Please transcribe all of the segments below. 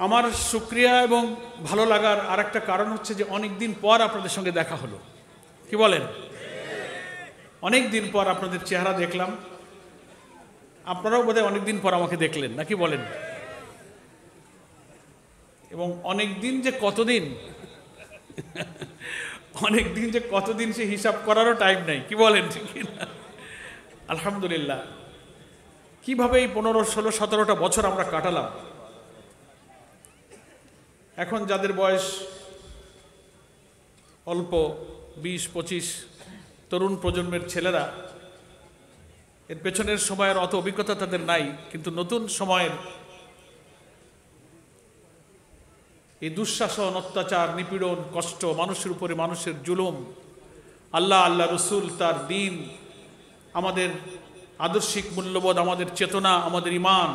আমার শুকরিয়া এবং ভালো লাগার আরেকটা কারণ হচ্ছে যে অনেক দিন পর আপনাদের সঙ্গে দেখা হলো। কি বলেন? অনেক দিন পর আপনাদের চেহারা দেখলাম। আপনারাও বোধহয় অনেক দিন পর আমাকে দেখলেন, নাকি বলেন? এবং অনেক দিন যে কতদিন অনেক দিন যে কতদিন সে হিসাব করারও টাইম নাই। কি বলেন? ঠিক না? আলহামদুলিল্লাহ, কিভাবে এই 15, 16, 17টা বছর আমরা কাটালাম। এখন যাদের বয়স অল্প 20, 25 তরুণ প্রজন্মের ছেলেরা, এর পেছনের সময়ের অত অভিজ্ঞতা তাদের নাই, কিন্তু নতুন সময়ের এই দুঃশাসন, অত্যাচার, নিপীড়ন, কষ্ট, মানুষের উপরে মানুষের জুলুম, আল্লাহ রসুল, তার দিন, আমাদের আদর্শিক মূল্যবোধ, আমাদের চেতনা, আমাদের ঈমান,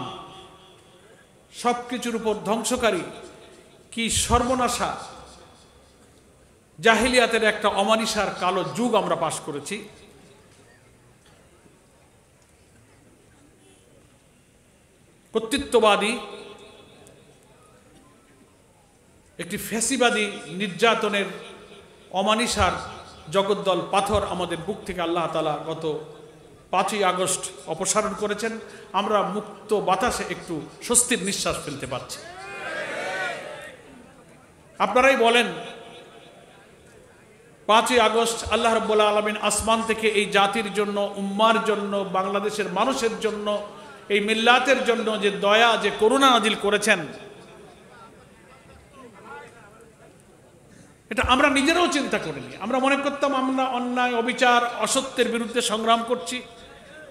সব কিছুর উপর ধ্বংসকারী কি সর্বনাশা জাহিলিয়াতের একটা অমানিসার কালো যুগ আমরা পাশ করেছি। কর্তৃত্ববাদী একটি ফ্যাসিবাদী নির্যাতনের অমানিসার জগদ্দল পাথর আমাদের বুক থেকে আল্লাহ তাআলা গত 5ই আগস্ট অপসারণ করেছেন। আমরা মুক্ত বাতাসে একটু স্বস্তির নিঃশ্বাস ফেলতে পারছি। আপনারাই বলেন, 5ই আগস্ট আল্লাহ রাব্বুল আলামিন আসমান থেকে এই জাতির জন্য, উম্মার জন্য, বাংলাদেশের মানুষের জন্য, এই মিল্লাতের জন্য যে দয়া, যে করুণা নাজিল করেছেন, এটা আমরা নিজেরাও চিন্তা করিনি। আমরা মনে করতাম আমরা অন্যায়, অবিচার, অসত্যের বিরুদ্ধে সংগ্রাম করছি।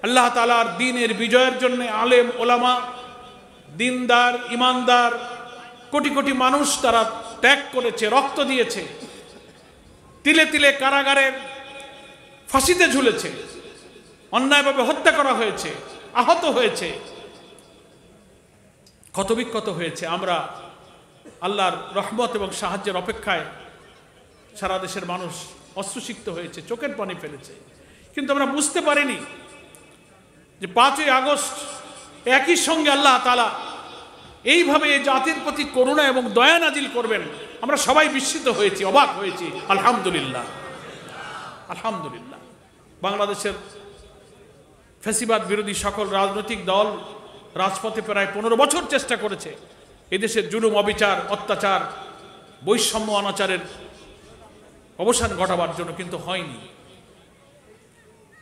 আল্লাহ তাআলার দ্বীনের বিজয়ের জন্য আলেম, ওলামা, দিনদার, ইমানদার কোটি কোটি মানুষ তারা ত্যাগ করেছে, রক্ত দিয়েছে, তিলে তিলে কারাগারের ফাঁসিতে ঝুলেছে, অন্যায়ভাবে হত্যা করা হয়েছে, আহত হয়েছে, ক্ষতবিক্ষত হয়েছে। আমরা আল্লাহর রহমত এবং সাহায্যের অপেক্ষায় সারা দেশের মানুষ অশ্রুসিক্ত হয়েছে, চোখের পানি ফেলেছে। কিন্তু আমরা বুঝতে পারিনি যে 5ই আগস্ট একই সঙ্গে আল্লাহ তাআলা এইভাবে এই জাতির প্রতি করুণা এবং দয়া নাজিল করবেন। আমরা সবাই বিস্মিত হয়েছি, অবাক হয়েছি। আলহামদুলিল্লাহ, আলহামদুলিল্লাহ। বাংলাদেশের ফ্যাসিবাদ বিরোধী সকল রাজনৈতিক দল রাজপথে প্রায় 15 বছর চেষ্টা করেছে এদেশের জুলুম, অবিচার, অত্যাচার, বৈষম্য, অনাচারের অবসান ঘটাবার জন্য, কিন্তু হয়নি।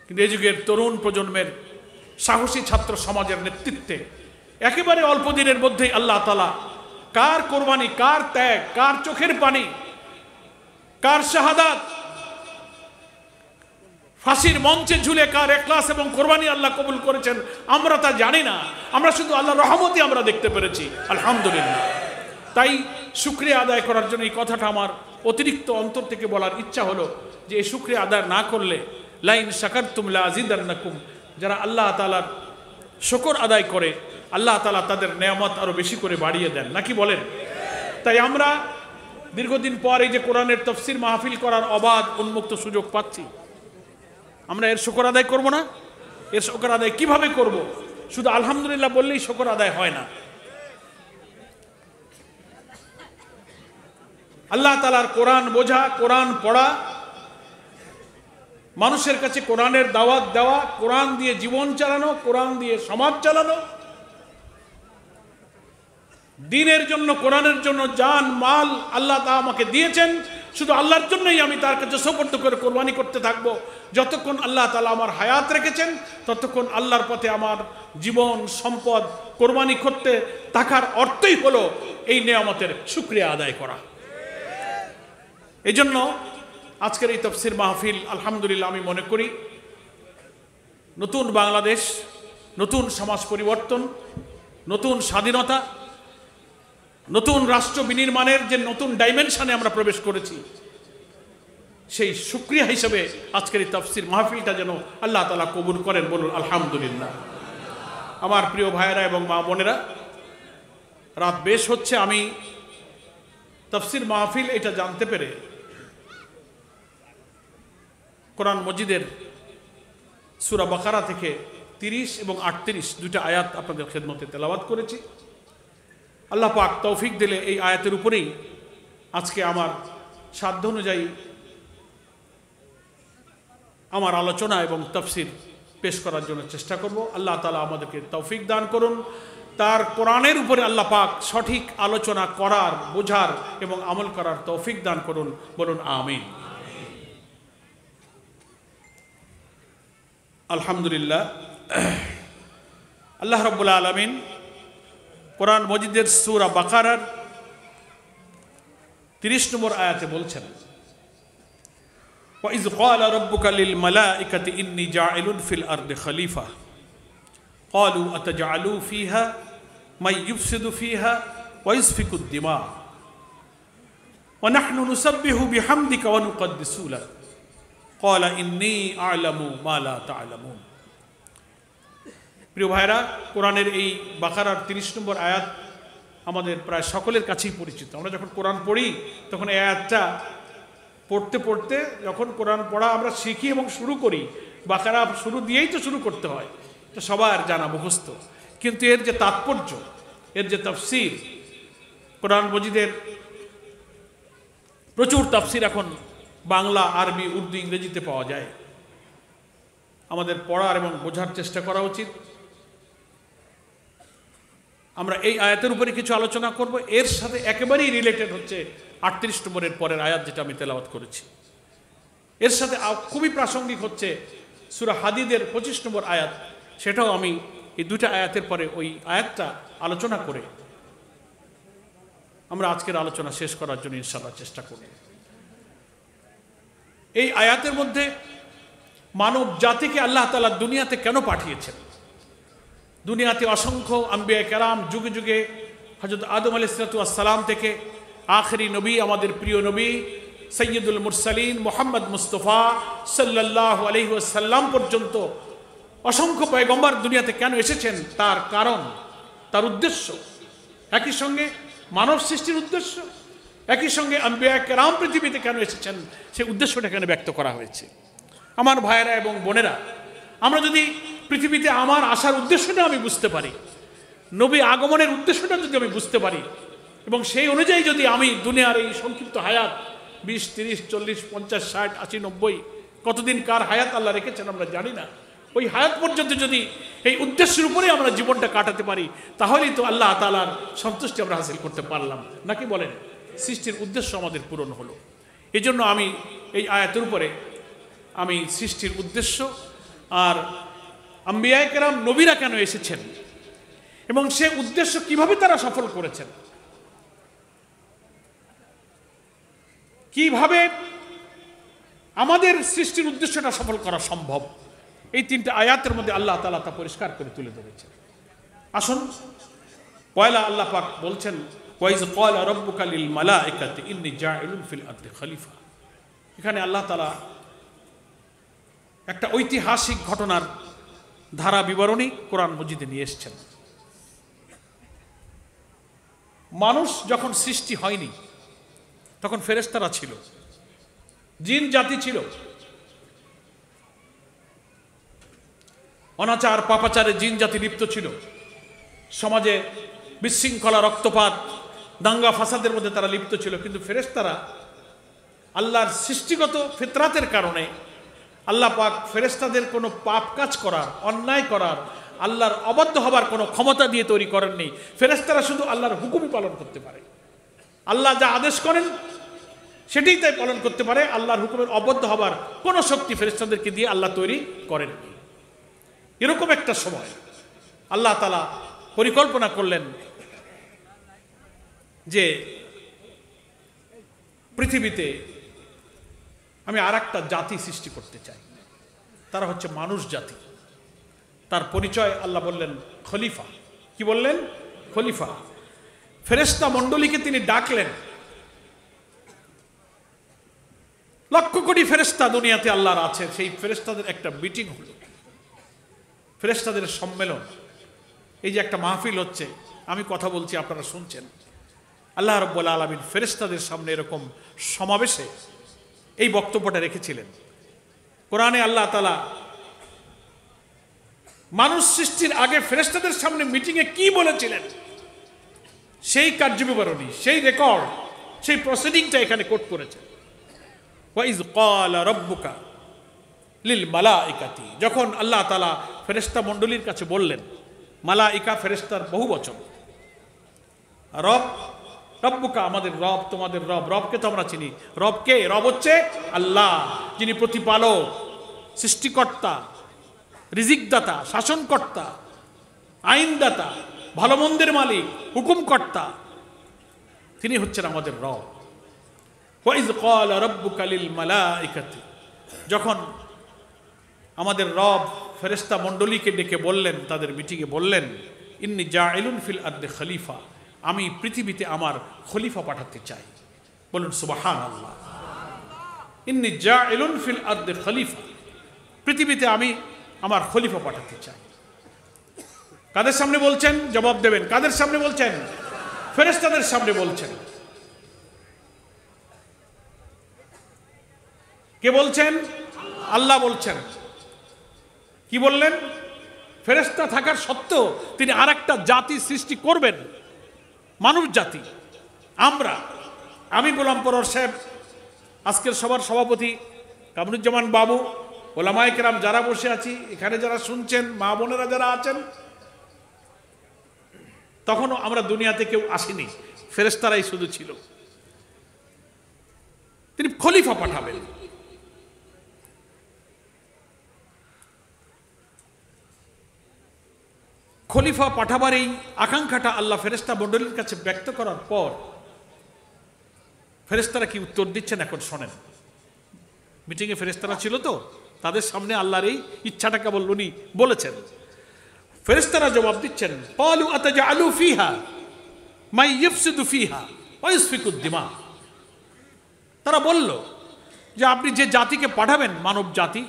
কিন্তু এই যুগের তরুণ প্রজন্মের সাহসী ছাত্র সমাজের নেতৃত্বে একেবারে অল্প দিনের মধ্যেই আল্লাহ তাআলা কার কোরবানি, কার ত্যাগ, কার চোখের পানি, কার শাহাদাত, ফাঁসির মঞ্চে ঝুলে কার ইখলাস এবং কোরবানি আল্লাহ কবুল করেছেন আমরা তা জানি না। আমরা শুধু আল্লাহর রহমতই আমরা দেখতে পেরেছি। আলহামদুলিল্লাহ। তাই শুকরিয়া আদায় করার জন্য এই কথাটা আমার অতিরিক্ত অন্তর থেকে বলার ইচ্ছা হলো যে এই শুকরিয়া আদায় না করলে, লাইন শাকারতুম লাযিদান্নাকুম, যারা আল্লাহ তাআলার শুকর আদায় করে আল্লাহ তাআলা তাদের নেয়ামত আরো বেশি করে বাড়িয়ে দেন, নাকি বলেন? তাই আমরা দীর্ঘদিন পর এই যে কোরআনের তাফসীর মাহফিল করার অবাধ উন্মুক্ত সুযোগ পাচ্ছি, আমরা এর শুকর আদায় করব না? এর শুকর আদায় কিভাবে করব? শুধু আলহামদুলিল্লাহ বললেই শুকর আদায় হয় না। আল্লাহ তাআলার কোরআন বোঝা, কোরআন পড়া, মানুষের কাছে কোরআনের দাওয়াত দেওয়া, কোরআন দিয়ে জীবন চালানো, কোরআন দিয়ে সমাজ চালানো, দ্বীনের জন্য, কোরআনের জন্য জান মাল আল্লাহ তা আমাকে দিয়েছেন। শুধু আল্লাহর জন্যই আমি তার কাছে সুপর্দ করে কোরবানি করতে থাকব। যতক্ষণ আল্লাহ তাআলা আমার হায়াত রেখেছেন ততক্ষণ আল্লাহর পথে আমার জীবন, সম্পদ কোরবানি করতে থাকার অর্থই হলো এই নেয়ামতের শুকরিয়া আদায় করা। এই জন্য আজকের এই তাফসীর মাহফিল আলহামদুলিল্লাহ আমি মনে করি নতুন বাংলাদেশ, নতুন সমাজ পরিবর্তন, নতুন স্বাধীনতা, নতুন রাষ্ট্র বিনির্মাণের যে নতুন ডাইমেনশনে আমরা প্রবেশ করেছি, সেই শুকরিয়া হিসেবে আজকের এই তাফসীর মাহফিলটা যেন আল্লাহ তাআলা কবুল করেন। বলুন আলহামদুলিল্লাহ। আমার প্রিয় ভাইয়েরা এবং মা বোনেরা, রাত বেশ হচ্ছে। আমি তাফসীর মাহফিল এটা জানতে পেরে কোরআন মজিদের সূরা বাকারা থেকে 30 এবং 38 দুইটা আয়াত আপনাদের খেদমতে তেলাওয়াত করেছি। আল্লাহ পাক তৌফিক দিলে এই আয়াতের উপরেই আজকে আমার সাধ্য অনুযায়ী আমার আলোচনা এবং তাফসীর পেশ করার জন্য চেষ্টা করব। আল্লাহ তাআলা আমাদেরকে তৌফিক দান করুন, তার কোরআনের উপরে আল্লাহ পাক সঠিক আলোচনা করার, বোঝার এবং আমল করার তৌফিক দান করুন। বলুন আমিন। আলহামদুলিল্লাহ। আল্লাহ রাব্বুল আলামিন কোরআন মজিদের সূরা বাকারার 30 নম্বর আয়াতে বলছেন, وَإِذْ قَالَ رَبُّكَ لِلْمَلَائِكَةِ إِنِّي جَاعِلٌ فِي الْأَرْضِ خَلِيفَةً قَالُوا أَتَجْعَلُ فِيهَا مَن يُفْسِدُ فِيهَا وَيَسْفِكُ الدِّمَاءَ وَنَحْنُ نُسَبِّحُ بِحَمْدِكَ وَنُقَدِّسُ لَكَ قَالَ إِنِّي أَعْلَمُ مَا لَا تَعْلَمُونَ। প্রিয় ভাইরা, কোরআনের এই বাকারার 30 নম্বর আয়াত আমাদের প্রায় সকলের কাছেই পরিচিত। আমরা যখন কোরআন পড়ি তখন এই আয়াতটা পড়তে পড়তে যখন কোরআন পড়া আমরা শিখি এবং শুরু করি, বাকারা শুরু দিয়েই তো শুরু করতে হয়, এটা সবার জানা মুখস্থ। কিন্তু এর যে তাৎপর্য, এর যে তাফসীর, কোরআন মজিদের প্রচুর তাফসীর এখন বাংলা, আরবি, উর্দু, ইংরেজিতে পাওয়া যায়। আমাদের পড়ার এবং বোঝার চেষ্টা করা উচিত। আমরা এই আয়াতের উপরে কিছু আলোচনা করব। এর সাথে একেবারেই রিলেটেড হচ্ছে 38 নম্বরের পরের আয়াত, যেটা আমি তেলাওয়াত করেছি। এর সাথে খুবই প্রাসঙ্গিক হচ্ছে সূরা হাদীদের 25 নম্বর আয়াত, সেটাও আমি এই দুইটা আয়াতের পরে ওই আয়াতটা আলোচনা করে আমরা আজকের আলোচনা শেষ করার জন্য ইনশাআল্লাহ চেষ্টা করব। এই আয়াতের মধ্যে মানব জাতিকে আল্লাহ তাআলা দুনিয়াতে কেন পাঠিয়েছেন, দুনিয়াতে অসংখ্য আম্বিয়া কেরাম যুগে যুগে হযরত আদম আলাইহিস সালাম থেকে আখেরি নবী, আমাদের প্রিয় নবী সৈয়দুল মুরসালিন মুহাম্মদ মুস্তাফা সাল্লাল্লাহু আলাইহি ওয়াসাল্লাম পর্যন্ত অসংখ্য পয়গম্বর দুনিয়াতে কেন এসেছেন, তার কারণ, তার উদ্দেশ্য, একই সঙ্গে মানব সৃষ্টির উদ্দেশ্য, একই সঙ্গে আম্বিয়া কেরাম পৃথিবীতে কেন এসেছেন সেই উদ্দেশ্যটা এখানে ব্যক্ত করা হয়েছে। আমার ভাইয়েরা এবং বোনেরা, আমরা যদি পৃথিবীতে আমার আসার উদ্দেশ্যটা আমি বুঝতে পারি, নবী আগমনের উদ্দেশ্যটা যদি আমি বুঝতে পারি, এবং সেই অনুযায়ী যদি আমি দুনিয়ার এই সংক্ষিপ্ত হায়াত 20, 30, 40, 50, 60, 80, 90 কতদিন কার হায়াত আল্লাহ রেখেছেন আমরা জানি না, ওই হায়াত পর্যন্ত যদি এই উদ্দেশ্যের উপরে আমরা জীবনটা কাটাতে পারি, তাহলেই তো আল্লাহ তাআলার সন্তুষ্টি আমরা হাসিল করতে পারলাম, নাকি বলেন? সৃষ্টির উদ্দেশ্য আমাদের পূরণ হলো। এই জন্য আমি এই আয়াতের উপরে আমি সৃষ্টির উদ্দেশ্য আর আম্বিয়া কেরাম নবীরা কেন এসেছেন এবং সে উদ্দেশ্য কিভাবে তারা সফল করেছেন, কিভাবে আমাদের সৃষ্টির উদ্দেশ্যটা সফল করা সম্ভব, এই 3টা আয়াতের মধ্যে আল্লাহ তাআলা তা পরিষ্কার করে তুলে ধরেছেন। আসুন, পয়লা আল্লাহ পাক বলছেন, ওয়াইজ ক্বালা রাব্বুকা লিল মালাইকাতি ইন্নী জাইলুন ফিল আরদি খলিফা। এখানে আল্লাহ তাআলা একটা ঐতিহাসিক ঘটনার ধারা বিবরণী কোরআন মজিদে নিয়ে এসেছেন। মানুষ যখন সৃষ্টি হয়নি তখন ফেরেশতারা ছিল, জিন জাতি ছিল, অনাচার পাপাচারে জিন জাতি লিপ্ত ছিল, সমাজে বিশৃঙ্খলা, রক্তপাত, দাঙ্গা ফাসাদের মধ্যে তারা লিপ্ত ছিল। কিন্তু ফেরেশতারা আল্লাহর সৃষ্টিগত ফিতরাতের কারণে আল্লাহ পাক ফেরেশতাদের কোনো পাপ কাজ করার, অন্যায় করার, আল্লাহর অবাধ্য হবার কোনো ক্ষমতা দিয়ে তৈরি করেননি। ফেরেশতারা শুধু আল্লাহর হুকুমই পালন করতে পারে, আল্লাহ যা আদেশ করেন সেটাই তাই পালন করতে পারে। আল্লাহর হুকুমের অবাধ্য হবার কোনো শক্তি ফেরেশতাদেরকে দিয়ে আল্লাহ তৈরি করেননি। এরকম একটা সময় আল্লাহ তাআলা পরিকল্পনা করলেন যে পৃথিবীতে আমি আর একটা জাতি সৃষ্টি করতে চাই, তারা হচ্ছে মানুষ জাতি। তার পরিচয় আল্লাহ বললেন খলিফা। কি বললেন? খলিফা। ফেরেশতা মণ্ডলীকে তিনি ডাকলেন। লক্ষ কোটি ফেরেশতা দুনিয়াতে আল্লাহর আছে, সেই ফেরেশতাদের একটা মিটিং হলো, ফেরেশতাদের সম্মেলন। এই যে একটা মাহফিল হচ্ছে, আমি কথা বলছি, আপনারা শুনছেন, আল্লাহ রাব্বুল আলামিন ফেরেশতাদের সামনে এরকম সমাবেশে এই বক্তব্যটা রেখেছিলেন। কোরআনে আল্লাহ তাআলা মানুষ সৃষ্টির আগে ফেরেশতাদের সামনে মিটিংয়ে কি বলেছিলেন সেই কার্যবিবরণী, সেই রেকর্ড, সেই প্রসিডিংটা এখানে কোট করেছে। ওয়াইজ ক্বালা রাব্বুকা লিল মালাইকাতি, যখন আল্লাহ তাআলা ফেরেশতা মণ্ডলীর কাছে বললেন, মালাইকা ফেরেশতার বহু বচন, রব, রব্বুকা আমাদের রব, তোমাদের রব। রবকে তো আমরা চিনি, রবকে, রব হচ্ছে আল্লাহ, যিনি প্রতিপালক, সৃষ্টিকর্তা, রিজিকদাতা, শাসনকর্তা, আইনদাতা, ভালো মন্দের মালিক, হুকুমকর্তা, তিনি হচ্ছেন আমাদের রব। ওয়াইজ ক্বালা রাব্বুকা লিল মালাইকাতি, যখন আমাদের রব ফেরেশতা মণ্ডলীকে ডেকে বললেন, তাদের মিটিংয়ে বললেন, ইন্নী জাইলুন ফিল আরদি খলিফা, আমি পৃথিবীতে আমার খলিফা পাঠাতে চাই। বলুন সুবহানাল্লাহ। ইন্নী জাইলুন ফিল আরদি খলিফা, পৃথিবীতে আমি আমার খলিফা পাঠাতে চাই। কাদের সামনে বলছেন? জবাব দেবেন। কাদের সামনে বলছেন? ফেরেশতাদের সামনে বলছেন। কে বলছেন? আল্লাহ বলছেন। কি বললেন? ফেরেশতা থাকার সত্ত্বেও তিনি আরেকটা জাতি সৃষ্টি করবেন, মানব জাতি। আমি গোলাম পরর সাহেব, আজকের সবার সভাপতি কামরুজ্জামান বাবু, ওলামায়ে কেরাম যারা বসে আছি, এখানে যারা শুনছেন, মা বোনেরা যারা আছেন, তখনও আমরা দুনিয়াতে কেউ আসিনি, ফেরেশতারাই শুধু ছিল। তিনি খলিফা পাঠাবেন। খলিফা পাঠাবার এই আকাঙ্ক্ষাটা আল্লাহ ফেরেশতা মণ্ডলীর কাছে ব্যক্ত করার পর ফেরেশতারা কি উত্তর দিচ্ছেন এখন শোনেন। মিটিংয়ে ফেরেশতারা ছিল তো, তাদের সামনে আল্লাহর এই ইচ্ছাটা কেবল উনি বলেছেন। ফেরেশতারা জবাব দিচ্ছেন, ক্বালু আতাজআলু ফিহা মান ইফসিদু ফিহা ওয়া ইসফিকুদ দিমা। তারা বলল যে আপনি যে জাতিকে পাঠাবেন, মানব জাতি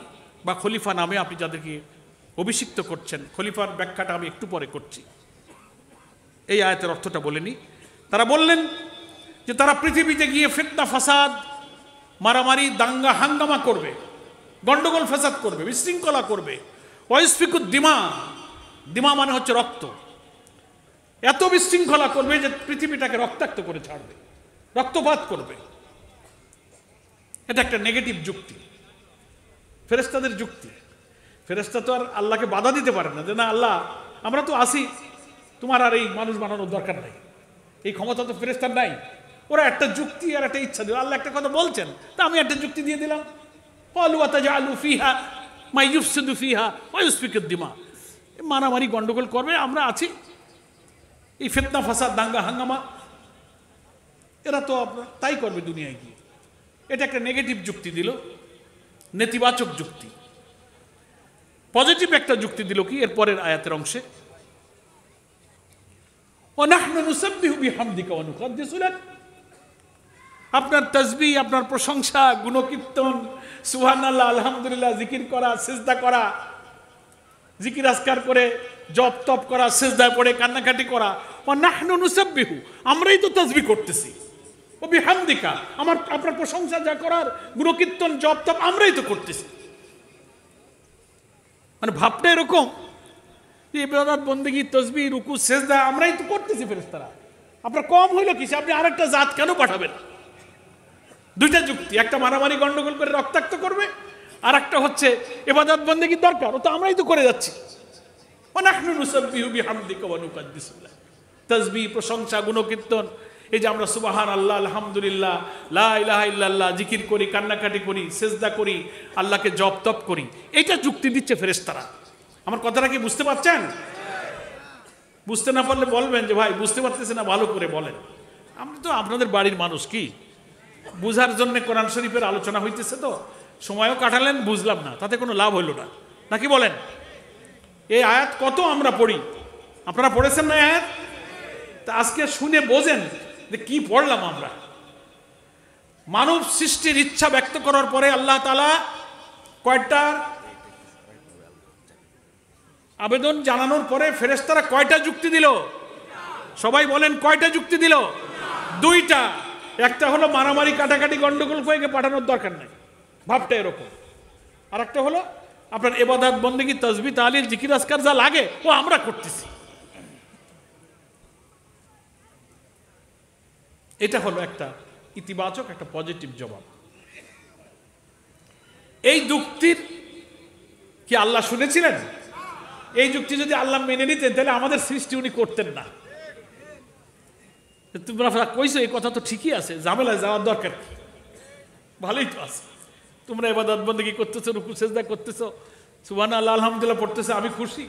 বা খলিফা নামে আপনি যাদেরকে অভিষিক্ত করছেন, খলিফার ব্যাখ্যাটা আমি একটু পরে করছি, এই আয়াতের অর্থটা বলেনি। তারা বললেন যে তারা পৃথিবীতে গিয়ে ফিতনা ফাসাদ, মারামারি, দাঙ্গা হাঙ্গামা করবে, গন্ডগোল ফাসাদ করবে, বিশৃঙ্খলা করবে। ওয়াইসফিকুদ দিমা, দিমা মানে হচ্ছে রক্ত, এত বিশৃঙ্খলা করবে যে পৃথিবীটাকে রক্তাক্ত করে ছাড়বে, রক্তপাত করবে। এটা একটা নেগেটিভ যুক্তি, ফেরেশতাদের যুক্তি। ফেরেশতা তো আর আল্লাহকে বাধা দিতে পারে না যে না আল্লাহ আমরা তো আসি, তোমার আর এই মানুষ বানানোর দরকার নাই, এই ক্ষমতা তো ফেরেশতার নাই। ওরা একটা যুক্তি আর একটা ইচ্ছা দিল, আল্লাহ একটা কথা বলছেন, তা আমি একটা যুক্তি দিয়ে দিলাম। ক্বালু আতাজআলু ফিহা মান ইফসিদু ফিহা ওয়া ইসফিকুদ দিমা, মারামারি গন্ডগোল করবে, আমরা আছি, এই ফিতনা ফাসাদ দাঙ্গা হাঙ্গামা এরা তো আপনার তাই করবে দুনিয়ায় গিয়ে। এটা একটা নেগেটিভ যুক্তি দিল, নেতিবাচক যুক্তি। পজিটিভ একটা যুক্তি দিল কি এর পরের আয়াতের অংশে, ওয়া নাহনু নুসাব্বিহু বিহামদিকা ওয়া নুকদ্দিসু লাক, আপনার তাসবিহ, আপনার প্রশংসা, গুণকীর্তন, সুবহানাল্লাহ, আলহামদুলিল্লাহ, জিকির করা, সিজদা করা, জিকির আজকার করে জপ তপ করা, সিজদায় পড়ে কান্নাকাটি করা, ওয়া নাহনু নুসাব্বিহু, আমরাই তো তাসবিহ করতেছি, ও বিহামদিকা, আপনার প্রশংসা যা করার, গুণকীর্তন, জপ তপ আমরাই তো করতেছি। মানে ভাবটা এরকম যে ইবাদত বন্দেগী তসবিহ রুকু সেজদা আমরাই তো করতেছি ফেরেশতারা, আপনার কম হইল কিসে, আপনি আরেকটা জাত কেন পাঠাবেন? দুইটা যুক্তি, একটা মারামারি গন্ডগোল করে রক্তাক্ত করবে, আর একটা হচ্ছে ইবাদত বন্দেগী দরকার, ও তো আমরাই তো করে যাচ্ছি। ওয়া নাহনু নুসাব্বিহু বিহামদিকা ওয়া নুকদ্দিসু লাক, তাসবিহ, প্রশংসা, গুণকীর্তন, এই যে আমরা সুবহানাল্লাহ, আলহামদুলিল্লাহ, লা ইলাহা ইল্লাল্লাহ জিকির করি, কান্নাকাটি করি, সিজদা করি, আল্লাহকে জপ তপ করি, এটা যুক্তি দিচ্ছে ফেরেশতারা। আমার কথাটা কি বুঝতে পারছেন? বুঝতে না পারলে বলবেন যে ভাই বুঝতে পারতেছে না, ভালো করে বলেন। আমরা তো আপনাদের বাড়ির মানুষ, কি বুঝার জন্য কোরআন শরীফের আলোচনা হইতেছে, তো সময়ও কাটালেন, বুঝলাম না, তাতে কোনো লাভ হইল না, নাকি বলেন? এই আয়াত কত আমরা পড়ি, আপনারা পড়েছেন না আয়াত? তা আজকে শুনে বোঝেন যে কি পড়লাম আমরা। মানব সৃষ্টির ইচ্ছা ব্যক্ত করার পরে আল্লাহ তাআলা কয়টা আবেদন জানানোর পরে ফেরেশতারা কয়টা যুক্তি দিল? সবাই বলেন কয়টা যুক্তি দিল? দুইটা। একটা হলো মারামারি কাটাকাটি গন্ডগোল করে পাঠানোর দরকার নাই, ভাবটা এরকম। আর একটা হলো আপনার ইবাদত বন্দেগী তাসবিহ তাহলিল জিকির আজকার যা লাগে ও আমরা করতেছি। এটা হলো একটা ইতিবাচক, একটা পজিটিভ জবাব। এই যুক্তির কি আল্লাহ শুনেছিলেন? এই যুক্তি যদি আল্লাহ মেনে নিতেন তাহলে আমাদের সৃষ্টি উনি করতেন না। তোমরা কইছো এই কথা তো ঠিকই আছে, ঝামেলায় যাওয়ার দরকার কি? ভালোই তো আছে, তোমরা ইবাদত বন্দেগী করতেছো, রুকু সেজদা করতেছো, সুবহানাল্লাহ আলহামদুলিল্লাহ পড়তেছো, আমি খুশি।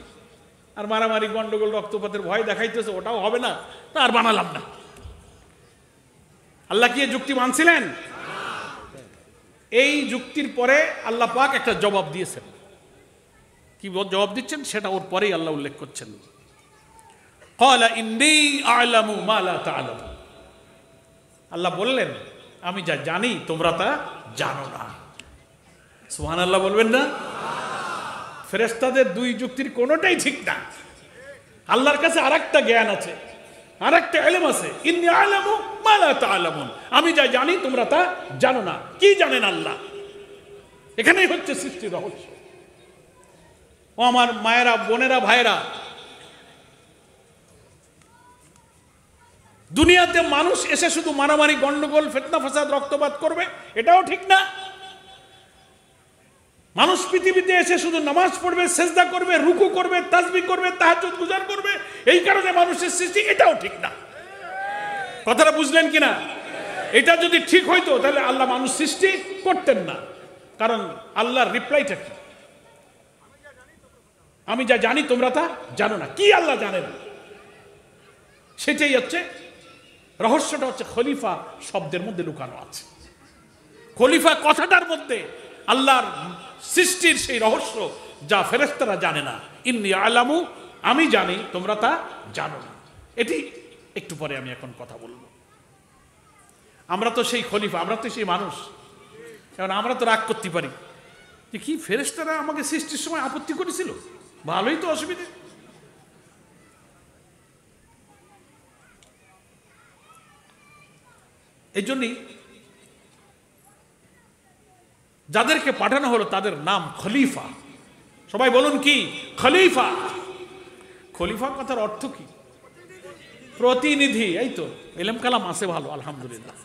আর মারামারি গন্ডগোল রক্তপাতের ভয় দেখাইতেছো, ওটাও হবে না, তা আর বানালাম না। আল্লাহ কি এই যুক্তি মানছিলেন? এই যুক্তির পরে আল্লাহ পাক একটা জবাব দিয়েছেন। কি জবাব দিচ্ছেন সেটা ওর পরেই আল্লাহ উল্লেখ করছেন। ক্বালা ইন্নী আ'লামু মা লা তা'লামুন। আল্লাহ বললেন আমি যা জানি তোমরা তা জানো না। সুবহানাল্লাহ বলবেন না? ফেরেশতাদের দুই যুক্তির কোনোটাই ঠিক না। আল্লাহর কাছে আরেকটা জ্ঞান আছে, আরেকটা ইলম আছে। ইন্নী আ'লামু মা লা তা'লামুন, আমি যা জানি তোমরা তা জানো না। কি জানেন আল্লাহ? এখানেই হচ্ছে সৃষ্টির রহস্য। ও আমার মায়েরা, বোনেরা, ভাইয়েরা, দুনিয়াতে মানুষ এসে শুধু মারামারি গন্ডগোল ফিতনা ফাসাদ রক্তপাত করবে এটাও ঠিক না। মানুষ পৃথিবীতে এসে শুধু নামাজ পড়বে, সেজদা করবে, রুকু করবে, তাসবিহ করবে, তাহাজ্জুদ গুজার করবে, এই কারণে মানুষের সৃষ্টি, এটাও ঠিক না। কথাটা বুঝলেন কিনা? এটা যদি ঠিক হইতো তাহলে আল্লাহ মানুষ সৃষ্টি করতেন না। কারণ আল্লাহর রিপ্লাইটা কি? আমি যা জানি তোমরা তা জানো না। কি আল্লাহ জানেন? সেটাই হচ্ছে রহস্যটা, হচ্ছে খলিফা শব্দের মধ্যে লুকানো আছে। খলিফা কথাটার মধ্যে আল্লাহর সৃষ্টির সেই রহস্য যা ফেরেশতারা জানে না। ইন্নী আ'লামু, আমি জানি তোমরা তা জানো না। এটি একটু পরে আমি এখন কথা বলবো। আমরা তো সেই খলিফা, আমরা তো সেই মানুষ। কারণ আমরা তো রাগ করতে পারি যে কি ফেরেশতারা আমাকে সৃষ্টির সময় আপত্তি করেছিল, ভালোই তো, অসুবিধে। এই জন্যই যাদেরকে পাঠানো হলো তাদের নাম খলিফা। সবাই বলুন কি? খলিফা। খলিফা কথার অর্থ কি? প্রতিনিধি। এই তো এলেম কালাম আছে ভালো, আলহামদুলিল্লাহ।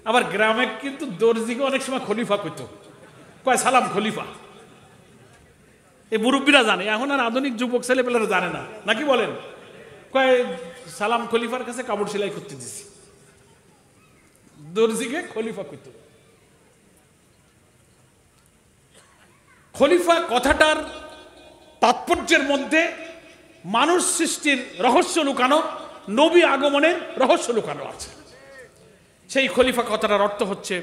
আবার গ্রামে কিন্তু দর্জিকে অনেক সময় খলিফা কইতো, কয় সালাম খলিফা। এই মুরব্বীরা জানে, এখন আর আধুনিক যুবক ছেলেপেলেরা জানে না, নাকি বলেন? কয় সালাম খলিফার কাছে কাপড় সেলাই করতে দিছি, দর্জিকে খলিফা কইতো। খলিফা কথাটার তাৎপর্যের মধ্যে মানুষ সৃষ্টির রহস্য লুকানো, নবী আগমনের রহস্য লুকানো আছে। সেই খলিফা কথাটার অর্থ হচ্ছে,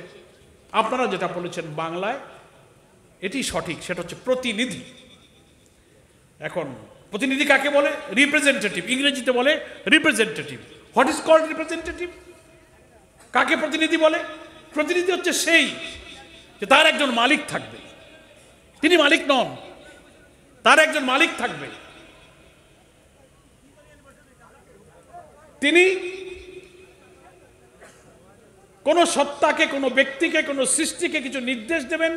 আপনারা যেটা বলেছেন বাংলায় এটি সঠিক, সেটা হচ্ছে প্রতিনিধি। এখন প্রতিনিধি কাকে বলে? রিপ্রেজেন্টেটিভ। ইংরেজিতে বলে representative. What is called representative? কাকে প্রতিনিধি বলে? প্রতিনিধি হচ্ছে সেই যে তার একজন মালিক থাকবে। তিনি মালিক নন, তার একজন মালিক থাকবে। তিনি কোন সত্তাকে, কোন ব্যক্তিকে, কোন সৃষ্টিকে কিছু নির্দেশ দেবেন,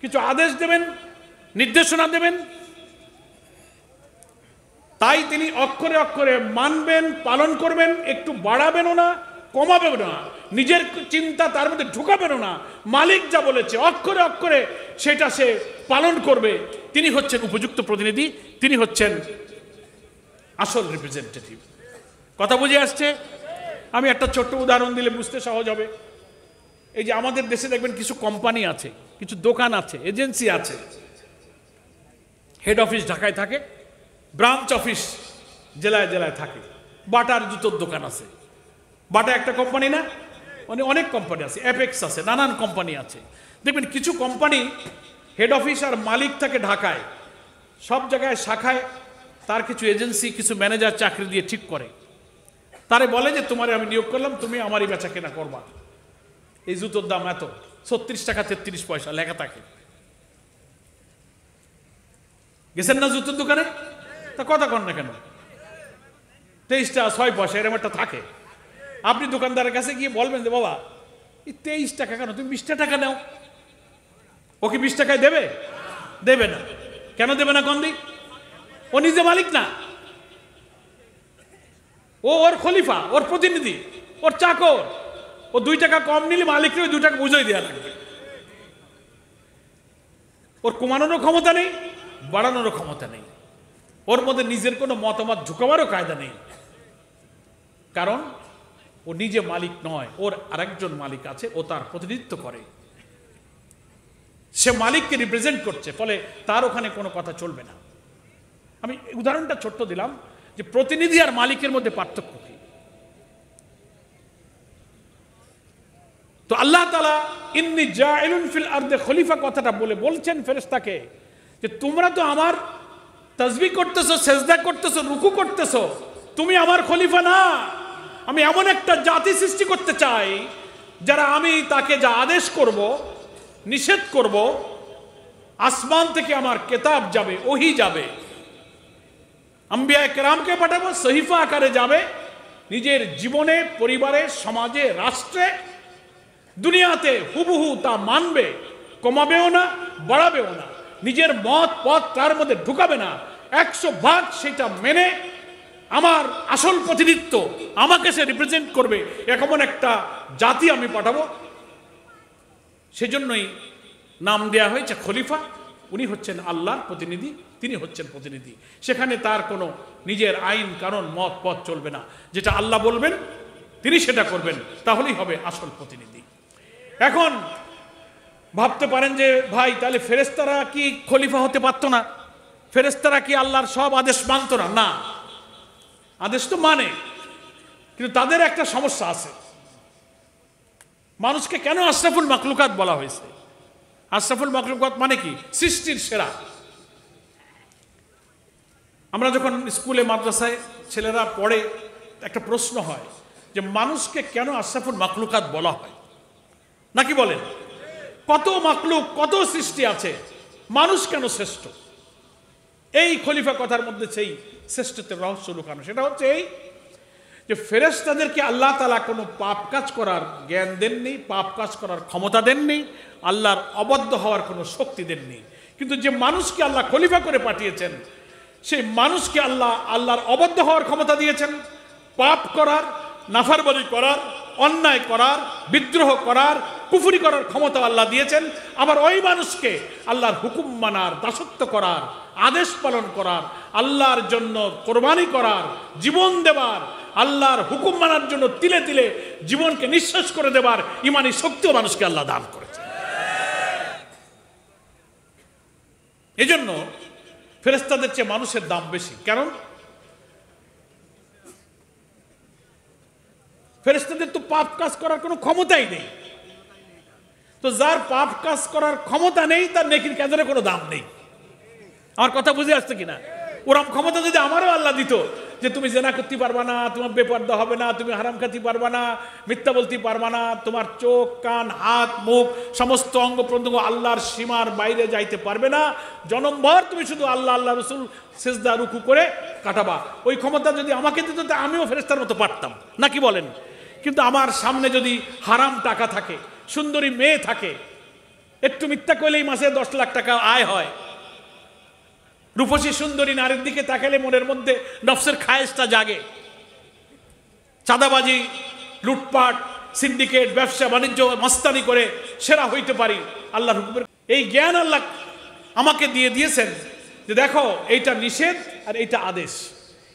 কিছু আদেশ দেবেন, নির্দেশনা দেবেন। তাই তিনি অক্ষরে অক্ষরে মানবেন, পালন করবেন, একটু বাড়াবেনও না, কমাবেন না, নিজের চিন্তা তার মধ্যে ঢুকাবেনও না। মালিক যা বলেছে অক্ষরে অক্ষরে সেটা সে পালন করবে। তিনি হচ্ছেন উপযুক্ত প্রতিনিধি, তিনি হচ্ছেন আসল রিপ্রেজেন্টেটিভ। কথা বুঝে আসছে? আমি একটা ছোট্ট উদাহরণ দিলে বুঝতে সহজ হবে। এই যে আমাদের দেশে দেখবেন কিছু কোম্পানি আছে, কিছু দোকান আছে, এজেন্সি আছে। হেড অফিস ঢাকায় থাকে, ব্রাঞ্চ অফিস জেলায় জেলায় থাকে। বাটার জুতোর দোকান আছে, বাটা একটা কোম্পানি না? অনেক কোম্পানি আছে, অ্যাপেক্স আছে, নানান কোম্পানি আছে। দেখবেন কিছু কোম্পানি হেড অফিস আর মালিক থাকে ঢাকায়, সব জায়গায় শাখায় তার কিছু এজেন্সি, কিছু ম্যানেজার চাকরি দিয়ে ঠিক করে। তারে বলে যে তোমারে আমি নিয়োগ করলাম, তুমি আমারই বেচা কেনা করবা। এই জুতোর দাম এত, 36 টাকা 33 পয়সা লেখা থাকে। গেছেন না জুতোর দোকানে? তা কথা কন না কেন? 23 টাকা 6 পয়সা এরকম একটা থাকে। আপনি দোকানদারের কাছে গিয়ে বলবেন যে বাবা এই 23 টাকা কেন, তুমি 20 টাকা নাও। ও কি 20 টাকায় দেবে? দেবে না। কেন দেবে না? কন্দি ও নিজে মালিক না, ও ওর খলিফা, ওর প্রতিনিধি। ওর চাকর। ও 2 টাকা কম নিলে মালিককে ওই 2 টাকা বুঝিয়ে দেওয়া লাগবে। ওর কমানোরও ক্ষমতা নেই, বাড়ানোরও ক্ষমতা নেই। ওর মধ্যে নিজের কোনো মতামত ঢুকাবারও কায়দা নেই, কারণ ও নিজে মালিক নয়, ওর আরেকজন মালিক আছে, ও তার প্রতিনিধিত্ব করে, সে মালিককে রিপ্রেজেন্ট করছে, ফলে তার ওখানে কোনো কথা চলবে না। আমি উদাহরণটা ছোট্ট দিলাম যে প্রতিনিধি আর মালিকের মধ্যে পার্থক্য কি। তো আল্লাহ তাআলা ইন্নী জাইলুন ফিল আরদে খলিফা কথাটা বলছেন ফেরেশতাকে যে তোমরা তো আমার তাসবিহ করতেছো, সেজদা করতেছো, রুকু করতেছো, তুমি আমার খলিফা না। আমি এমন একটা জাতি সৃষ্টি করতে চাই যারা আমি তাকে যা আদেশ করব, নিষেধ করব, আসমান থেকে আমার কিতাব যাবে, ওহী যাবে, আম্বিয়া কেরামকে পাঠাবো, সহিফা আকারে যাবে, নিজের জীবনে, পরিবারে, সমাজে, রাষ্ট্রে, দুনিয়াতে হুবহু তা মানবে, কমাবেও না, বাড়াবেও না, নিজের মত পথ তার মধ্যে ঢুকাবে না, 100% সেটা মেনে আমার আসল প্রতিনিধিত্ব, আমাকে সে রিপ্রেজেন্ট করবে, এমন একটা জাতি আমি পাঠাবো। সেজন্যই নাম দেয়া হয়েছে খলিফা। উনি হচ্ছেন আল্লাহর প্রতিনিধি, তিনি হচ্ছেন প্রতিনিধি। সেখানে তার কোনো নিজের আইন কানুন মত পথ চলবে না, যেটা আল্লাহ বলবেন তিনি সেটা করবেন, তাহলেই হবে আসল প্রতিনিধি। এখন ভাবতে পারেন যে ভাই তাহলে ফেরেশতারা কি খলিফা হতে পারতো না? ফেরেশতারা কি আল্লাহর সব আদেশ মানতো না? না, আদেশ তো মানে, কিন্তু তাদের একটা সমস্যা আছে। মানুষকে কেন আশরাফুল মাখলুকাত বলা হয়েছে? আশরাফুল মাখলুকাত মানে কি? সৃষ্টির সেরা। আমরা যখন স্কুলে মাদ্রাসায় ছেলেরা পড়ে, একটা প্রশ্ন হয় যে মানুষকে কেন আশরাফুল মাখলুকাত বলা হয়, নাকি বলেন? কত মাখলুক, কত সৃষ্টি আছে, মানুষ কেন শ্রেষ্ঠ? এই খলিফা কথার মধ্যে সেই শ্রেষ্ঠত্বের রহস্য লুকানো। সেটা হচ্ছে এই যে ফেরেশতাদেরকে আল্লাহ তাআলা কোনো পাপ কাজ করার জ্ঞান দেননি, পাপ কাজ করার ক্ষমতা দেননি, আল্লাহর অবাধ্য হওয়ার কোনো শক্তি দেননি। কিন্তু যে মানুষকে আল্লাহ খলিফা করে পাঠিয়েছেন, সেই মানুষকে আল্লাহ আল্লাহর অবাধ্য হওয়ার ক্ষমতা দিয়েছেন, পাপ করার, নাফরমানি করার, অন্যায় করার, বিদ্রোহ করার, কুফরি করার ক্ষমতা আল্লাহ দিয়েছেন। আবার ওই মানুষকে আল্লাহর হুকুম মানার, দাসত্ব করার, আদেশ পালন করার, আল্লাহর জন্য কোরবানি করার, জীবন দেবার, আল্লাহর হুকুম মানার জন্য তিলে তিলে জীবনকে নিঃশেষ করে দেবার ইমানি শক্তিও মানুষকে আল্লাহ দান করেছে। এজন্য ফেরেশতাদের চেয়ে মানুষের দাম বেশি। কারণ ফেরেশতাদের তো পাপ কাজ করার কোনো ক্ষমতাই নেই। তো যার পাপ কাজ করার ক্ষমতা নেই, তার নেকির কাজের কোনো দাম নেই। আমার কথা বুঝে আসছে কিনা? ওরম ক্ষমতা যদি আমারও আল্লাহ দিত যে তুমি জেনা করতে পারবা না, তোমার বেপরদা হবে না, তুমি হারাম খেতে পারবা না, মিথ্যা বলতে পারবা না, তোমার চোখ, কান, হাত, মুখ, সমস্ত অঙ্গ প্রত্যঙ্গ আল্লাহর সীমার বাইরে যাইতে পারবে না, জনমভর তুমি শুধু আল্লাহ আল্লাহ রসুল সেজদা রুকু করে কাটাবা, ওই ক্ষমতা যদি আমাকে দিত তা আমিও ফেরেশতার মতো পারতাম, নাকি বলেন? কিন্তু আমার সামনে যদি হারাম টাকা থাকে, সুন্দরী মেয়ে থাকে, একটু মিথ্যা কইলেই মাসে 10 লাখ টাকা আয় হয়, রূপসী সুন্দরী নারীর দিকে তাকালে মনের মধ্যে নফসের খায়েশটা জাগে, চাঁদাবাজি, লুটপাট, সিন্ডিকেট, ব্যবসা বাণিজ্য, মাস্তানি করে সেরা হইতে পারি আল্লাহর হুকুমের। এই জ্ঞান আল্লাহ আমাকে দিয়ে দিয়েছেন যে দেখো এইটা নিষেধ আর এইটা আদেশ,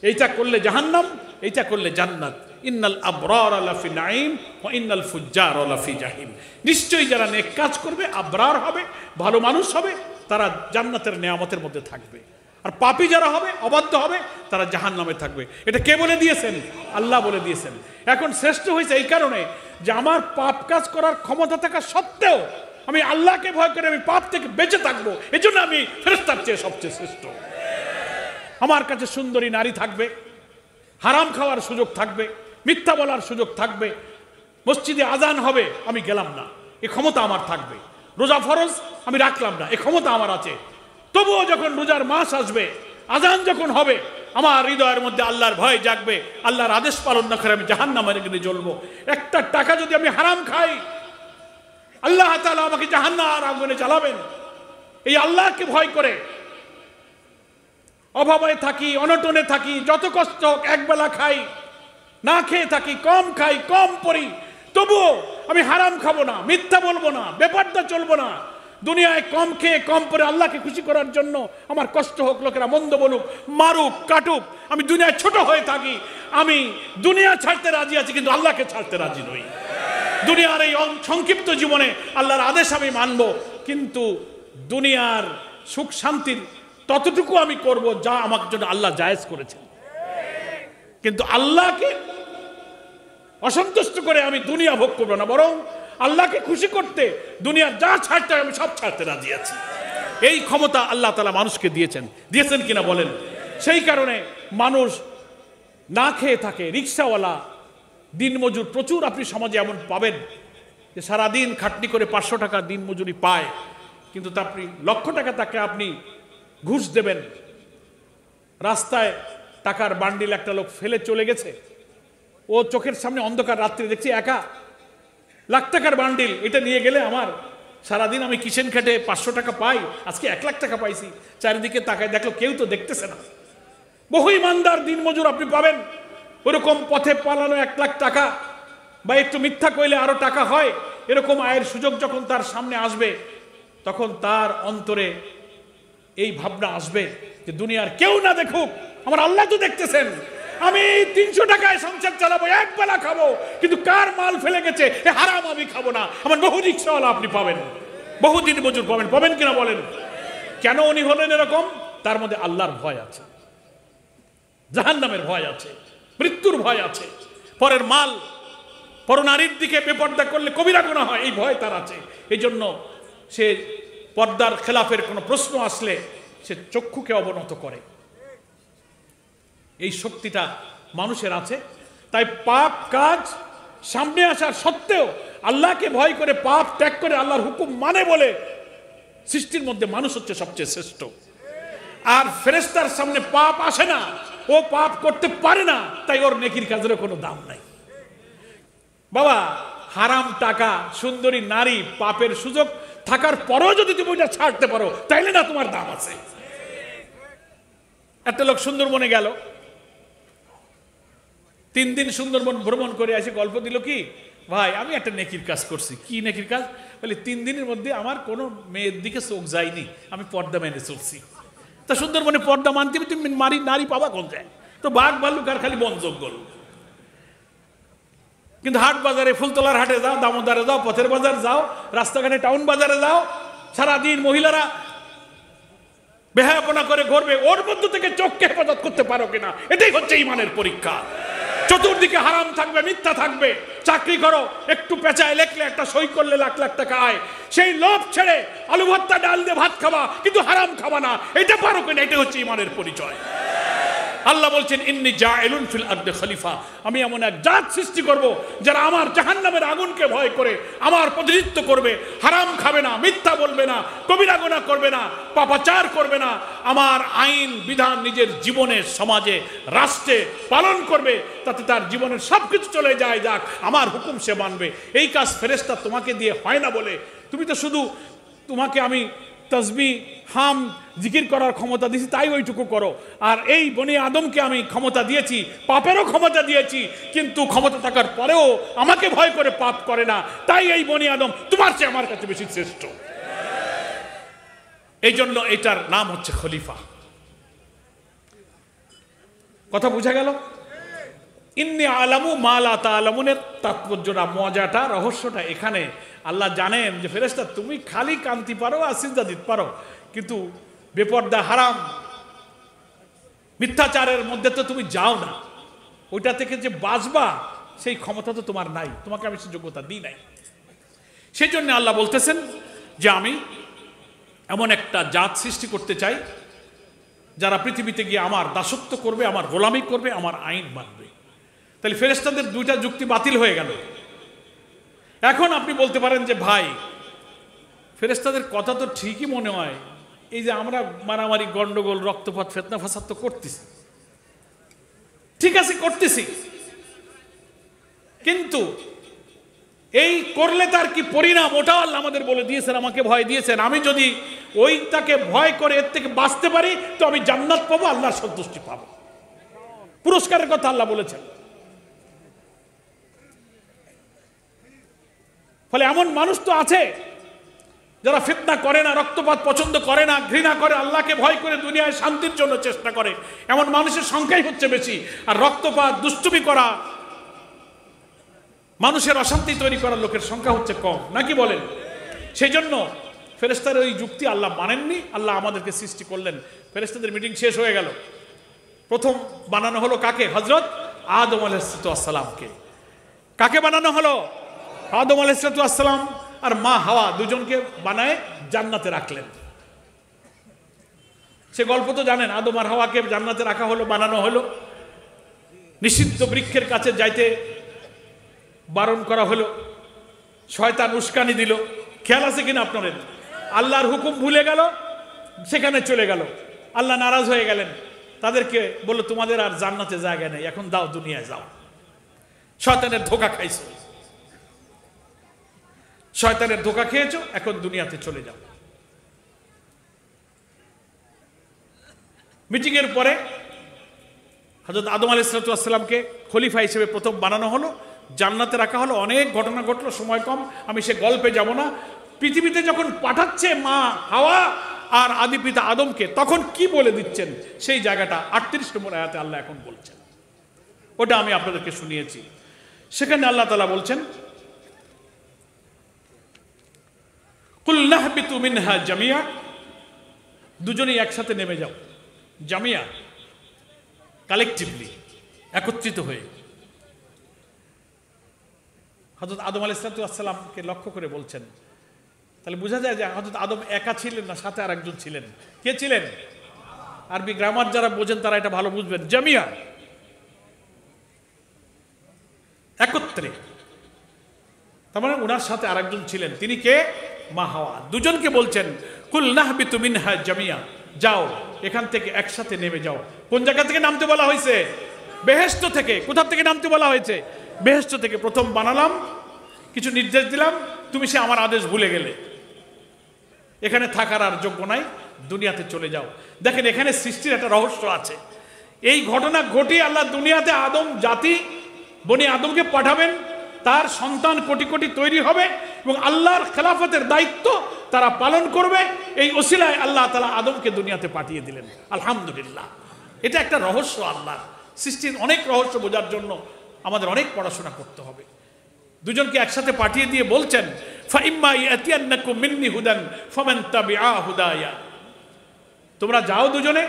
এইটা করলে জাহান্নাম, এইটা করলে জান্নাত। ইন্নাল আবরার লাফি নাঈম ওয়া ইন্নাল ফুজ্জার লাফি জাহিম। নিশ্চয়ই যারা নেক কাজ করবে, আবরার হবে, ভালো মানুষ হবে, তারা জান্নাতের নেয়ামতের মধ্যে থাকবে। আর পাপী যারা হবে, অবাধ্য হবে, তারা জাহান্নামে থাকবে। এটা কে বলে দিয়েছেন? আল্লাহ বলে দিয়েছেন। এখন শ্রেষ্ঠ হয়েছে এই কারণে যে আমার পাপ কাজ করার ক্ষমতা থাকা সত্ত্বেও আমি আল্লাহকে ভয় করে আমি পাপ থেকে বেঁচে থাকবো, এজন্য আমি ফেরেশতার চেয়ে সবচেয়ে শ্রেষ্ঠ। আমার কাছে সুন্দরী নারী থাকবে, হারাম খাওয়ার সুযোগ থাকবে, মিথ্যা বলার সুযোগ থাকবে, মসজিদে আজান হবে আমি গেলাম না, এই ক্ষমতা আমার থাকবে, রোজা ফরজ আমি রাখলাম না, এই ক্ষমতা আমার আছে। তবুও যখন রোজার মাস আসবে, আজান যখন হবে, আমার হৃদয়ের মধ্যে আল্লাহর ভয় জাগবে, আল্লাহর আদেশ পালন না করে আমি জাহান্নামের দিকে জ্বলবো। একটা টাকা যদি আমি হারাম খাই, আল্লাহ তাআলা আমাকে জাহান্নামের আগুনে জ্বালাবেন। এই আল্লাহকে ভয় করে অভাবে থাকি, অনটনে থাকি, যত কষ্ট হোক একবেলা খাই, না খেয়ে থাকি, কম খাই, কম পড়ি, তবুও আমি হারাম খাবো না, মিথ্যা বলবো না, বেপরদা চলবো না। দুনিয়ায় কম খেয়ে কম পরে আল্লাহকে খুশি করার জন্য আমার কষ্ট হোক, লোকেরা মন্দ বলুক, মারুক, কাটুক, আমি দুনিয়ায় ছোট হয়ে থাকি, আমি দুনিয়া ছাড়তে রাজি আছি, কিন্তু আল্লাহকে ছাড়তে রাজি নই। দুনিয়ার এই সংক্ষিপ্ত জীবনে আল্লাহর আদেশ আমি মানব, কিন্তু দুনিয়ার সুখ শান্তির ততটুকু আমি করব যা আমার জন্য আল্লাহ জায়েজ করেছেন। কিন্তু আল্লাহকে অসন্তুষ্ট করে আমি দুনিয়া ভোগ করবো না, বরং আল্লাহকে খুশি করতে দুনিয়ার যা ছাড়তে আমি সব ছাড়তে রাজি আছি। এই ক্ষমতা আল্লাহ তাআলা মানুষকে দিয়েছেন কিনা বলেন? সেই কারণে মানুষ না খেয়ে থাকে। রিক্সাওয়ালা, দিনমজুর, প্রচুর আপনি সমাজে এমন পাবেন যে সারাদিন খাটনি করে 500 টাকা দিন মজুরি পায়, কিন্তু তা আপনি লক্ষ টাকা তাকে আপনি ঘুষ দেবেন। রাস্তায় টাকার বান্ডিল একটা লোক ফেলে চলে গেছে, ও চোখের সামনে অন্ধকার রাত্রে দেখছি একা, লাখ টাকার বান্ডিল, এটা নিয়ে গেলে আমার সারাদিন আমি কিচেন খেটে 500 টাকা পাই, আজকে 1 লাখ টাকা পাইছি। চারিদিকে তাকায় দেখলো কেউ তো দেখতেছে না। বহু ইমানদার দিনমজুর আপনি পাবেন ওরকম পথে পালানো 1 লাখ টাকা, বা একটু মিথ্যা কইলে আরো টাকা হয়, এরকম আয়ের সুযোগ যখন তার সামনে আসবে, তখন তার অন্তরে এই ভাবনা আসবে যে দুনিয়ার কেউ না দেখুক, আমার আল্লাহ তো দেখতেছেন। আমি 300 টাকায় সংসার চালাবো, এক বেলা খাবো, কিন্তু কার মাল ফেলে গেছে এ হারাম আমি খাবো না। আমার বহু রিক্সাওয়ালা আপনি পাবেন, বহু দিন মজুর পাবেন কিনা বলেন? কেন উনি হলেন এরকম? তার মধ্যে আল্লাহর ভয় আছে, জাহান্নামের ভয় আছে, মৃত্যুর ভয় আছে, পরের মাল, পরনারীর দিকে বেপর্দা করলে কবিরা গুনাহ হয়, এই ভয় তার আছে। এই জন্য সে পর্দার খেলাফের কোনো প্রশ্ন আসলে সে চক্ষুকে অবনত করে। এই শক্তিটা মানুষের আছে। তাই পাপ কাজ সামনে আসার সত্ত্বেও আল্লাহকে ভয় করে পাপ ত্যাগ করে আল্লাহর হুকুম মানে বলে সৃষ্টির মধ্যে মানুষ হচ্ছে সবচেয়ে শ্রেষ্ঠ। আর ফেরেশতার সামনে পাপ আসে না, ও পাপ করতে পারে না, তাই ওর নেকির কাজেরও কোনো দাম নাই। বাবা, হারাম টাকা, সুন্দরী নারী, পাপের সুযোগ থাকার পরেও যদি তুমি ওইটা ছাড়তে পারো, তাইলে না তোমার দাম আছে। একটা লোক সুন্দরবনে গেল, 3 দিন সুন্দরবন ভ্রমণ করে এসে গল্প দিল কি, ভাই আমি একটা নেকির কাজ করছি। কি নেকির কাজ? বলে 3 দিনের মধ্যে আমার কোনো মেয়ের দিকে চোখ যায়নি, আমি পর্দা মেনে চলছি। তা সুন্দরবনে পর্দা মানতে তুমি নারী পাবা কোন যায়? তো বাঘ ভাল্লুক আর খালি বন জঙ্গল। কিন্তু হাট বাজারে, ফুলতলার হাটে যাও, দামোদরে যাও, পথের বাজার যাও, রাস্তাঘাটে টাউন বাজারে যাও, সারাদিন মহিলারা বেহায়াপনা করে ঘুরবে, ওর মধ্য থেকে চোখকে হেফাজত করতে পারো কিনা, এটাই হচ্ছে ঈমানের পরীক্ষা। চতুর্দিকে হারাম থাকবে, মিথ্যা থাকবে। চাকরি করো, একটু পেঁচায় লেখলে, একটা সই করলে লাখ লাখ টাকা আয়, সেই লোভ ছেড়ে আলু ভর্তা ডাল দিয়ে ভাত খাবা, কিন্তু হারাম খাবা না, এটা পারো কিনা, এটা হচ্ছে ঈমানের পরিচয়। আল্লাহ বলছেন ইন্নী জাইলুন ফিল আরদি খলিফা, আমি এমন এক জাত সৃষ্টি করব যারা আমার জাহান্নামের আগুনকে ভয় করে আমার প্রতিনিধিত্ব করবে, হারাম খাবে না, মিথ্যা বলবে না, কবিরা গুনাহ করবে না, পাপাচার করবে না, আমার আইন বিধান নিজের জীবনে, সমাজে, রাষ্ট্রে পালন করবে, তাতে তার জীবনের সবকিছু চলে যায়, যাক, আমার হুকুম সে মানবে। এই কাজ ফেরেশতা তোমাকে দিয়ে হয় না বলে তুমি তো শুধু, তোমাকে আমি তসবিহ, হাম, জিকির করার ক্ষমতা দিয়েছি, তাই ওইটুকু করো। আর এই বনি আদমকে আমি ক্ষমতা দিয়েছি, পাপেরও ক্ষমতা দিয়েছি, কিন্তু ক্ষমতা থাকার পরেও আমাকে ভয় করে পাপ করে না, তাই এই বনি আদম তোমার চেয়ে আমার কাছে বেশি শ্রেষ্ঠ। এই জন্য এটার নাম হচ্ছে খলিফা। কথা বুঝা গেল? ইন্নী আলামু মা লা তা'লামুনের তাৎপর্যটা, মজাটা, রহস্যটা এখানে। আল্লাহ জানেন যে ফেরেশতা তুমি খালি কান্তি পারো আর সিজদা দিতে পারো, কিন্তু বেপর্দা, হারাম, মিথ্যাচারের মধ্যে তো তুমি যাও না, ওইটা থেকে যে বাঁচবা সেই ক্ষমতা তো তোমার নাই, তোমাকে আমি সে যোগ্যতা দিই নাই। সেই জন্য আল্লাহ বলতেছেন যে আমি এমন একটা জাত সৃষ্টি করতে চাই যারা পৃথিবীতে গিয়ে আমার দাসত্ব করবে, আমার গোলামি করবে, আমার আইন মানবে। তাহলে ফেরেশতাদের 2টা যুক্তি বাতিল হয়ে গেল। এখন আপনি বলতে পারেন যে ভাই, ফেরেশতাদের কথা তো ঠিকই মনে হয়, এই যে আমরা মারামারি, গন্ডগোল, রক্তপাত, ফিতনা ফাসাদ তো করতেছি, ঠিক আছে করতেছি, কিন্তু এই করলে তার কি পরিণাম, ওটাও আল্লাহ আমাদের বলে দিয়েছেন, আমাকে ভয় দিয়েছেন। আমি যদি ওইটাকে ভয় করে এর থেকে বাঁচতে পারি, তো আমি জান্নাত পাবো, আল্লাহর সন্তুষ্টি পাবো, পুরস্কারের কথা আল্লাহ বলেছেন। ফলে এমন মানুষ তো আছে যারা ফিতনা করে না, রক্তপাত পছন্দ করে না, ঘৃণা করে, আল্লাহকে ভয় করে দুনিয়ায় শান্তির জন্য চেষ্টা করে, এমন মানুষের সংখ্যাই হচ্ছে বেশি। আর রক্তপাত, দুষ্টুমি করা, মানুষের অশান্তি তৈরি করার লোকের সংখ্যা হচ্ছে কম, নাকি বলেন? সেই জন্য ফেরেশতাদের ওই যুক্তি আল্লাহ মানেননি। আল্লাহ আমাদেরকে সৃষ্টি করলেন। ফেরেশতাদের মিটিং শেষ হয়ে গেল। প্রথম বানানো হলো কাকে? হযরত আদম আলাইহিস সালামকে। কাকে বানানো হলো? আদম আলাইহিস সালাম আর মা হাওয়া দুজনকে বানায় জান্নাতে রাখলেন। সে গল্প তো জানেন। আদম আর হাওয়াকে জান্নাতে রাখা হলো, বানানো হলো। নিষিদ্ধ বৃক্ষের কাছে যাইতে বারণ করা হলো। শয়তান উস্কানি দিল। খেয়াল আছে কিনা আপনাদের? আল্লাহর হুকুম ভুলে গেল, সেখানে চলে গেল। আল্লাহ নারাজ হয়ে গেলেন। তাদেরকে বলল, তোমাদের আর জান্নাতে জায়গা নেই, এখন দাও, দুনিয়ায় যাও। শয়তানের ধোঁকা খাইছো, শয়তানের ধোঁকা খেয়েছো, এখন দুনিয়াতে চলে যাও। মিটিং এর পরে হযরত আদম আলাইহিস সালামকে খলিফা হিসেবে প্রথম বানানো হলো, জান্নাতে রাখা হলো। অনেক ঘটনা ঘটলো, সময় কম, আমি সে গল্পে যাব না। পৃথিবীতে যখন পাঠাচ্ছে মা হাওয়া আর আদি পিতা আদমকে, তখন কি বলে দিচ্ছেন সেই জায়গাটা 38 নম্বর আয়াতে আল্লাহ এখন বলছেন। ওটা আমি আপনাদেরকে শুনিয়েছি। সেখানে আল্লাহ তাআলা বলছেন, কুল নাহবিতু মিনহা জামিয়া, দুজনেই একসাথে নেমে যাও। জামিয়া, কালেকটিভলি, একত্রিত হয়ে। হযরত আদম আলাইহিস সালামকে লক্ষ্য করে বলছেন। তাহলে বোঝা যায় যে হযরত আদম একা ছিলেন না, সাথে আর একজন ছিলেন। কে ছিলেন? আরবি গ্রামার যারা বোঝেন তারা এটা ভালো বুঝবেন। জামিয়া, একত্রে। তার মানে ওনার সাথে আরেকজন ছিলেন। তিনি কে? মা হাওয়া। দুজনকে বলছেন, কুল নাহবিতু মিনহা জামিয়া, যাও এখান থেকে একসাথে নেমে যাও। কোন জায়গা থেকে নামতে বলা হয়েছে? বেহেশত থেকে। কোথা থেকে নামতে বলা হয়েছে? বেহেশত থেকে। প্রথম বানালাম, কিছু নির্দেশ দিলাম, তুমি সে আমার আদেশ ভুলে গেলে, এখানে থাকার আর যোগ্য নাই, দুনিয়াতে চলে যাও। দেখেন, এখানে সৃষ্টির একটা রহস্য আছে। এই ঘটনা ঘটিয়ে আল্লাহ দুনিয়াতে আদম জাতি, বনি আদমকে পাঠাবেন। তার সন্তান কোটি কোটি তৈরি হবে এবং আল্লাহর খেলাফতের দায়িত্ব তারা পালন করবে। এই ওসিলায় আল্লাহ তাআলা আদমকে দুনিয়াতে পাঠিয়ে দিলেন। আলহামদুলিল্লাহ। এটা একটা রহস্য। আল্লাহর সৃষ্টির অনেক রহস্য বোঝার জন্য আমাদের অনেক পড়াশোনা করতে হবে। দুজনকে একসাথে পাঠিয়ে দিয়ে বলছেন, ফাইম্মা ইয়াতিয়ান্নাকুম মিন্নি হুদান ফামান তাবিআ হুদায়া, তোমরা যাও দুজনে,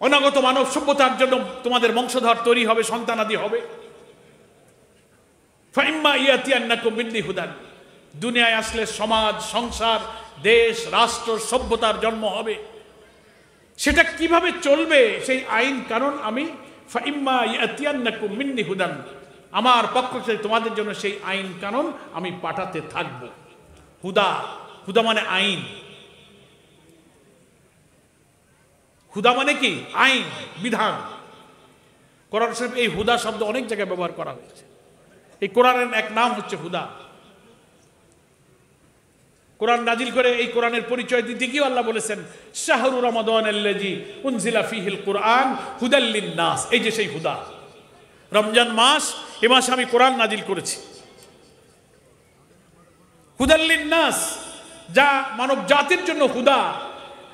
অনাগত মানব সভ্যতার জন্য তোমাদের বংশধর তৈরি হবে, সন্তানাদি হবে। ফাইম্মা ইয়াতিয়ান্নাকুম মিন্নি হুদান, দুনিয়ায় আসলে সমাজ, সংসার, দেশ, রাষ্ট্র, সভ্যতার জন্ম হবে। সেটা কিভাবে চলবে সেই আইন কানুন আমি ফাইম্মা ইয়াতিয়ান্নাকুম মিন্নি হুদান, আমার পক্ষ থেকে তোমাদের জন্য সেই আইন কানুন আমি পাঠাতে থাকব। হুদা, হুদা মানে আইন। হুদা মানে কি? আইন, বিধান। কোরআন শরীফ এই হুদা শব্দ অনেক জায়গায় ব্যবহার করা হয়েছে। এই কোরআনের এক নাম হচ্ছে হুদা। কোরআন নাজিল করে এই কোরআনের পরিচয় দিতে গিয়ে আল্লাহ বলেছেন, শাহরু রমাদানাল্লাযী উনজিলা ফীহিল কুরআন হুদাল লিন-নাস। এই যে সেই হুদা, রমজান মাস, এ মাসে আমি কোরআন নাজিল করেছি। হুদাল লিন-নাস, যা মানব জাতির জন্য হুদা।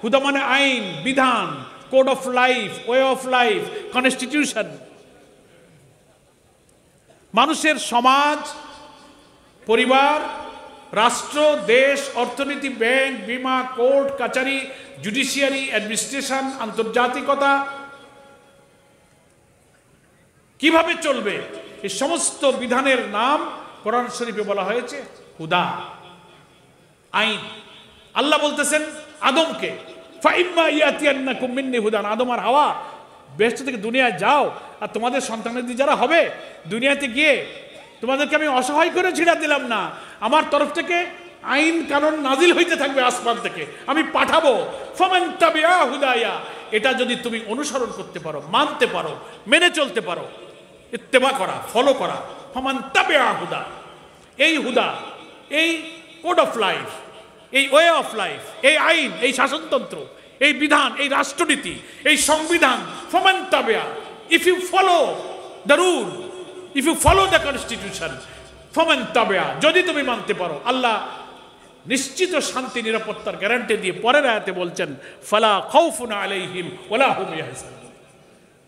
হুদা মানে আইন, বিধান, code of life, way of life, constitution. মানুষের সমাজ, পরিবার, রাষ্ট্র, দেশ, অর্থনীতি, ব্যাংক, বিমা, কোর্ট কাচারি, জুডিশিয়ারি, অ্যাডমিনিস্ট্রেশন, আন্তর্জাতিকতা কিভাবে চলবে, এই সমস্ত বিধানের নাম কোরআন শরীফে বলা হয়েছে হুদা, আইন। আল্লাহ বলতেছেন আদমকে, ফাইম্মা ইয়াতিয়ান্নাকুম মিন্নি হুদান, আদম আর হাওয়া বেহেশত থেকে দুনিয়ায় যাও, আর তোমাদের সন্তানাদি যারা হবে দুনিয়াতে গিয়ে তোমাদেরকে আমি অসহায় করে ছিড়া দিলাম না, আমার তরফ থেকে আইন কানুন নাজিল হইতে থাকবে আসমান থেকে, আমি পাঠাবো। ফামান তাবিআ হুদায়া, এটা যদি তুমি অনুসরণ করতে পারো, মানতে পারো, মেনে চলতে পারো, ইত্তেবা করা, ফলো করা, ফামান তাবিআ হুদা, এই হুদা, এই কোড অফ লাইফ, এই ওয়ে অফ লাইফ, এই আইন, এই শাসনতন্ত্র, এই বিধান, এই রাষ্ট্রনীতি, এই সংবিধান, ফামান তাবিআ, if you follow the rule, if you follow the constitution ফামান তাবিআ, যদি তুমি মানতে পারো। আল্লাহ নিশ্চিত শান্তি নিরাপত্তার গ্যারান্টি দিয়ে পরের আয়াতে বলছেন ফালা খাউফুন আলাইহিম ওয়ালা হুম ইয়াহজানুন,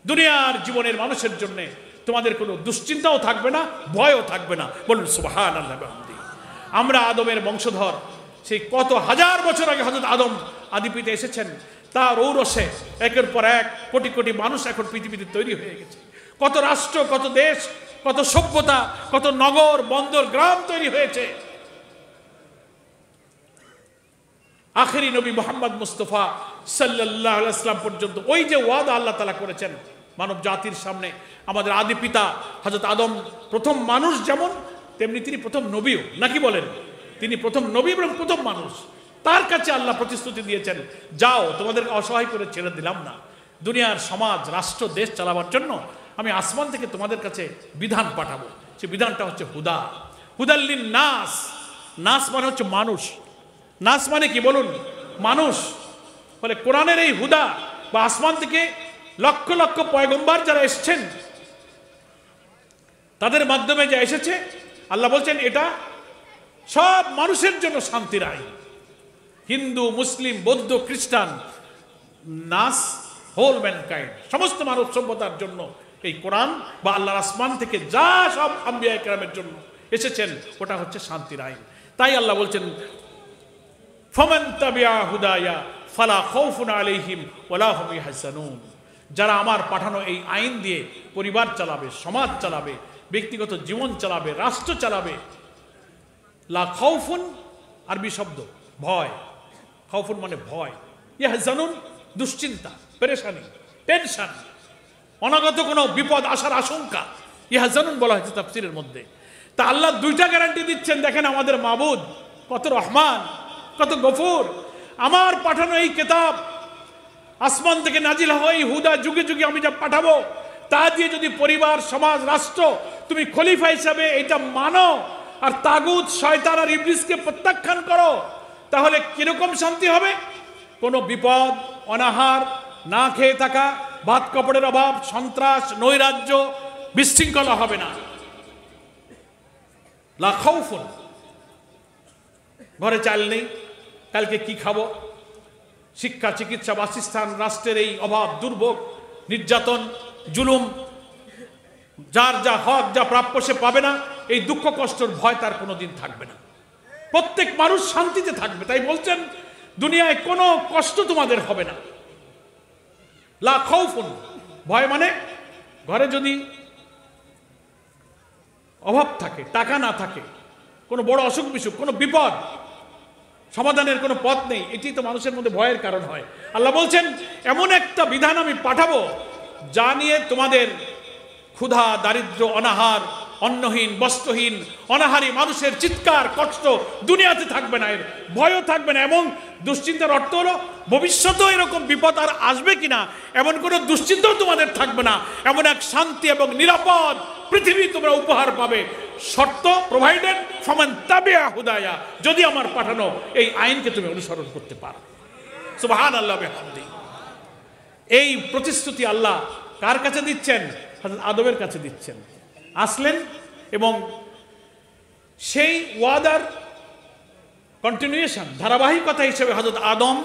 দুনিয়ার জীবনের মানুষের জন্য তোমাদের কোনো দুশ্চিন্তাও থাকবে না, ভয়ও থাকবে না। বলুন সুবহানাল্লাহ বিহামদি। আমরা আদমের বংশধর, সেই কত হাজার বছর আগে হযরত আদম আদিপিতে এসেছেন, তার ঔরসে একের পর এক কোটি কোটি মানুষ এখন পৃথিবীতে তৈরি হয়ে গেছে। কত রাষ্ট্র, কত দেশ, কত সভ্যতা, কত নগর, বন্দর, গ্রাম তৈরি হয়েছে। আখেরি নবী মুহাম্মদ মুস্তাফা সাল্লাল্লাহু আলাইহি ওয়াসাল্লাম পর্যন্ত ওই যে ওয়াদা আল্লাহ তাআলা করেছেন মানব জাতির সামনে, আমাদের আদি পিতা হযরত আদম প্রথম মানুষ যেমন, তেমনি তিনি প্রথম নবীও, নাকি বলেন? তিনি প্রথম নবী এবং প্রথম মানুষ। তার কাছে আল্লাহ প্রতিশ্রুতি দিয়েছেন, যাও তোমাদেরকে অসহায় করে ছেড়ে দিলাম না, দুনিয়ার সমাজ, রাষ্ট্র, দেশ চালাবার জন্য আমি আসমান থেকে তোমাদের কাছে বিধান পাঠাবো। সে বিধানটা হচ্ছে হুদা, হুদাল্লিন নাস। নাস মানে হচ্ছে মানুষ, নাস মানে কি বলুন? মানুষ। ফলে কোরআনের এই হুদা বা আসমান থেকে লক্ষ লক্ষ পয়গম্বর যারা এসেছেন তাদের মাধ্যমে যা এসেছে, আল্লাহ বলছেন এটা সব মানুষের জন্য শান্তির আইন। হিন্দু, মুসলিম, বৌদ্ধ, খ্রিস্টান, নাস, হোল ম্যানকাইন্ড, সমস্ত মানব সভ্যতার জন্য এই কোরআন বা আল্লাহর আসমান থেকে যা সব আম্বিয়া কেরামের জন্য এসেছেন ওটা হচ্ছে শান্তির আইন। তাই আল্লাহ বলছেন ফামান তাবিআ হুদায়া ফালা খাউফুন আলাইহিম ওয়ালা হুম ইয়াহজানুন, যারা আমার পাঠানো এই আইন দিয়ে পরিবার চালাবে, সমাজ চালাবে, ব্যক্তিগত জীবন চালাবে, রাষ্ট্র চালাবে। লা খাউফুন আরবি শব্দ, ভয়। খাউফুন মানে ভয়, ইয়াহজানুন দুশ্চিন্তা, পেরেশানি, টেনশন, অনাগত কোনো বিপদ আসার আশঙ্কা, ইয়াহজানুন বলা হয়েছে তাফসীরের মধ্যে। তা আল্লাহ দুইটা গ্যারান্টি দিচ্ছেন, দেখেন আমাদের মাবুদ কত রহমান, কত গফুর। আমার পাঠানো এই কিতাব আসমান থেকে নাজিল হয়, হুদা যুগে যুগে আমি যা পাঠাবো তা দিয়ে যদি পরিবার, সমাজ, রাষ্ট্র তুমি খলিফা হিসাবে এটা মানো আর তাগুত, শয়তান আর ইবলিসকে প্রত্যাখ্যান করো, তাহলে কিরকম শান্তি হবে? কোনো বিপদ, অনাহার, না খেয়ে থাকা, ভাত কাপড়ের অভাব, সন্ত্রাস, নৈরাজ্য, বিশৃঙ্খলা হবে না। লা খাউফুন, ঘরে চাল নেই, কালকে কি খাবো, শিক্ষা, চিকিৎসা, বাসস্থান, রাষ্ট্রের এই অভাব, দুর্ভোগ, নির্যাতন, জুলুম, যার যা হক, যা প্রাপ্য সে পাবে না, এই দুঃখ কষ্টর ভয় তার কোনোদিন থাকবে না। প্রত্যেক মানুষ শান্তিতে থাকবে। তাই বলছেন দুনিয়ায় কোনো কষ্ট তোমাদের হবে না। লা খাউফুন, ভয় মানে ঘরে যদি অভাব থাকে, টাকা না থাকে, কোনো বড় অসুখ বিসুখ, কোনো বিপদ, সমাধানের কোনো পথ নেই, এটি তো মানুষের মধ্যে ভয়ের কারণ হয়। আল্লাহ বলছেন এমন একটা বিধান আমি পাঠাবো যা নিয়ে তোমাদের ক্ষুধা, দারিদ্র, অনাহার, অন্নহীন, বস্ত্রহীন, অনাহারী মানুষের চিৎকার, কষ্ট দুনিয়াতে থাকবে না, এর ভয়ও থাকবে না। এবং দুশ্চিন্তার অর্থ হলো ভবিষ্যতেও এরকম বিপদ আর আসবে কিনা এমন কোনো দুশ্চিন্তাও তোমাদের থাকবে না। এমন এক শান্তি এবং নিরাপদ পৃথিবী তোমরা উপহার পাবে, শর্ত প্রোভাইডেড ফামান তাবিআ হুদায়া, যদি আমার পাঠানো এই আইনকে তুমি অনুসরণ করতে পারো। সুবহানাল্লাহ বিহামদি। এই প্রতিশ্রুতি আল্লাহ কার কাছে দিচ্ছেন? হযরত আদমের কাছে দিচ্ছেন। আসলেন এবং সেই ওয়াদার কন্টিনিউশন, ধারাবাহিকতা হিসেবে হযরত আদম,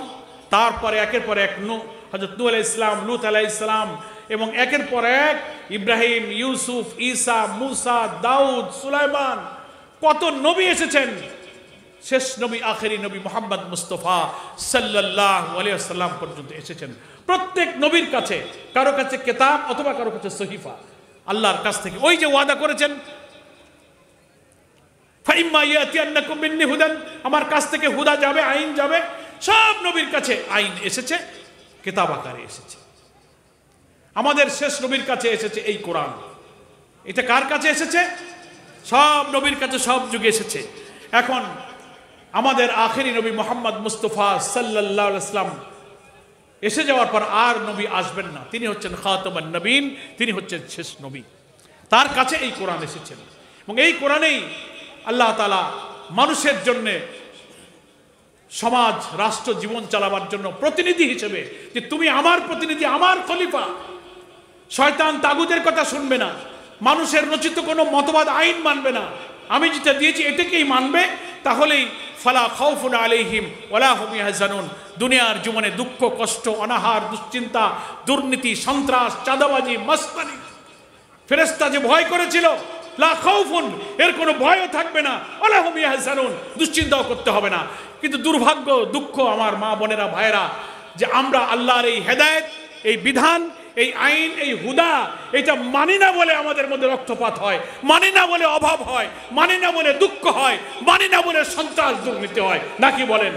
তারপরে একের পর এক হযরত নূহ আলাইহিস সালাম, লূত আলাইহিস সালাম, এবং একের পর এক ইব্রাহিম, ইউসুফ, ঈসা, মুসা, দাউদ, সুলাইমান, কত নবী এসেছেন। শেষ নবী, আখেরি নবী মুহাম্মদ মুস্তাফা সাল্লাল্লাহু আলাইহি ওয়াসাল্লাম পর্যন্ত এসেছেন। প্রত্যেক নবীর কাছে কারো কাছে কিতাব অথবা কারো কাছে সহিফা আল্লাহর কাছ থেকে। ওই যে ওয়াদা করেছেন ফাইম্মা ইয়াতিয়ান্নাকুম মিন্নি হুদান, আমার কাছ থেকে হুদা যাবে, আইন যাবে। সব নবীর কাছে আইন এসেছে, কিতাব আকারে এসেছে। আমাদের শেষ নবীর কাছে এসেছে এই কোরআন। এটা কার কাছে এসেছে? সব নবীর কাছে, সব যুগে এসেছে। এখন আমাদের আখেরি নবী মুহাম্মদ মুস্তাফা সাল্লাল্লাহু আলাইহি ওয়াসাল্লাম এসে যাওয়ার পর আর নবী আসবেন না। তিনি হচ্ছেন খাতামুন নবীন, তিনি হচ্ছেন শেষ নবী। তার কাছে এই কোরআন এসেছেন এবং এই কোরআনেই আল্লাহ তাআলা মানুষের জন্য, সমাজ, রাষ্ট্র, জীবন চালাবার জন্য প্রতিনিধি হিসেবে, যে তুমি আমার প্রতিনিধি, আমার খলিফা, শয়তান তাগুতের কথা শুনবে না, মানুষের রচিত কোনো মতবাদ আইন মানবে না, আমি যেটা দিয়েছি এটাকেই মানবে, তাহলেই ফালা খাউফুন আলাইহিম ওয়ালা হুম ইয়াহজানুন, দুনিয়ার জীবনে দুঃখ কষ্ট অনাহার দুশ্চিন্তা দুর্নীতি সন্ত্রাস চাঁদাবাজি মস্তানি ফেরেশতা যে ভয় করেছিল লা খাউফুন, এর কোনো ভয়ও থাকবে না, ওয়ালা হুম ইয়াহজানুন, দুশ্চিন্তাও করতে হবে না। কিন্তু দুর্ভাগ্য দুঃখ আমার মা বোনেরা ভাইয়েরা, যে আমরা আল্লাহর এই হেদায়েত এই বিধান এই আইন এই হুদা এটা মানি না বলে আমাদের মধ্যে রক্তপাত হয়, মানি না বলে অভাব হয়, মানি না বলে দুঃখ হয়, মানি না বলে সন্ত্রাস দুর্নীতি হয়, নাকি বলেন?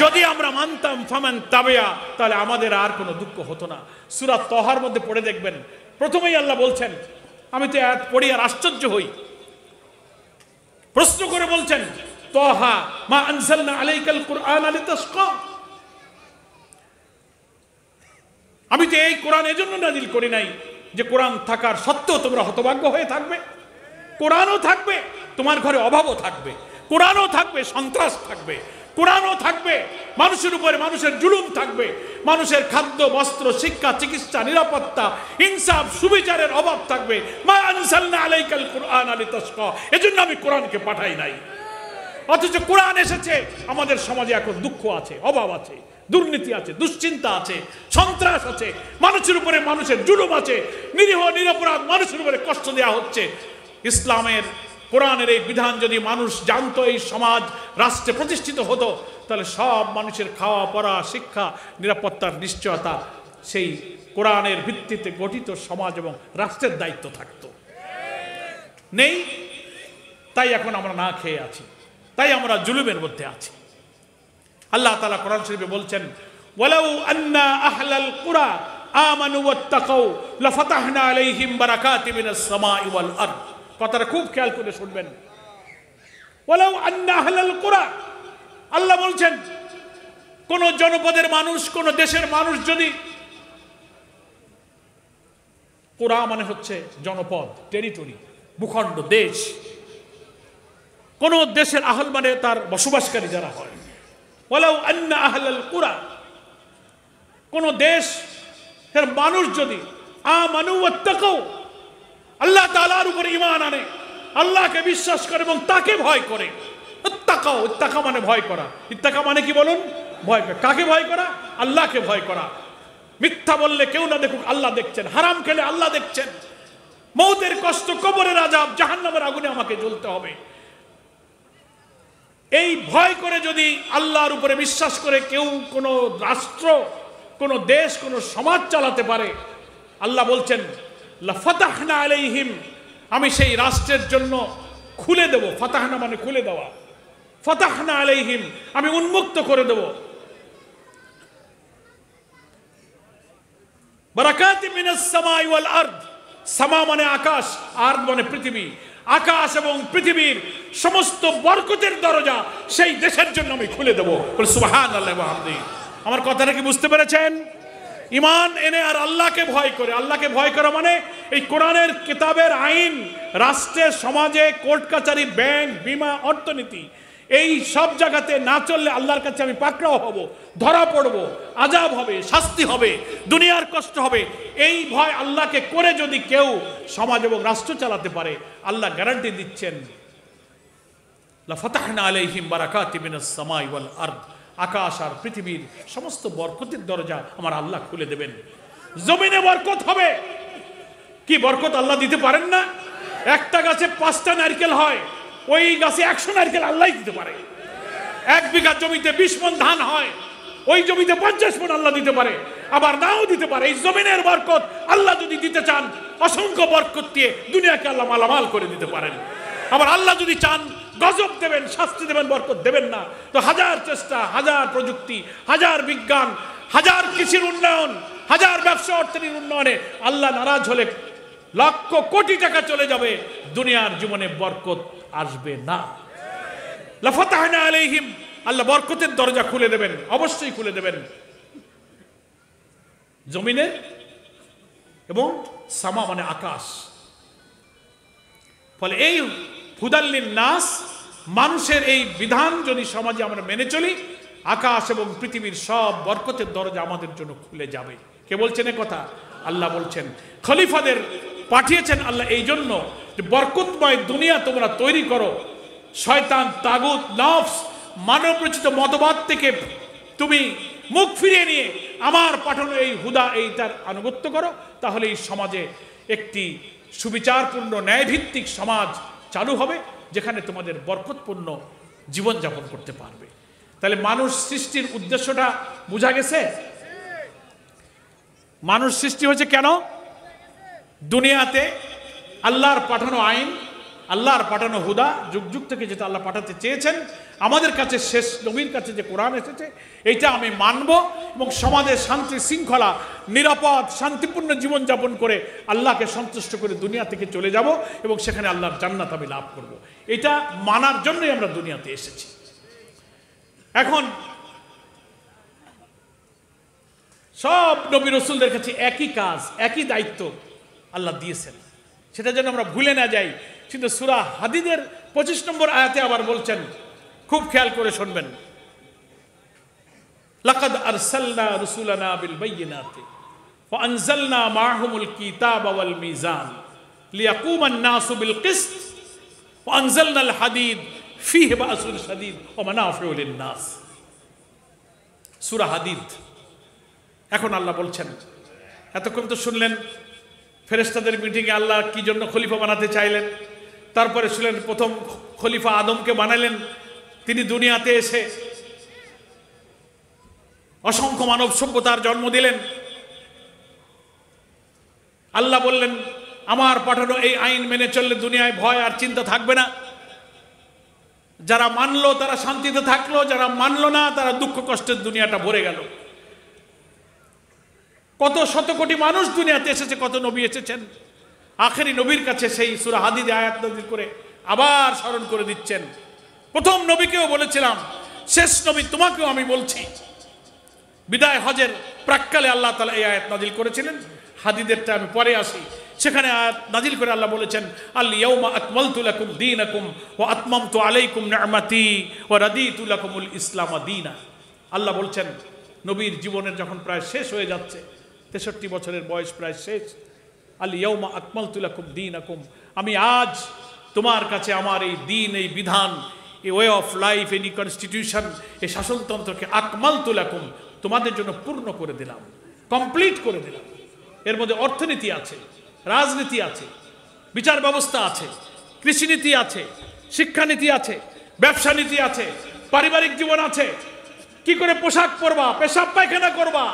যদি আমরা মানতাম ফামান তাবিয়া, তাহলে আমাদের আর কোনো দুঃখ হতো না। সূরা তহার মধ্যে পড়ে দেখবেন, প্রথমেই আল্লাহ বলছেন, আমি তো আয়াত পড়ি আর আশ্চর্য হই, প্রশ্ন করে বলছেন তহা মা আনজালনা আলাইকাল কুরআনা লিতাশকা, আমি তো এই কোরআন এজন্য নাজিল করি নাই যে কোরআন থাকার সত্ত্বেও তোমরা হতভাগ্য হয়ে থাকবে। কোরআনও থাকবে, তোমার ঘরে অভাবও থাকবে, কোরআনও থাকবে, সন্ত্রাস থাকবে, কোরআনও থাকবে, মানুষের উপরে মানুষের জুলুম থাকবে, মানুষের খাদ্য বস্ত্র শিক্ষা চিকিৎসা নিরাপত্তা ইনসাফ সুবিচারের অভাব থাকবে। মা আনজালনা আলাইকাল কুরআনা লিতাশকা, এজন্য আমি কোরআনকে পাঠাই নাই। অথচ কোরআন এসেছে, আমাদের সমাজে এখন দুঃখ আছে, অভাব আছে, দুর্নীতি আছে, দুশ্চিন্তা আছে, সন্ত্রাস আছে, মানুষের উপরে মানুষের জুলুম আছে, নিরীহ নিরপরাধ মানুষের উপরে কষ্ট দেওয়া হচ্ছে। ইসলামের কোরআনের এই বিধান যদি মানুষ জানতো, এই সমাজ রাষ্ট্রে প্রতিষ্ঠিত হতো, তাহলে সব মানুষের খাওয়া পড়া শিক্ষা নিরাপত্তার নিশ্চয়তা সেই কোরআনের ভিত্তিতে গঠিত সমাজ এবং রাষ্ট্রের দায়িত্ব থাকতো। নেই, তাই এখন আমরা না খেয়ে আছি, তাই আমরা জুলুমের মধ্যে আছি। আল্লাহ তাআলা কোরআন শরীফে বলছেন, ওয়ালাউ আন্না আহলাল কুরা আমানু ওয়াত্তাকাউ লাফাতাহনা আলাইহিম বারাকাতিম মিনাস সামাই ওয়াল আরদ। কথাটা খুব খেয়াল করে শুনবেন। ওয়ালাউ আন্না আহলাল কুরা, আল্লাহ বলছেন কোন জনপদের মানুষ কোন দেশের মানুষ যদি, কুরা মানে হচ্ছে জনপদ টেরিটরি ভূখণ্ড দেশ, কোন দেশের আহল মানে তার বসবাসকারী যারা হয়। ওয়ালাউ আন্না আহলাল কুরা, কোন দেশের মানুষ যদি আমানু ওয়াত্তাকাউ, আল্লাহ তাআলার উপর ঈমান আনে, আল্লাহকে বিশ্বাস করে এবং তাকে ভয় করে। ইত্তাকাউ, ইত্তাকা মানে ভয় করা, ইত্তাকা মানে কি বলুন? ভয় করা। কাকে ভয় করা? আল্লাহকে ভয় করা। মিথ্যা বললে কেউ না দেখুক, আল্লাহ দেখছেন, হারাম খেলে আল্লাহ দেখছেন, মৌতের কষ্ট কবরের আযাব জাহান্নামের আগুনে আমাকে জ্বলতে হবে, এই ভয় করে যদি আল্লাহর উপরে বিশ্বাস করে কেউ কোনো রাষ্ট্র কোনো দেশ কোনো সমাজ চালাতে পারে, আল্লাহ বলছেন লাফাতাহনা আলাইহিম, আমি সেই রাষ্ট্রের জন্য খুলে দেব। ফাতাহনা মানে খুলে দেওয়া, ফাতাহনা আলাইহিম আমি উন্মুক্ত করে দেব। বারাকাতিম মিনাস সামাই ওয়াল আরদ, সামা মানে আকাশ, আরদ মানে পৃথিবী, আকাশ এবং পৃথিবীর সমস্ত বরকতের দরজা সেই দেশের জন্য আমি খুলে দেব। বলে সুবহানাল্লাহ ওয়া বিহামদিহি। আমার কথাটা কি বুঝতে পেরেছেন? ঈমান এনে আর আল্লাহকে ভয় করে, আল্লাহকে ভয় করা মানে এই কোরআনের কিতাবের আইন রাষ্ট্রের সমাজে কোর্ট কাচারি ব্যাংক বীমা অর্থনীতি এই সব জায়গাতে না চললে আল্লাহর কাছে আমি পাকড়াও হব, ধরা পড়ব, আযাব হবে, শাস্তি হবে, দুনিয়ার কষ্ট হবে। এই ভয় আল্লাহকে করে যদি কেউ সমাজ এবং রাষ্ট্র চালাতে পারে, আল্লাহ গ্যারান্টি দিচ্ছেন লাফাতাহনা আলাইহিম বারাকাতিম মিনাস সামাই ওয়াল আরদ, আকাশ আর পৃথিবীর সমস্ত বরকতের দরজা আমার আল্লাহ খুলে দেবেন। জমিনে বরকত হবে। কি বরকত আল্লাহ দিতে পারেন না? একটা গাছে 5টা নারকেল হয়, ওই গাছে 100 নারকেল আল্লাহ দিতে পারে। 1 বিঘা জমিতে 20 মণ ধান হয়, ওই জমিতে 50 মণ আল্লাহ দিতে পারে, আবার নাও দিতে পারে। এই জমিনের বরকত আল্লাহ যদি দিতে চান, অসংখ্য বরকত দিয়ে দুনিয়াকে আল্লাহ মালামাল করে দিতে পারেন। আবার আল্লাহ যদি চান গজব দেবেন, শাস্তি দেবেন, বরকত দেবেন না। তো হাজার চেষ্টা, হাজার প্রযুক্তি, হাজার বিজ্ঞান, হাজার কৃষির উন্নয়ন, হাজার ব্যবসা অর্থনীতির উন্নয়নে আল্লাহ নারাজ হলে লক্ষ কোটি টাকা চলে যাবে, দুনিয়ার জীবনে বরকত আসবে না। লাফাতাহনা আলাইহিম, আল্লাহ বরকতের দরজা খুলে দেবেন, অবশ্যই খুলে দেবেন জমিনে এবং সামা মানে আকাশ। ফলে এই হুদাল্লিন নাস, মানুষের এই বিধান যদি সমাজে আমরা মেনে চলি, আকাশ এবং পৃথিবীর সব বরকতের দরজা আমাদের জন্য খুলে যাবে। কে বলছেন এ কথা? আল্লাহ বলছেন। খলিফাদের পাঠিয়েছেন আল্লাহ এই জন্য যে বরকতময় দুনিয়া তোমরা তৈরি করো, শয়তান, তাগুত, নফস, মানব রচিত মতবাদ থেকে তুমি মুখ ফিরিয়ে নিয়ে আমার পাঠানো এই হুদা এইটার আনুগত্য করো, তাহলে এই সমাজে একটি সুবিচারপূর্ণ ন্যায়ভিত্তিক সমাজ চালু হবে, যেখানে তোমাদের বরকতপূর্ণ জীবনযাপন করতে পারবে। তাহলে মানুষ সৃষ্টির উদ্দেশ্যটা বোঝা গেছে। মানুষ সৃষ্টি হয়েছে কেন? দুনিয়াতে আল্লাহর পাঠানো আইন, আল্লাহর পাঠানো হুদা, যুগ যুগ থেকে যেটা আল্লাহ পাঠাতে চেয়েছেন, আমাদের কাছে শেষ নবীর কাছে যে কোরআন এসেছে এইটা আমি মানব এবং সমাজে শান্তি শৃঙ্খলা, নিরাপদ, শান্তিপূর্ণ জীবনযাপন করে আল্লাহকে সন্তুষ্ট করে দুনিয়া থেকে চলে যাব এবং সেখানে আল্লাহর জান্নাত আমি লাভ করব। এটা মানার জন্যই আমরা দুনিয়াতে এসেছি। এখন সব নবী রাসূলদের কাছে একই কাজ, একই দায়িত্ব আল্লাহ দিয়েছেন, সেটা যেন আমরা ভুলে না যাই। কিন্তু সূরা হাদীদের 25 নম্বর আয়াতে আবার বলছেন, খুব খেয়াল করে শুনবেন, লাকাদ আরসালনা রাসূলানা বিল বাইয়িনাতি ওয়া আনজালনা মাআহুমুল কিতাবা ওয়াল মিজান লিয়াকুমান নাসু বিল কিসত ওয়া আনজালনাল হাদীদ ফীহি বা'সুন শাদীদ ওয়া মানাফিউ লিন নাস। সূরা হাদীদ। এখন আল্লাহ বলছেন, এতক্ষণ তো শুনলেন ফেরেশতাদের মিটিংয়ে আল্লাহ কি জন্য খলিফা বানাতে চাইলেন, তারপরে শুনলেন প্রথম খলিফা আদমকে বানালেন, তিনি দুনিয়াতে এসে অসংখ্য মানব সভ্যতার জন্ম দিলেন। আল্লাহ বললেন আমার পাঠানো এই আইন মেনে চললে দুনিয়ায় ভয় আর চিন্তা থাকবে না, যারা মানলো তারা শান্তিতে থাকলো, যারা মানলো না তারা দুঃখ কষ্টের দুনিয়াটা ভরে গেল। কত শত কোটি মানুষ দুনিয়াতে এসেছে, কত নবী এসেছেন, আখেরি নবীর কাছে সেই সূরা হাদীদে আয়াত নাযিল করে আবার স্মরণ করে দিচ্ছেন। প্রথম নবীকেও বলেছিলাম, শেষ নবী তোমাকেও আমি বলছি। বিদায় হজের প্রাক্কালে আল্লাহ তাআলা এই আয়াত নাযিল করেছিলেন। হাদীদেরটা আমি পরে আসি, সেখানে আয়াত নাযিল করে আল্লাহ বলেছেন, আল ইয়াউমা আকমালতু লাকুম দীনাকুম ওয়া আতমামতু আলাইকুম নি'মাতি ওয়া রাদিতু লাকুমুল ইসলাম দীনা। আল্লাহ বলছেন নবীর জীবনের যখন প্রায় শেষ হয়ে যাচ্ছে, 63 বছরের বয়স প্রায় শেষ, আল ইয়াউমা আকমালতু লাকুম দীনাকুম, আমি আজ তোমার কাছে আমার এই দিন, এই বিধান, এই ওয়ে অফ লাইফ, এই কনস্টিটিউশন, এই শাসনতন্ত্রকে আকমালতু লাকুম, তোমাদের জন্য পূর্ণ করে দিলাম, কমপ্লিট করে দিলাম। এর মধ্যে অর্থনীতি আছে, রাজনীতি আছে, বিচার ব্যবস্থা আছে, কৃষিনীতি আছে, শিক্ষানীতি আছে, ব্যবসা নীতি আছে, পারিবারিক জীবন আছে, কি করে পোশাক পরবা, পেশাব পায়খানা করবা,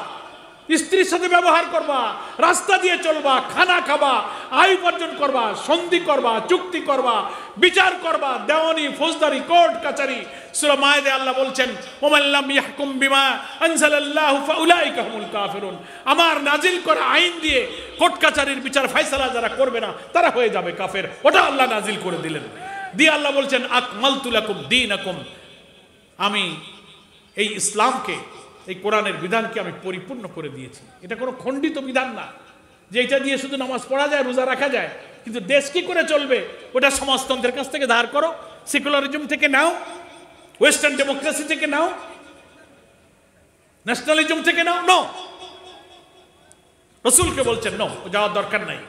স্ত্রীর সাথে ব্যবহার করবা, রাস্তা দিয়ে চলবা, খানা খাবা, আয় উপার্জন করবা, সন্ধি করবা, চুক্তি করবা, বিচার করবা, দেওয়ানি, ফৌজদারি, কোর্ট কাচারি। সূরা মায়েদে আল্লাহ বলছেন, ওমান লাম ইয়াহকুম বিমা আনজালাল্লাহু ফাউলাইকা হুমুল কাফিরুন, আমার নাজিল করা আইন দিয়ে কোর্ট কাচারির বিচার ফয়সালা যারা করবে না তারা হয়ে যাবে কাফের। ওটা আল্লাহ নাজিল করে দিলেন। দিয়ে আল্লাহ বলছেন, আকমালতু লাকুম দীনাকুম, আমি এই ইসলামকে, এই কোরআনের বিধানকে আমি পরিপূর্ণ করে দিয়েছি। এটা কোনো খণ্ডিত বিধান না যে এটা দিয়ে শুধু নামাজ পড়া যায়, রোজা রাখা যায়। কিন্তু দেশ কি করে চলবে ওটা সমাজতন্ত্রের কাছ থেকে ধার করো, সেকুলারিজম থেকে নাও, ওয়েস্টার্ন ডেমোক্রেসি থেকে নাও, ন্যাশনালিজম থেকে নাও। নো, রাসূলকে বলছেন নো, যাওয়ার দরকার নাই।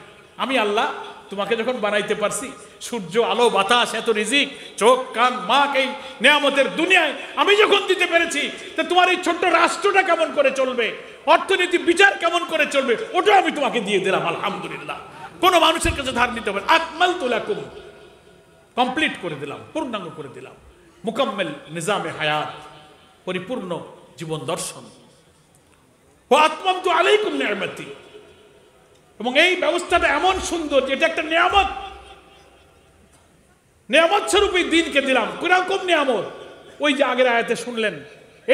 আমি আল্লাহ তোমাকে যখন বানাইতে পারছি, সূর্য, আলো, বাতাস, এত রিজিক, চোখ, কান, মাক, এই নেয়ামতের দুনিয়ায় আমি যখন দিতে পেরেছি, তা তোমার এই ছোট্ট রাষ্ট্রটা কেমন করে চলবে, অর্থনীতি বিচার কেমন করে চলবে, ওটা আমি তোমাকে দিয়ে দিলাম। আলহামদুলিল্লাহ, কোনো মানুষের কাছে ধার নিতে হবে। আকমালতু লাকুম, কমপ্লিট করে দিলাম, পূর্ণাঙ্গ করে দিলাম। মুকাম্মেল নিজামে হায়াত, পরিপূর্ণ জীবন দর্শন। ওয়া আতমামতু আলাইকুম নি'মাতি, এবং এই ব্যবস্থাটা এমন সুন্দর যে এটা একটা নিয়ামত, নিয়ামত স্বরূপই দিনকে দিলাম। কিরকম নিয়ামত? ওই যে আগের আয়াতে শুনলেন,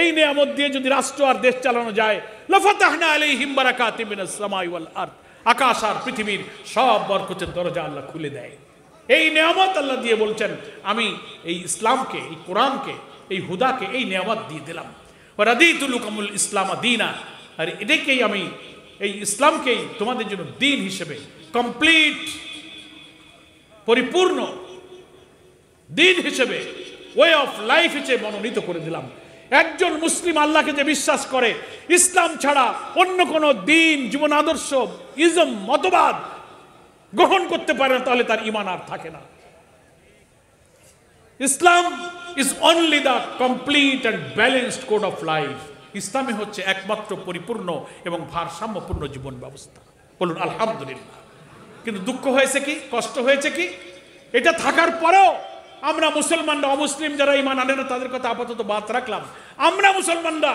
এই নিয়ামত দিয়ে যদি রাষ্ট্র আর দেশ চালানো যায়, লাফাতাহনা আলাইহিম বারাকাতিম মিনাস সামাই ওয়াল আরদ, আকাশ আর পৃথিবীর সব বরকতের দরজা আল্লাহ খুলে দেয়। এই নিয়ামত আল্লাহ দিয়ে বলছেন, আমি এই ইসলামকে, এই কোরআনকে, এই হুদাকে এই নিয়ামত দিয়ে দিলাম। ওয়া রাদিতু লাকুমুল ইসলাম দীনা, আর এটাকেই আমি, এই ইসলামকেই তোমাদের জন্য দিন হিসেবে, কমপ্লিট, পরিপূর্ণ দিন হিসেবে, ওয়ে অফ লাইফ হিসেবে মনোনীত করে দিলাম। একজন মুসলিম আল্লাহকে যে বিশ্বাস করে, ইসলাম ছাড়া অন্য কোনো দিন, জীবন আদর্শ, ইজম, মতবাদ গ্রহণ করতে পারে না, তাহলে তার ঈমান আর থাকে না। Islam is only the complete and balanced code of life. ইসলামই হচ্ছে একমাত্র পরিপূর্ণ এবং ভারসাম্যপূর্ণ জীবন ব্যবস্থা। বলুন আলহামদুলিল্লাহ। কিন্তু দুঃখ হয়েছে কি, কষ্ট হয়েছে কি, এটা থাকার পরেও আমরা মুসলমানরা, অমুসলিম যারা ঈমান আনে না তাদের কথা আপাতত বাদ রাখলাম, আমরা মুসলমানরা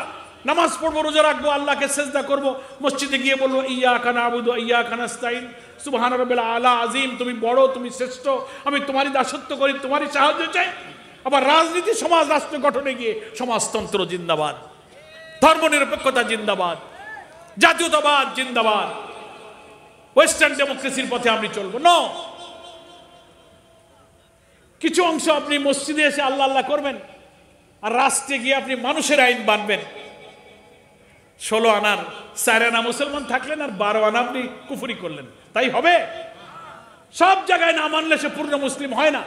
নামাজ পড়বো, রোজা রাখবো, আল্লাহকে সেজদা করবো, মসজিদে গিয়ে বলবো ইয়্যাকা না'বুদু ওয়া ইয়্যাকা নাস্তাঈন, সুবহানা রাব্বিল আলা আযীম, তুমি বড়, তুমি শ্রেষ্ঠ, আমি তোমারই দাসত্ব করি, তোমারই সাহায্য চাই। আবার রাজনীতি, সমাজ, রাষ্ট্র গঠনে গিয়ে সমাজতন্ত্র জিন্দাবাদ, ধর্মনিরপেক্ষতা জিন্দাবাদ, জাতীয়তাবাদ জিন্দাবাদ, ওয়েস্টার্ন ডেমোক্রেসির পথে আমি চলবো। ন, কিছু অংশ আপনি মসজিদে এসে আল্লাহ আল্লাহ করবেন, আর রাষ্ট্রে গিয়ে আপনি মানুষের আইন বানবেন। 16 আনার 4 আনা মুসলমান থাকলেন, আর 12 আনা আপনি কুফরি করলেন, তাই হবে? সব জায়গায় না মানলে সে পূর্ণ মুসলিম হয় না।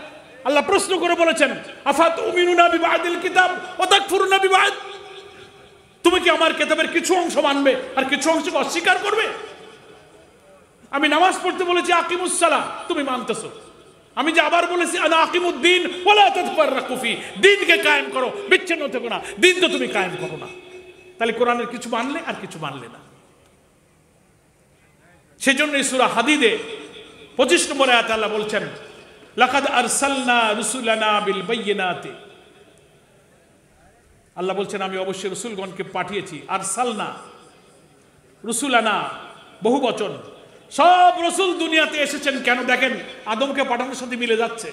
আল্লাহ প্রশ্ন করে বলেছেন, আফাতুমিনুনা বিবাদিল কিতাব ওয়া তাকফুরুনা বিবাদ, তুমি কি আমার কিতাবের কিছু অংশ মানবে আর কিছু অংশকে অস্বীকার করবে? আমি নামাজ পড়তে বলেছি আকিমুস সালাহ, তুমি মানতেছো। আমি যে আবার বলেছি আনা আকিমুদ্দিন ওয়ালা তাতাফাররাকু ফি, দ্বীনকে কায়েম করো, বিচ্ছিন্ন থেকো না, দ্বীন তো তুমি কায়েম করো না। তাহলে কোরআনের কিছু মানলে আর কিছু মানলে না। সেজন্য সূরা হাদীদে 25 নম্বর আয়াতে আল্লাহ বলছেন, লাকাদ আরসালনা রুসুলানা বিল বায়্যিনাতি, আল্লাহ বলছেন আমি অবশ্যই রসুলগণকে পাঠিয়েছি। আরসালনা, রুসুলানা বহু বচন, সব রসুল দুনিয়াতে এসেছেন কেন? দেখেন আদমকে পাঠানোর সাথে মিলে যাচ্ছে।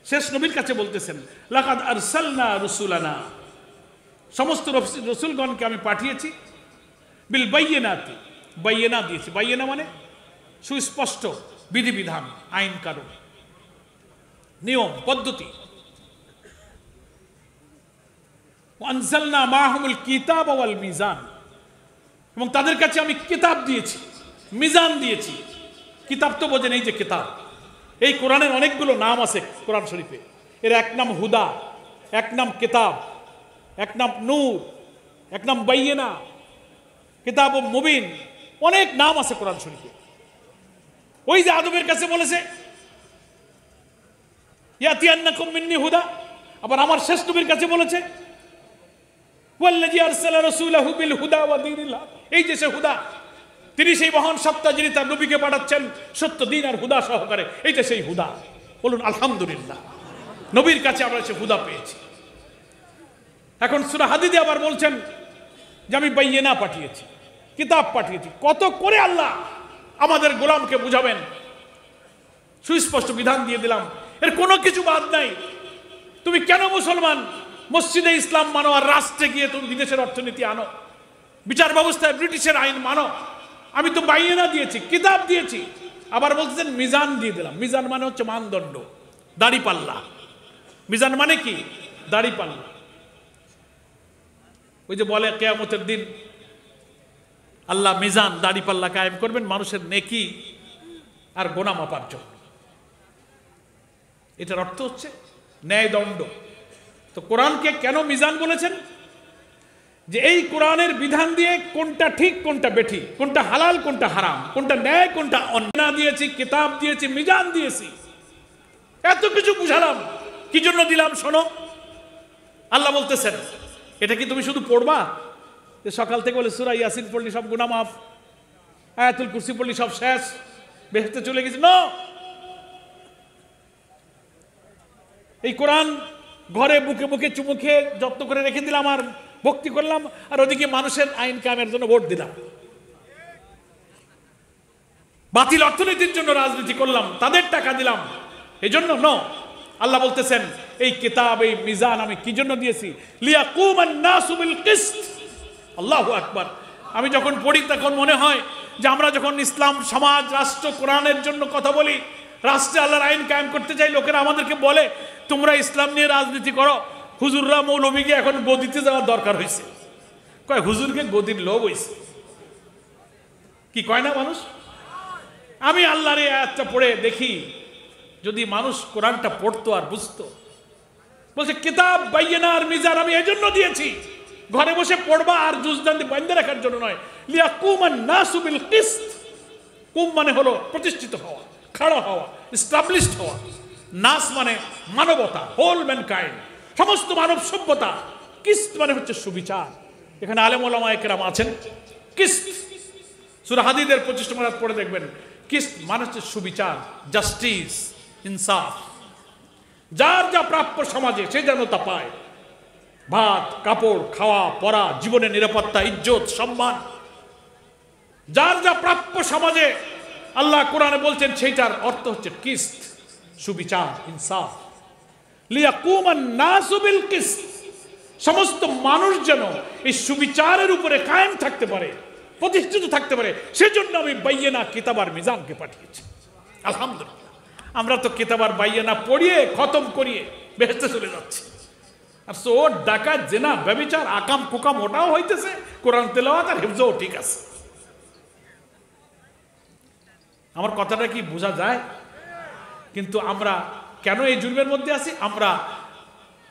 শেষ নবীর কাছে বলতেছেন লাকাদ আরসালনা রুসুলানা, সমস্ত রসুলগণকে আমি পাঠিয়েছি। বিল বায়্যিনাতি, বায়্যিনা দিয়েছি, বায়্যিনা মানে সুস্পষ্ট বিধিবিধান, আইন কানুন, নিয়ম পদ্ধতি। আনজালনা মাহুমুল কিতাব ওয়াল মিজান, এবং তাদের কাছে আমি কিতাব দিয়েছি, মিজান দিয়েছি। কিতাব তো বোঝেন এই যে কিতাব, এই কোরআনের অনেকগুলো নাম আছে কোরআন শরীফে। এর এক নাম হুদা, এক নাম কিতাব, এক নাম নূর, এক নাম বায়্যিনা, কিতাব ও মুবিন, অনেক নাম আছে কোরআন শরীফে। ওই যে আদমের কাছে বলেছে ইয়াতিয়ান্নাকুম মিন্নি হুদা, আবার আমার শেষ নবীর কাছে বলেছে ওয়াল্লাযী আরসালা রাসূলাহু বিল হুদা ওয়া দীনিল হক, এই যে সে হুদা, তিনি সেই মহান সত্তা যিনি তার নবীকে পাঠাচ্ছেন সত্য দিন আর হুদা সহকারে, এইটা সেই হুদা। বলুন আলহামদুলিল্লাহ, নবীর কাছে আমরা সে হুদা পেয়েছি। এখন সূরা হাদীদে আবার বলছেন যে আমি বায়্যিনা পাঠিয়েছি, কিতাব পাঠিয়েছি। কত করে আল্লাহ আমাদের গোলামকে বুঝাবেন, সুস্পষ্ট বিধান দিয়ে দিলাম, এর কোনো কিছু বাদ নাই। তুমি কেন মুসলমান মসজিদে ইসলাম মানো আর রাষ্ট্রে গিয়ে তুমি বিদেশের অর্থনীতি আনো, বিচার ব্যবস্থায় ব্রিটিশের আইন মানো? আমি তো বায়্যিনা দিয়েছি, কিতাব দিয়েছি, আবার বলতেছেন মিজান দিয়ে দিলাম। মিজান মানে হচ্ছে মানদণ্ড, দাড়িপাল্লা। মিজান মানে কি? দাড়িপাল্লা। ওই যে বলে কিয়ামতের দিন আল্লাহ মিজান, দাড়িপাল্লা কায়েম করবেন মানুষের নেকি আর গোনা মাপার জন্য। এটার অর্থ হচ্ছে ন্যায় দণ্ড। তো কোরআনকে কেন মিজান বলেছেন? যে এই কোরআনের বিধান দিয়ে কোনটা ঠিক কোনটা বেঠিক, কোনটা হালাল কোনটা হারাম, কোনটা ন্যায় কোনটা অন্যায় দিয়েছি, কিতাব দিয়েছি, মিজান দিয়েছি, এত কিছু বুঝালাম। কি জন্য দিলাম শোনো। আল্লাহ বলতেছেন এটা কি তুমি শুধু পড়বা, যে সকাল থেকে বলে সূরা ইয়াসিন পড়লি সব গুনাহ মাফ, আয়াতুল কুরসি পড়লি সব শেষ, বেহেশতে চলে গেছি? না, এই কোরআন ঘরে বুকে বুকে চুমু খেয়ে যত্ন করে রেখে দিলাম আর ভক্তি করলাম, আর ওদিকে মানুষের আইন কায়েমের জন্য ভোট দিলাম, বাতিল অর্থনীতির জন্য রাজনীতি করলাম, তাদের টাকা দিলাম, এই জন্য ন। আল্লাহ বলতেছেন এই কিতাব, এই মিজান আমি কি জন্য দিয়েছি? লিয়াকুমান নাসু বিল কিসত। আল্লাহু আকবার। আমি যখন পড়ি তখন মনে হয় যে আমরা যখন ইসলাম, সমাজ, রাষ্ট্র, কোরআনের জন্য কথা বলি, রাষ্ট্রে আল্লাহর আইন কায়েম করতে চাই, লোকেরা আমাদেরকে বলে তোমরা ইসলাম নিয়ে রাজনীতি করো, হুজুররা মৌলবীকে এখন গদিতে যাওয়ার দরকার হয়েছে। কয় হুজুরকে গদির লোভ হয়েছে, কি কয় না মানুষ? আমি আল্লাহর এই আয়াতটা পড়ে দেখি যদি মানুষ কোরআনটা পড়তো আর বুঝতো। বলছে কিতাব, বায়্যিনা আর মিজান আমি এই জন্য দিয়েছি, ঘরে বসে পড়বা আর জুজদান দিয়ে বাঁধে রাখার জন্য নয়। লিয়াকুমান নাসু বিল কিসত। কুম মানে হলো প্রতিষ্ঠিত হওয়া, খাড়া হওয়া, এস্টাবলিশড হওয়া। নাস মানে মানবতা, হোল ম্যানকাইন্ড, সমস্ত মানব সভ্যতা। কিস্ত মানে হচ্ছে সুবিচার। এখানে আলেম ওলামায়ে কেরাম আছেন। কিস্ত সূরা হাদীদের 25 নম্বর আয়াত পড়ে দেখবেন। কিস্ত মানে হচ্ছে সুবিচার, জাস্টিস, ইনসাফ। যার যা প্রাপ্য সমাজে সে যেন তা পায়। ভাত, কাপড়, খাওয়া পরা, জীবনের নিরাপত্তা, ইজ্জত, সম্মান, যার যা প্রাপ্য সমাজে আল্লাহ কোরআনে বলছেন, সেইটার অর্থ হচ্ছে কিস্ত, সুবিচার, ইনসাফ। লিয়াকুমান নাসু বিল কিস্ত, সমস্ত মানুষ যেন এই সুবিচারের উপরে কায়েম থাকতে পারে, প্রতিষ্ঠিত থাকতে পারে, সেজন্য আমি বাইয়িনা কিতাব আর মিজানকে পাঠিয়েছি। আলহামদুলিল্লাহ, আমরা তো কিতাব আর বাইয়িনা পড়িয়ে খতম করিয়ে বেহেশতে চলে যাচ্ছি। আর চোর, ডাকাত, জেনা, ব্যভিচার, আকাম কুকাম ওটাও হইতেছে, কোরআন তেলাওয়াত আর হিফজও ঠিক আছে। আমার কথাটা কি বোঝা যায়? কিন্তু আমরা কেন এই জুলমের মধ্যে আছি? আমরা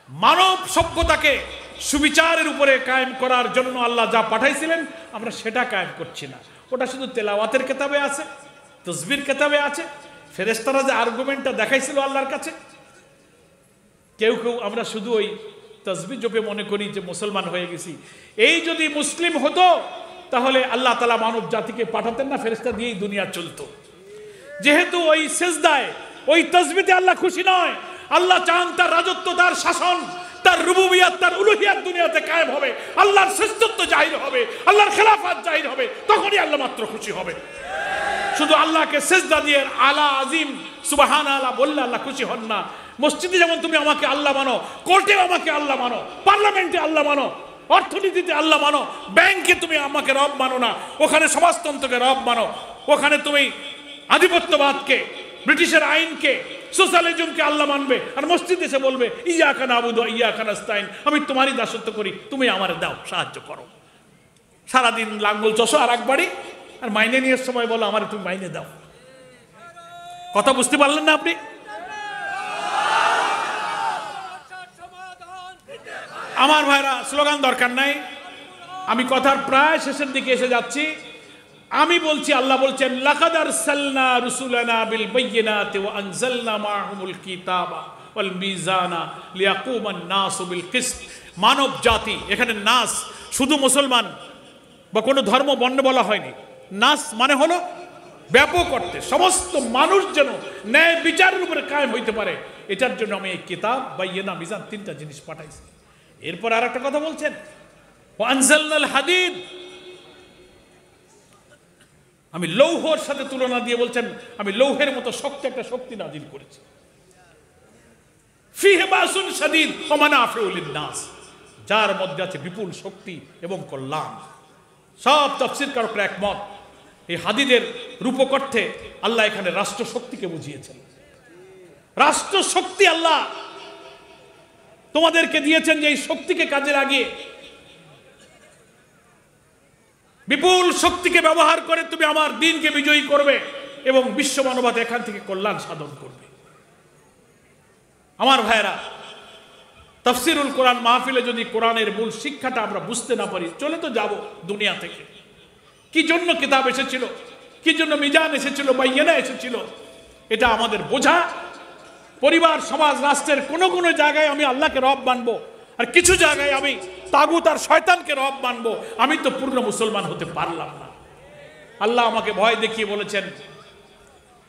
মানব সভ্যতাকে সুবিচারের উপরে কায়েম করার জন্য আল্লাহ যা পাঠাইছিলেন, আমরা সেটা কায়েম করছি না। ওটা শুধু তেলাওয়াতের কিতাবে আছে, তসবির কিতাবে আছে। ফেরেশতারা যে আর্গুমেন্টটা দেখাইছিল আল্লাহর কাছে, কেউ কেউ আমরা শুধু ওই তসবি জপে মনে করি যে মুসলমান হয়ে গেছি। এই যদি মুসলিম হতো তাহলে আল্লাহ তাআলা মানব জাতিকে পাঠাতেন না, ফেরেশতা দিয়েই দুনিয়া চলতো। যেহেতু ওই সেজদায়, ওই তসবিতে আল্লাহ খুশি নয়, আল্লাহ চান তার রাজত্ব, তার শাসন, তার রুবুবিয়াত, তার উলুহিয়াত দুনিয়াতে কায়েম হবে, আল্লাহর শ্রেষ্ঠত্ব জাহির হবে, আল্লাহর খেলাফত জাহির হবে, তখনই আল্লাহ মাত্র খুশি হবে। শুধু আল্লাহকে সেজদা দিয়ে আলা আজিম সুবহান আল্লাহ বললে আল্লাহ খুশি হন না। মসজিদে যেমন তুমি আমাকে আল্লাহ মানো, কোর্টেও আমাকে আল্লাহ মানো, পার্লামেন্টে আল্লাহ মানো, অর্থনীতিতে আল্লাহ মানো, ব্যাংকে তুমি আমাকে রব মানো না, ওখানে সমাজতন্ত্রকে রব মানো, ওখানে তুমি আধিপত্যবাদকে, ব্রিটিশের আইনকে, সোশ্যালিজমকে আল্লাহ মানবে। আর মসজিদে এসে বলবে ইয়াকা নাবুদু ওয়া ইয়াকা নাস্তাইন, আমি তোমারই দাসত্ব করি, তুমি আমারে দাও, সাহায্য করো। সারাদিন লাঙ্গল চষো আর এক বাড়ি, আর মাইনে নিয়ে সময় বলো আমারে তুমি মাইনে দাও। কথা বুঝতে পারলেন না আপনি? আমার ভাইরা, স্লোগান দরকার নাই, আমি কথার প্রায় শেষের দিকে এসে যাচ্ছি। আমি বলছি, আল্লাহ বলছেন লাকাদ আরসালনা রুসুলানা বিল বাইয়িনাতি ওয়া আনজালনা মাআহুমুল কিতাবা ওয়াল মিজানা লিয়াকুমান নাসু বিল কিসত। মানব জাতি, এখানে নাস শুধু মুসলমান বা কোনো ধর্ম বর্ণ বলা হয়নি। নাস মানে হলো ব্যাপক অর্থে সমস্ত মানুষ যেন ন্যায় বিচারের উপরে কায়েম হইতে পারে, এটার জন্য আমি এই কিতাব, বাইয়িনা, মিজান, তিনটা জিনিস পাঠাইছি। এরপর আর একটা কথা বলছেন, ওয়া আনজালনাল হাদিদ, আমি লৌহর সাথে তুলনা দিয়ে বলছেন আমি লৌহের মতো শক্ত একটা শক্তি নাজিল করেছি। ফিহি বাসুন শাদীদ ওয়া মানাফিউ লিন-নাস, যার মধ্যে আছে বিপুল শক্তি এবং কল্যাণ। সব তাফসীরকারকরা একমত, এই হাদিদের রূপক অর্থে আল্লাহ এখানে রাষ্ট্র শক্তিকে বুঝিয়েছেন। রাষ্ট্র শক্তি আল্লাহ তোমাদেরকে দিয়েছেন, যে এই শক্তিকে কাজে লাগিয়ে, বিপুল শক্তিকে ব্যবহার করে তুমি আমার দ্বীনকে বিজয়ী করবে এবং বিশ্ব মানবতা এখান থেকে কল্যাণ সাধন করবে। আমার ভাইরা, তাফসীরুল কোরআন মাহফিলে যদি কোরআনের মূল শিক্ষাটা আমরা বুঝতে না পারি, চলে তো যাব দুনিয়া থেকে। কি জন্য কিতাব এসেছিল, কি জন্য মিজান এসেছিল, বাইয়িনা এসেছিল, এটা আমাদের বোঝা। পরিবার, সমাজ, রাষ্ট্রের কোনো কোনো জায়গায় আমি আল্লাহকে রব মানবো, আর কিছু জায়গায় আমি তাগুত আর শয়তানকে রব মানবো। আমি তো পূর্ণ মুসলমান হতে পারলাম না। আল্লাহ আমাকে ভয় দেখিয়ে বলেছেন,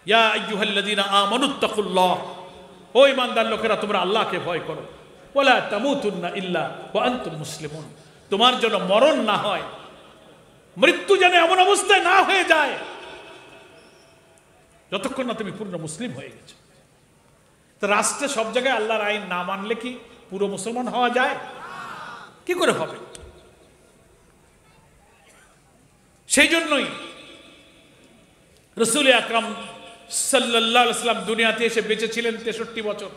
ইয়া আইয়ুহাল্লাযীনা আমানুত্তাকুল্লাহ, ও ঈমানদার লোকেরা তোমরা আল্লাহকে ভয় করো, ওয়ালা তামুতুন্না ইল্লা ওয়া আনতুম মুসলিমুন, তোমার জন্য মরণ না হয়, মৃত্যু যেন এমন অবস্থায় না হয়ে যায় যতক্ষণ না তুমি পূর্ণ মুসলিম হয়ে গেছো। তো রাষ্ট্রে সব জায়গায় আল্লাহর আইন না মানলে কি পুরো মুসলমান হওয়া যায়? কি করে হবে? সেই জন্যই রাসূল আকরাম সাল্লাল্লাহু আলাইহি ওয়াসাল্লাম দুনিয়াতে এসে বেঁচে ছিলেন 63 বছর।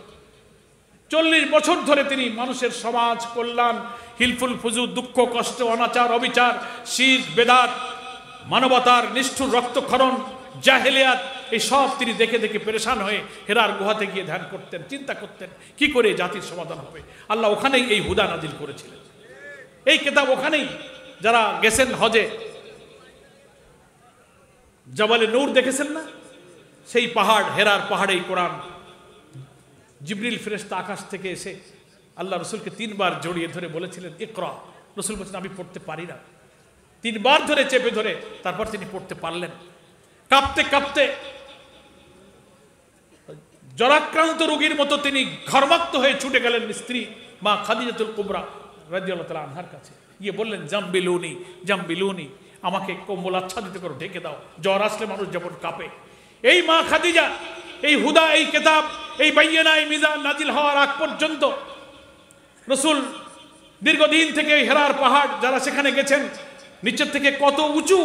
40 বছর ধরে তিনি মানুষের সমাজ কল্যাণ, হিলফুল ফুজুর, দুঃখ কষ্ট, অনাচার, অবিচার, শিরক, বেদাত, মানবতার নিষ্ঠুর রক্তক্ষরণ, জাহেলিয়াত, এই সব তিনি দেখে দেখে পেরেশান হয়ে হেরার গুহাতে গিয়ে ধ্যান করতেন, চিন্তা করতেন কি করে জাতির সমাধান হবে। আল্লাহ ওখানেই এই হুদা নাজিল করেছিলেন, এই কিতাব ওখানেই। যারা গেছেন হজে, জাবালে নূর দেখেছেন না? সেই পাহাড়, হেরার পাহাড়েই কোরআন জিবরিল ফেরেশতা আকাশ থেকে এসে আল্লাহ রসুলকে 3 বার জড়িয়ে ধরে বলেছিলেন ইকরা। রসুল বলছেন আমি পড়তে পারি না। 3 বার ধরে চেপে ধরে তারপর তিনি পড়তে পারলেন। কাঁপতে কাঁপতে জরাক্রান্ত রোগীর মতো তিনি ঘর্মাক্ত হয়ে ছুটে গেলেন স্ত্রী মা খাদিজাতুল কুবরা রাদিয়াল্লাহু তাআলা আনহার কাছে, গিয়ে বললেন জাম্বিলুনি জাম্বিলুনি, আমাকে কম্বল আচ্ছাদিত করে ঢেকে দাও, জ্বর আসলে মানুষ যেমন কাঁপে। এই মা খাদিজা এই হুদা, এই কেতাব, এই বাইয়িনা, এই মিজান নাজিল হওয়ার আগ পর্যন্ত রসুল দীর্ঘদিন থেকে হেরার পাহাড়, যারা সেখানে গেছেন নিচের থেকে কত উঁচু,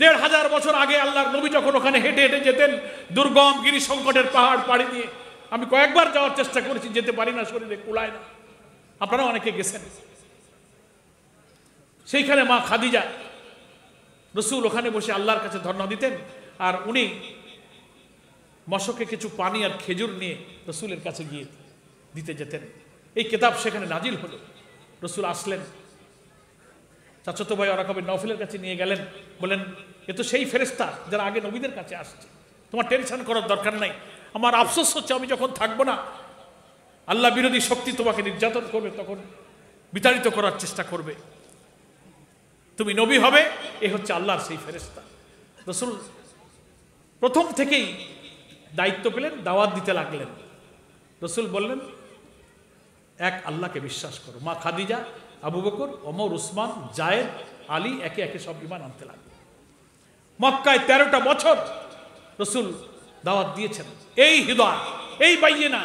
1500 বছর আগে আল্লাহর নবী যখন ওখানে হেঁটে হেঁটে যেতেন দুর্গম গিরি সংকটের পাহাড় পাড়ি দিয়ে। আমি কয়েকবার যাওয়ার চেষ্টা করেছি, যেতে পারি না, শরীরে কুলায় না। আপনারা অনেকে গেছেন। সেইখানে মা খাদিজা রসুল ওখানে বসে আল্লাহর কাছে ধর্ণা দিতেন, আর উনি মশকে কিছু পানি আর খেজুর নিয়ে রসুলের কাছে গিয়ে দিতে যেতেন। এই কিতাব সেখানে নাজিল হলো। রসুল আসলেন, চাচাতো ভাই ওয়ারাকা বিন নওফলের কাছে নিয়ে গেলেন, বলেন এ তো সেই ফেরেশতা যারা আগে নবীদের কাছে আসছে, তোমার টেনশন করার দরকার নাই। আমার আফসোস হচ্ছে আমি যখন থাকবো না আল্লাহ বিরোধী শক্তি তোমাকে নির্যাতন করবে, তখন বিতাড়িত করার চেষ্টা করবে, তুমি নবী হবে, এ হচ্ছে আল্লাহর সেই ফেরেশতা। রসুল প্রথম থেকেই দায়িত্ব পেলেন, দাওয়াত দিতে লাগলেন। রসুল বললেন এক আল্লাহকে বিশ্বাস করো। মা খাদিজা, আবু বকর, ওমর, উসমান, জায়েদ, আলী একে একে সব ঈমান আনতে লাগলো। মক্কায় 13টা বছর রসুল দাওয়াত দিয়েছেন। এই হৃদয়, এই বাইয়িনা,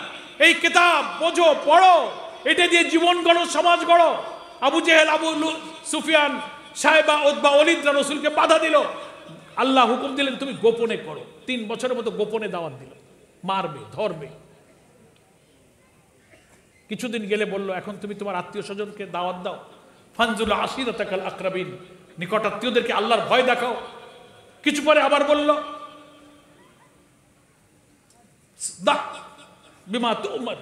এই কিতাব বোঝো, পড়ো, এটা দিয়ে জীবন গড়ো, সমাজ গড়ো। আবু জেহেল, আবু সুফিয়ান, সাহেবা, উতবা, ওলীদরা রসুলকে বাধা দিল। আল্লাহ হুকুম দিলেন তুমি গোপনে করো। 3 বছরের মতো গোপনে দাওয়াত দিল, মারবে, ধরবে। কিছুদিন গেলে বলল এখন তুমি তোমার আত্মীয় স্বজনকে দাওয়াত দাও, ফানজুল আশিরাতাকাল আকরাবিন, নিকট আত্মীয়দেরকে আল্লাহর ভয় দেখাও। কিছু পরে আবার বলল দা বিমা তুমার,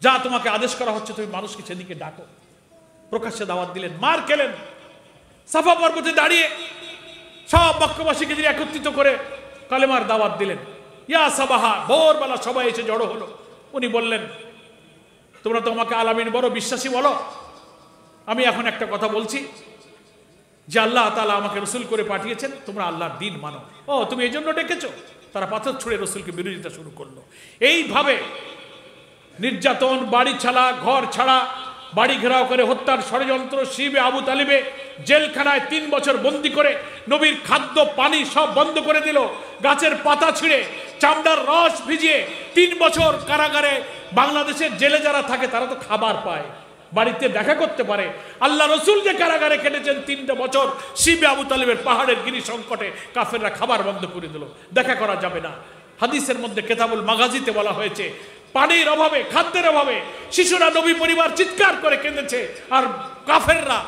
যা তোমাকে আদেশ করা হচ্ছে তুমি মানুষকে সেদিকে ডাকো। প্রকাশ্যে দাওয়াত দিলেন, মার খেলেন। সাফা পর্বতে দাঁড়িয়ে সব মক্কাবাসীকে তিনি একত্রিত করে কালেমার দাওয়াত দিলেন। ইয়া সাবাহা, ভোরবেলা সবাই এসে জড়ো হলো। উনি বললেন তোমরা তো আমাকে আলামিন বড় বিশ্বাসী বলো, আমি এখন একটা কথা বলছি যে আল্লাহ তাআলা আমাকে রসুল করে পাঠিয়েছেন, তোমরা আল্লাহর দ্বীন মানো। ও তুমি এই জন্য ডেকেছো? তারা পাথর ছুঁড়ে রসুলকে বিরোধিতা শুরু করলো। এইভাবে নির্যাতন, বাড়ি ছাড়া, ঘর ছাড়া, বাড়ি ঘেরাও করে হত্যার ষড়যন্ত্র, শিবে আবু তালিবে জেলখানায় 3 বছর বন্দি করে নবীর খাদ্য পানি সব বন্ধ করে দিল। গাছের পাতা ছিঁড়ে চামড়ার রস ভিজিয়ে 3 বছর কারাগারে। বাংলাদেশের জেলে যারা থাকে তারা তো খাবার পায়, বাড়িতে দেখা করতে পারে। আল্লাহ রসুল যে কারাগারে কেটেছেন 3 বছর, শিবে আবু তালিবের পাহাড়ের গিরি সংকটে কাফেররা খাবার বন্ধ করে দিল, দেখা করা যাবে না। হাদিসের মধ্যে কেতাবুল মাগাজিতে বলা হয়েছে পানির অভাবে, খাদ্যের অভাবে শিশুরা, নবী পরিবার চিৎকার করে কেঁদেছে, আর কাফেররা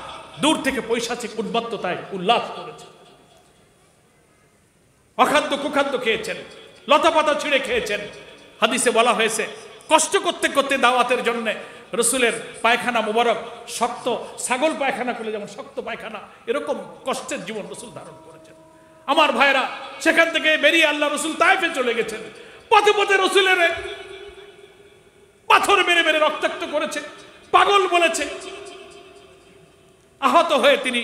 দূর থেকে পৈশাচিক উন্মত্ততায় উল্লাস করেছে। অখাদ্য কুখাদ্য খেয়েছেন, লতাপাতা ছিঁড়ে খেয়েছেন। হাদিসে বলা হয়েছে কষ্ট করতে করতে দাওয়াতের জন্য রসুলের পায়খানা মুবারক শক্ত, ছাগল পায়খানা করলে যেমন শক্ত পায়খানা, এরকম কষ্টের জীবন রসুল ধারণ করেছেন। আমার ভাইরা, সেখান থেকে বেরিয়ে আল্লাহ রসুল তায়েফে চলে গেছেন। পথে পথে রসুলের পাথর মেরে মেরে রক্তাক্ত করেছে, পাগল বলেছে। আহত হয়ে তিনি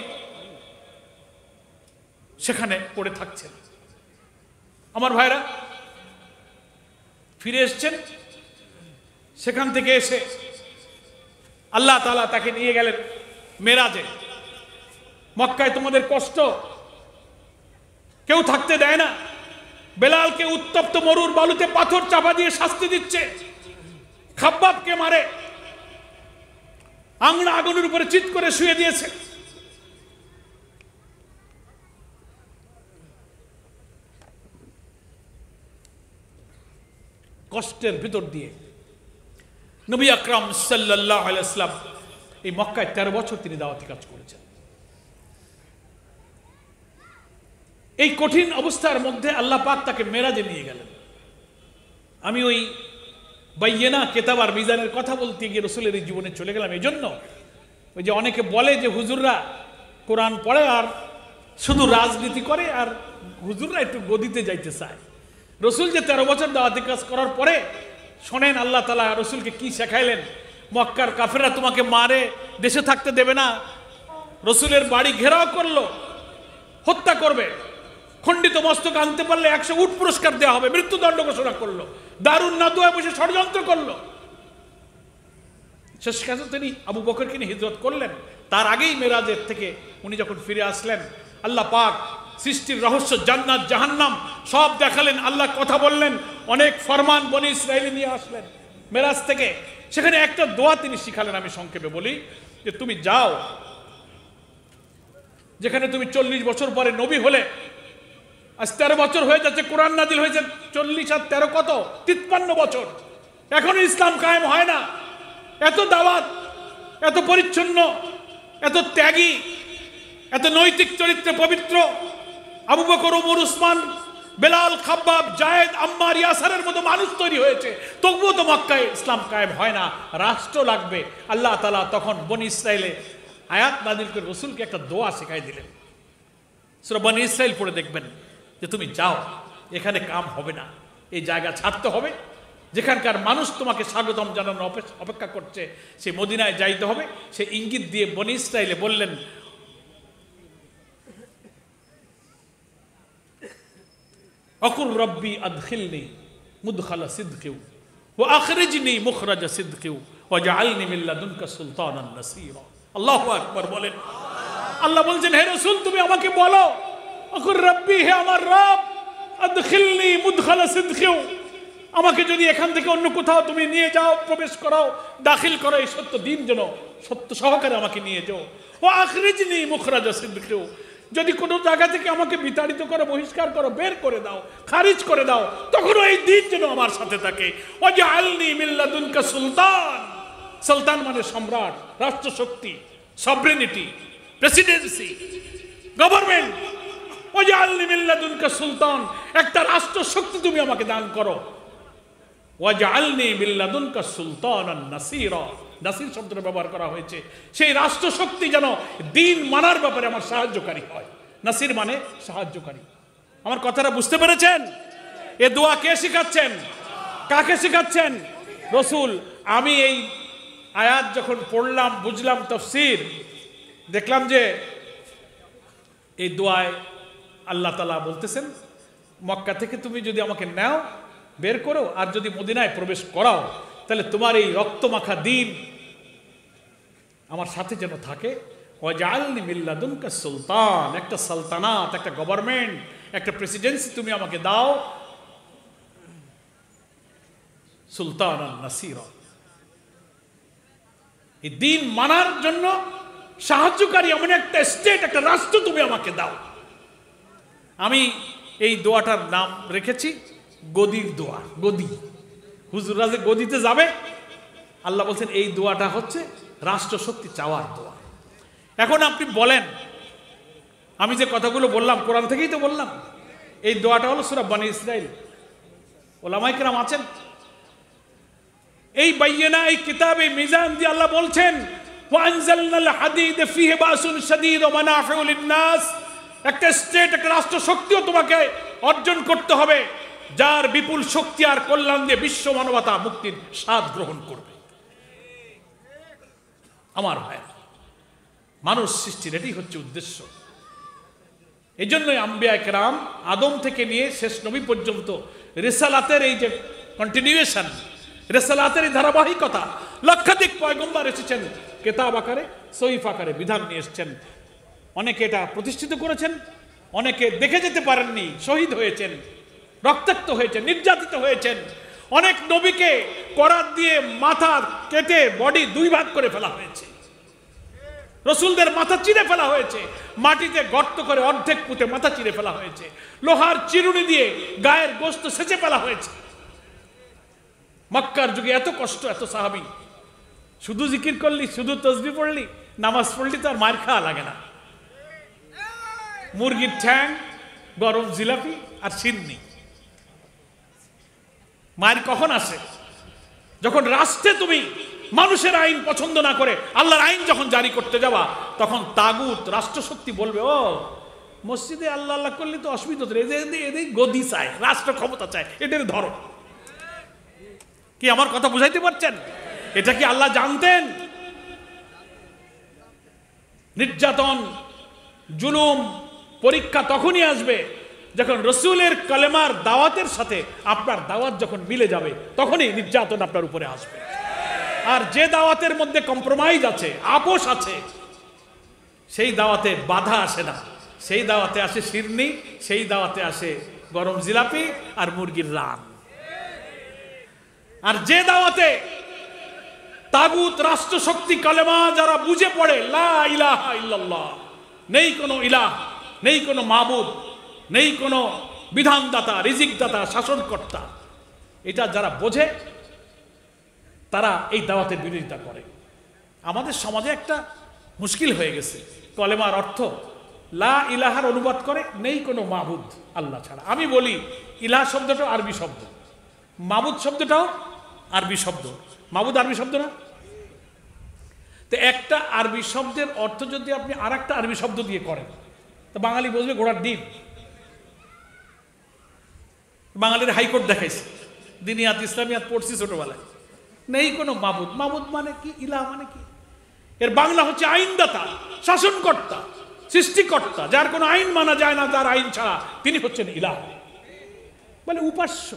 সেখানে পড়ে থাকছেন। আমার ভাইরা ফিরে এসছেন, সেখান থেকে এসে আল্লাহ তাআলা তাকে নিয়ে গেলেন মেরাজে। মক্কায় তোমাদের কষ্ট, কেউ থাকতে দেয় না। বেলালকে উত্তপ্ত মরুর বালুতে পাথর চাপা দিয়ে শাস্তি দিচ্ছে, খাব্বাবকে মারে, আংড়া আগুনের উপরে চিৎ করে শুয়ে দিয়েছে। কষ্টের ভিতর দিয়ে নবী আকরাম সাল্লাল্লাহু আলাইহি ওয়াসাল্লাম এই মক্কায় 13 বছর তিনি দাওয়াতি কাজ করেছেন। এই কঠিন অবস্থার মধ্যে আল্লাহ পাক তাকে মেরাজে নিয়ে গেলেন। আমি ওই বাইয়িনা, কেতাব আর মিজানের কথা বলতে গিয়ে রসুলের এই জীবনে চলে গেলাম। এই জন্য ওই যে অনেকে বলে যে হুজুররা কোরআন পড়ে আর শুধু রাজনীতি করে আর হুজুররা একটু গদিতে যাইতে চায়। রসুল যে 13 বছর দাওয়াতি কাজ করার পরে শোনেন আল্লাহ তাআলা রসুলকে কি শেখাইলেন। মক্কার কাফেররা তোমাকে মারে, দেশে থাকতে দেবে না, রসুলের বাড়ি ঘেরাও করলো, হত্যা করবে, খণ্ডিত মস্তক আনতে পারলে 100 উট পুরস্কার দেওয়া হবে, মৃত্যুদণ্ড ঘোষণা করলো, দারুন নাদুয়ায় বসে ষড়যন্ত্র করলো। শেষ কাছে তিনি আবু বকরকে নিয়ে হিজরত করলেন। তার আগেই মেরাজের থেকে উনি যখন ফিরে আসলেন, আল্লাহ পাক সৃষ্টির রহস্য, জান্নাত জাহান্নাম সব দেখালেন, আল্লাহ কথা বললেন, অনেক ফরমান বনি ইসরাইলি নিয়ে আসলেন মেরাজ থেকে। সেখানে একটা দোয়া তিনি শিখালেন, আমি সংক্ষেপে বলি যে তুমি যাও যেখানে তুমি 40 বছর পরে নবী হলে, আজ 13 বছর হয়ে যাচ্ছে, কোরআন নাজিল হয়েছে 40 আর 13 কত 53 বছর, এখনো ইসলাম কায়েম হয় না। এত দাওয়াত, এত পরিচ্ছন্ন, এত ত্যাগী, এত নৈতিক চরিত্রে পবিত্র আবু বকর, ওমর, উসমান, বেলাল, খাব্বাব, জায়েদ, আম্মার, ইয়াসারের মতো মানুষ তৈরি হয়েছে, তবুও তো মক্কায় ইসলাম কায়েম হয় না, রাষ্ট্র লাগবে। আল্লাহ তাআলা তখন বনি ইসরাইলে আয়াত নাজিল করে রসুলকে একটা দোয়া শেখাই দিলেন। সূরা বনি ইসরাইল পড়ে দেখবেন যে তুমি যাও, এখানে কাম হবে না, এই জায়গা ছাড়তে হবে, যেখানকার মানুষ তোমাকে স্বাগতম জানানোর অপেক্ষা করছে, সে মদিনায় যাইতে হবে। সে ইঙ্গিত দিয়ে বনি ইসরাইলে বললেন, অকুল রব্বি আদখিলনি মুদখালা সিদকিউ ওয়া আখরিজনি মুখরাজা সিদকিউ ওয়াজআলনি মিন লাদুনকা সুলতানান নাসীরা। আল্লাহু আকবার বলেন। আল্লাহ বলছেন, হে রাসূল তুমি আমাকে বলো, অকুল রব্বি, হে আমার রব, আদখিলনি মুদখালা সিদকিউ, আমাকে যদি এখান থেকে অন্য কোথাও তুমি নিয়ে যাও, প্রবেশ করাও, দাখিল করো, এই সত্য দিন যেন সত্য সহকারে আমাকে নিয়ে যাও। ও আখরিজনি মুখরাজা সিদকিউ, যদি কোনো জায়গা থেকে আমাকে বিতাড়িত করো, বহিষ্কার করো, বের করে দাও, খারিজ করে দাও, তখনও এই দিন যেন আমার সাথে থাকে। ওয়াজআলনি মিন লাদুনকা সুলতান, সুলতান মানে সম্রাট, রাষ্ট্রশক্তি, সভরেনিটি, প্রেসিডেন্সি, গভর্নমেন্ট। ওয়াজআলনি মিন লাদুনকা সুলতান, একটা রাষ্ট্রশক্তি তুমি আমাকে দান করো। ওয়াজআলনি মিন লাদুনকা সুলতানান নাসীরা, নাসির শব্দটা ব্যবহার করা হয়েছে, সেই রাষ্ট্রশক্তি যেন দিন মানার ব্যাপারে আমার সাহায্যকারী হয়। নাসির মানে সাহায্যকারী। আমার কথাটা বুঝতে পেরেছেন? এ দোয়া কে শিখাচ্ছেন, কাকে শিখাচ্ছেন? রসুল। আমি এই আয়াত যখন পড়লাম, বুঝলাম তাফসীর, দেখলাম যে এই দোয়ায় আল্লাহ তাআলা বলতেছেন, মক্কা থেকে তুমি যদি আমাকে নাও, বের করো, আর যদি মদিনায় প্রবেশ করাও, তাহলে তোমার এই রক্তমাখা দিন আমার সাথে যেন থাকে। ওয়াজআলনি মিন লাদুনকা সুলতান, একটা সালতানাত, একটা গভর্নমেন্ট, একটা প্রেসিডেন্সি তুমি আমাকে দাও। সুলতানান নাসীরা, এই দিন মানার জন্য সাহায্যকারী এমন একটা স্টেট, একটা রাষ্ট্র তুমি আমাকে দাও। আমি এই দোয়াটার নাম রেখেছি গদির দোয়া। গদি, হুজুররা যে গদিতে যাবে, আল্লাহ বলছেন এই দোয়াটা হচ্ছে রাষ্ট্রশক্তি চাওয়ার দোয়া। এখন আপনি বলেন, আমি যে কথাগুলো বললাম কোরআন থেকেই তো বললাম, এই দোয়াটা হলো সূরা বনি ইসরাইল। ওলামায়ে কেরাম আছেন, এই বাইয়িনা, এই কিতাবে মিজান দিয়ে আল্লাহ বলছেন, ওয়া আনজালনাল হাদিদ ফীহি বাসুন শাদীদ ওয়া মানাফিউ লিন-নাস, একটা স্টেট, একটা রাষ্ট্রশক্তিও তোমাকে অর্জন করতে হবে, যার বিপুল শক্তি আর কল্যাণ দিয়ে বিশ্ব মানবতা মুক্তির স্বাদ গ্রহণ করবে। আমার ভাই, মানুষ সৃষ্টির এটাই হচ্ছে উদ্দেশ্য। এই জন্যই আম্বিয়ায়ে কেরাম আদম থেকে নিয়ে শেষ নবী পর্যন্ত রিসালাতের এই যে কন্টিনিউয়েশন, রিসালাতের এই ধারাবাহিকতা, লক্ষাধিক পয়গম্বর এসেছেন, কিতাব আকারে, সহিফ আকারে বিধান নিয়ে এসেছেন। অনেকে এটা প্রতিষ্ঠিত করেছেন, অনেকে দেখে যেতে পারেননি, শহীদ হয়েছেন, রক্তাক্ত হয়েছেন, নির্যাতিত হয়েছেন। অনেক নবীকে করাত দিয়ে মাথা কেটে বডি 2 ভাগ করে ফেলা হয়েছে, রসুলদের মাথা চিরে ফেলা হয়েছে, মাটিতে গর্ত করে অর্ধেক পুঁতে মাথা চিরে ফেলা হয়েছে, লোহার চিরুনি দিয়ে গায়ের গোশত সেচে ফেলা হয়েছে। মক্কার যুগে এত কষ্ট, এত সাহাবী, শুধু জিকির করলি, শুধু তসবিহ পড়লি, নামাজ পড়লি তো আর মার খাওয়া লাগে না। মুরগির ঠ্যাং, গরম জিলাপি আর সিন্নি। মায়ের কখন আসে? যখন রাষ্ট্রে তুমি মানুষের আইন পছন্দ না করে আল্লাহর আইন যখন জারি করতে যাবা, তখন তাগুত, রাষ্ট্রশক্তি বলবে, ও মসজিদে আল্লাহ আল্লাহ করলে তো অসুবিধা হতো, এদের গদি চায়, রাষ্ট্র ক্ষমতা চায়, এদের ধরো। কি আমার কথা বুঝাইতে পারছেন? এটা কি আল্লাহ জানতেন? নির্যাতন, জুলুম, পরীক্ষা তখনই আসবে যখন রসুলের কালেমার দাওয়াতের সাথে আপনার দাওয়াত যখন মিলে যাবে, তখনই নির্যাতন আপনার উপরে আসবে। আর যে দাওয়াতের মধ্যে কম্প্রোমাইজ আছে, আপোষ আছে, সেই দাওয়াতে বাধা আসে না, সেই দাওয়াতে আসে শিরনি, সেই দাওয়াতে আসে গরম জিলাপি আর মুরগির রান। আর যে দাওয়াতে তাগুত, রাষ্ট্রশক্তি, কালেমা যারা বুঝে পড়ে, লা ইলাহা ইল্লাল্লাহ, নেই কোনো ইলাহ, নেই কোনো মাবুদ, নেই কোনো বিধানদাতা, রিজিকদাতা, শাসনকর্তা, এটা যারা বোঝে তারা এই দাওয়াতের বিরোধিতা করে। আমাদের সমাজে একটা মুশকিল হয়ে গেছে, কলেমার অর্থ লা ইলাহার অনুবাদ করে নেই কোনো মাবুদ আল্লাহ ছাড়া। আমি বলি ইলাহ শব্দটাও আরবি শব্দ, মাবুদ শব্দটাও আরবি শব্দ। মাবুদ আরবি শব্দ না? তো একটা আরবি শব্দের অর্থ যদি আপনি আর একটা আরবি শব্দ দিয়ে করেন, তো বাঙালি বুঝবে ঘোড়ার ডিম। বাঙালির হাইকোর্ট দেখাইছে, দিনিয়াত ইসলামিয়াত পড়ছি ছোটবেলায়, নেই কোনো মাবুদ। মাবুদ মানে কি? ইলাহ মানে কি? এর বাংলা হচ্ছে আইনদাতা, শাসনকর্তা, সৃষ্টিকর্তা, যার কোনো আইন মানা যায় না, যার আইন ছাড়া তিনি হচ্ছেন ইলাহ। বলে উপাস্য,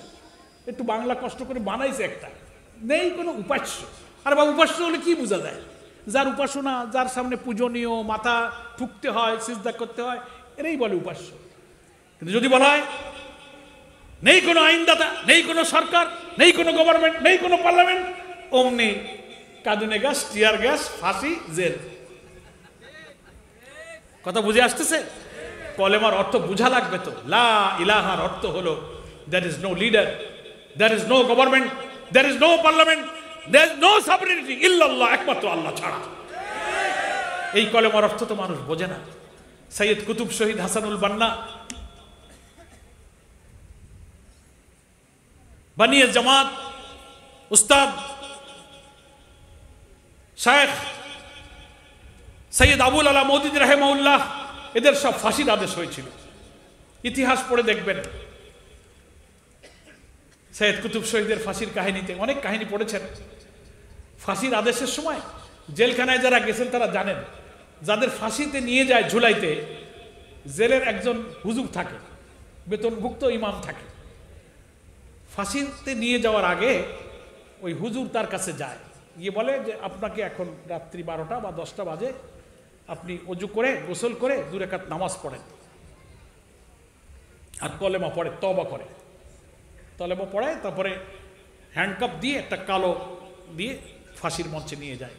একটু বাংলা কষ্ট করে বানাইছে একটা, নেই কোনো উপাস্য। আর বা উপাস্য হলে কি বোঝা যায়? যার উপাসনা, যার সামনে পূজনীয়, মাথা ঠুকতে হয়, সিজদা করতে হয়, এরাই বলে উপাস্য। কিন্তু যদি বলা হয় নেই কোনো আইনদাতা, নেই কোনো সরকার, নেই কোনো গভর্নমেন্ট, নেই কোনো পার্লামেন্ট, অমনি কাঁদুনে গ্যাস, টিয়ার গ্যাস, ফাঁসি, জেল। কথা বুঝে আসতেছে? কলেমার অর্থ বুঝা লাগবে তো। লা ইলাহার অর্থ হলো there is no leader, there is no government, there is no parliament, there is no sovereignty illallah, একমাত্র আল্লাহ ছাড়া। এই কলেমার অর্থ তো মানুষ বোঝে না। সৈয়দ কুতুব শহীদ হাসানুল বান্না, বানিয়ে জামাত, উস্তাদ শেখ সৈয়দ আবুল আলা মওদুদী রাহিমাহুল্লাহ, এদের সব ফাঁসির আদেশ হয়েছিল। ইতিহাস পড়ে দেখবেন, সৈয়দ কুতুব শহীদের ফাঁসির কাহিনীতে অনেক কাহিনী পড়েছেন। ফাঁসির আদেশের সময় জেলখানায় যারা গেছেন তারা জানেন, যাদের ফাঁসিতে নিয়ে যায় ঝুলাইতে, জেলের একজন হুজুর থাকে, বেতনভুক্ত ইমাম থাকে। ফাঁসিতে নিয়ে যাওয়ার আগে ওই হুজুর তার কাছে যায়, গিয়ে বলে যে আপনাকে এখন রাত্রি 12টা বা 10টা বাজে, আপনি অজু করে গোসল করে 2 রাকাত নামাজ পড়েন আর কলেমা পড়ে, তওবা করে, কলেমা পড়ায়, তারপরে হ্যান্ডকাপ দিয়ে একটা কালো দিয়ে ফাঁসির মঞ্চে নিয়ে যায়।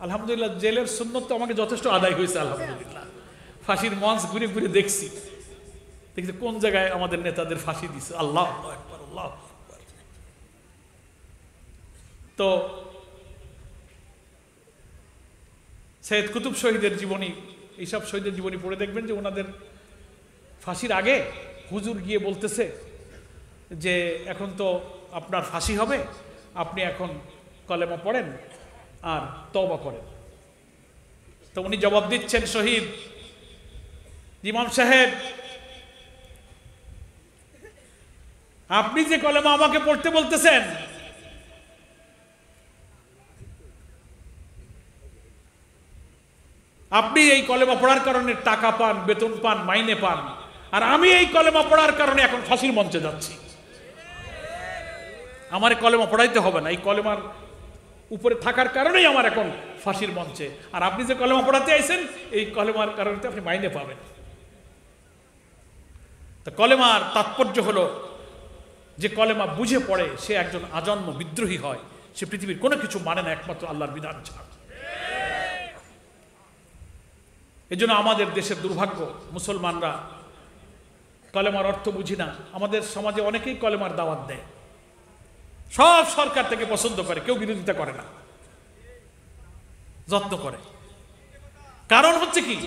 আলহামদুলিল্লাহ, জেলের সুন্নত তো আমাকে যথেষ্ট আদায় হয়েছে আলহামদুলিল্লাহ। ফাঁসির মঞ্চ ঘুরে ঘুরে দেখছি কোন জায়গায় আমাদের নেতাদের ফাঁসি দিছে। আল্লাহ আকবার, আল্লাহ আকবার। তো সৈয়দ কুতুব শহীদের জীবনী, এইসব শহীদের জীবনী পড়ে দেখবেন যে ওনাদের ফাঁসির আগে হুজুর গিয়ে বলতেছে যে এখন তো আপনার ফাঁসি হবে, আপনি এখন কলেমা পড়েন আর তওবা করেন। তো উনি জবাব দিচ্ছেন, শহীদ ইমাম সাহেব, আপনি যে কলেমা আমাকে পড়তে বলতেছেন, আপনি এই কলেমা পড়ার কারণে টাকা পান, বেতন পান, মাইনে পান, আর আমি এই কলেমা পড়ার কারণে এখন ফাঁসির মঞ্চে যাচ্ছি। আমার কলেমা পড়াইতে হবে না, এই কলেমার উপরে থাকার কারণেই আমার এখন ফাঁসির মঞ্চে, আর আপনি যে কলেমা পড়াতে আইছেন এই কলেমার কারণে আপনি মাইনে পাবেন। তো কলেমার তাৎপর্য হলো যে কলেমা বুঝে পড়ে সে একজন আজন্ম বিদ্রোহী হয়, সে পৃথিবীর কোনো কিছু মানে না একমাত্র আল্লাহর বিধান ছাড়া। এই জন্য আমাদের দেশের দুর্ভাগ্য, মুসলমানরা কলেমার অর্থ বুঝি না। আমাদের সমাজে অনেকেই কলেমার দাওয়াত দেয়, সব সরকার থেকে পছন্দ করে, কেউ বিরোধিতা করে না, যত্ন করে। কারণ হচ্ছে কি,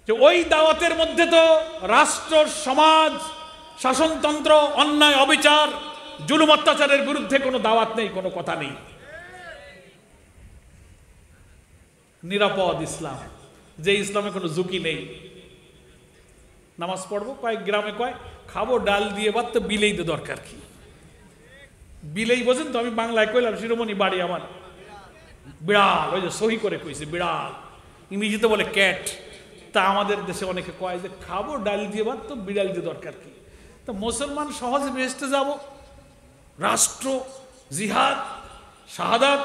যে ওই দাওয়াতের মধ্যে তো রাষ্ট্র, সমাজ, শাসনতন্ত্র, অন্যায়, অবিচার, জুলুম, অত্যাচারের বিরুদ্ধে কোনো দাওয়াত নেই, কোনো কথা নেই। নিরাপদ ইসলাম, যে ইসলামে কোনো ঝুঁকি নেই। নামাজ পড়বো, কয়েক গ্রামে কয় খাবো ডাল দিয়ে ভাত, তো বিলেই তো দরকার কি? বিলেই বোঝেন তো? আমি বাংলায় কইলাম, শিরোমণি বাড়ি আমার, বিড়াল, ওই যে সহি করে কইছে বিড়াল, ইংরেজিতে বলে ক্যাট। তা আমাদের দেশে অনেকে কয় যে খাবো ডাল দিয়ে ভাত, তো বিড়াল দিয়ে দরকার কি? তো মুসলমান সহজে বেহেশতে যাব, রাষ্ট্র, জিহাদ, শাহাদাত,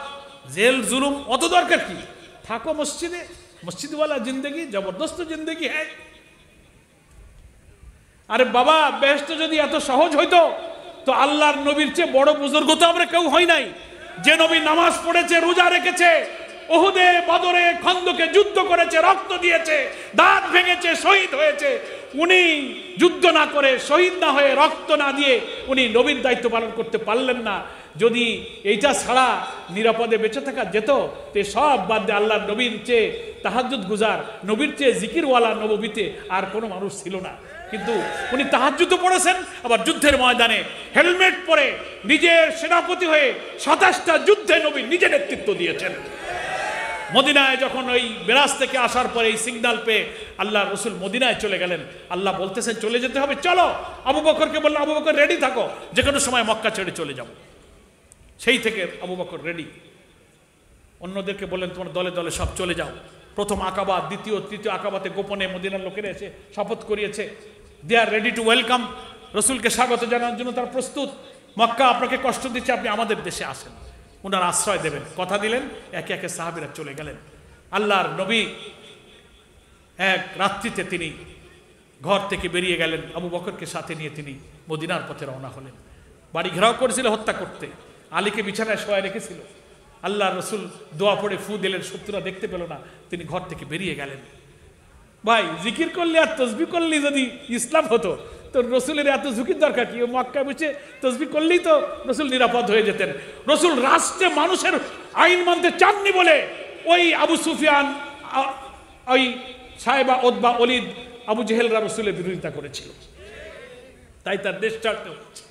জেল জুলুম অত দরকার কি? থাকো মসজিদে, মসজিদওয়ালা জিন্দগি জবরদস্ত জিন্দগি হ্যাঁ। আরে বাবা, বেহেশত যদি এত সহজ হইতো তো আল্লাহর নবীর চেয়ে বড় বুজুর্গ তো আমরা কেউ হই নাই। যে নবী নামাজ পড়েছে, রোজা রেখেছে, ওহুদে, বদরে, খন্দকে যুদ্ধ করেছে, রক্ত দিয়েছে, দাঁত ভেঙেছে, শহীদ হয়েছে, উনি যুদ্ধ না করে, শহীদ না হয়ে, রক্ত না দিয়ে উনি নবীর দায়িত্ব পালন করতে পারলেন না। যদি এইটা ছাড়া নিরাপদে বেঁচে থাকা যেত, তে সব বাদ দিয়ে আল্লাহর নবীর চেয়ে তাহাজ্জুদ গুজার, নবীর চেয়ে জিকিরওয়ালা নববীতে আর কোনো মানুষ ছিল না। কিন্তু উনি তাহাজ্জুদও পড়েছেন, আবার যুদ্ধের ময়দানে হেলমেট পরে নিজের সেনাপতি হয়ে 27টা যুদ্ধে নবী নিজে নেতৃত্ব দিয়েছেন। মদিনায় যখন ওই মেরাজ থেকে আসার পরে এই সিগন্যাল পেয়ে আল্লাহ রসুল মদিনায় চলে গেলেন। আল্লাহ বলতেছেন চলে যেতে হবে, চলো। আবু বকরকে বললো, আবু বকর রেডি থাকো, যে কোনো সময় মক্কা ছেড়ে চলে যাব। সেই থেকে আবু বকর রেডি। অন্যদেরকে বললেন তোমার দলে দলে সব চলে যাও। প্রথম আকাবা, দ্বিতীয়, তৃতীয় আকাবাতে গোপনে মদিনার লোকেরা এসে শপথ করিয়েছে। দে আর রেডি টু ওয়েলকাম। রসুলকে স্বাগত জানানোর জন্য তারা প্রস্তুত। মক্কা আপনাকে কষ্ট দিচ্ছে, আপনি আমাদের দেশে আসেন, ওনার আশ্রয় দেবেন। কথা দিলেন, একে একে সাহাবীরা চলে গেলেন। আল্লাহর নবী এক রাত্রিতে তিনি ঘর থেকে বেরিয়ে গেলেন। আবু বকরকে সাথে নিয়ে তিনি মদিনার পথে রওনা হলেন। বাড়ি ঘেরাও করেছিল হত্যা করতে, আলীকে বিছানায় শোয়া রেখেছিল। আল্লাহ রসুল দোয়া পড়ে ফু দিলেন, শত্রুরা দেখতে পেল না, তিনি ঘর থেকে বেরিয়ে গেলেন। ভাই, জিকির করলে আর তসবি করলে যদি ইসলাম হতো, তো রসুলের এত ঝুঁকির দরকার কি? মক্কা বসে তসবি করলেই তো রসুল নিরাপদ হয়ে যেতেন। রসুল রাষ্ট্রে মানুষের আইন মানতে চাননি বলে ওই আবু সুফিয়ান, ওই সাহেবা, ওদবা, অলিদ, আবু জেহেলরা রসুলের বিরোধিতা করেছিল। তাই তার দেশ ছাড়তে হয়েছে,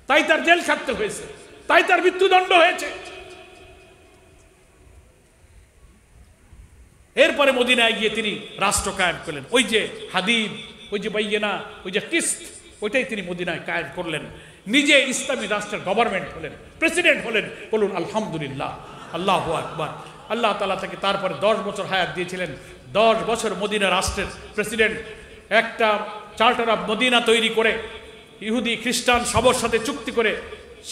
তাই তার জেল ছাড়তে হয়েছে, তাই তার মৃত্যুদণ্ড হয়েছে। এরপরে মদিনায় গিয়ে তিনি রাষ্ট্র কায়েম করলেন। ওই যে হাদিদ, ওই যে বাইয়েনা, ওই যে কিস্ত, ওইটাই তিনি মদিনায় কায়েম করলেন। নিজে ইসলামী রাষ্ট্রের গভর্নমেন্ট হলেন, প্রেসিডেন্ট হলেন। বলুন আলহামদুলিল্লাহ, আল্লাহু আকবার। আল্লাহ তাআলা তাকে তারপরে 10 বছর হায়াত দিয়েছিলেন। 10 বছর মদিনা রাষ্ট্রের প্রেসিডেন্ট, একটা চার্টার অফ মদিনা তৈরি করে ইহুদি খ্রিস্টান সবার সাথে চুক্তি করে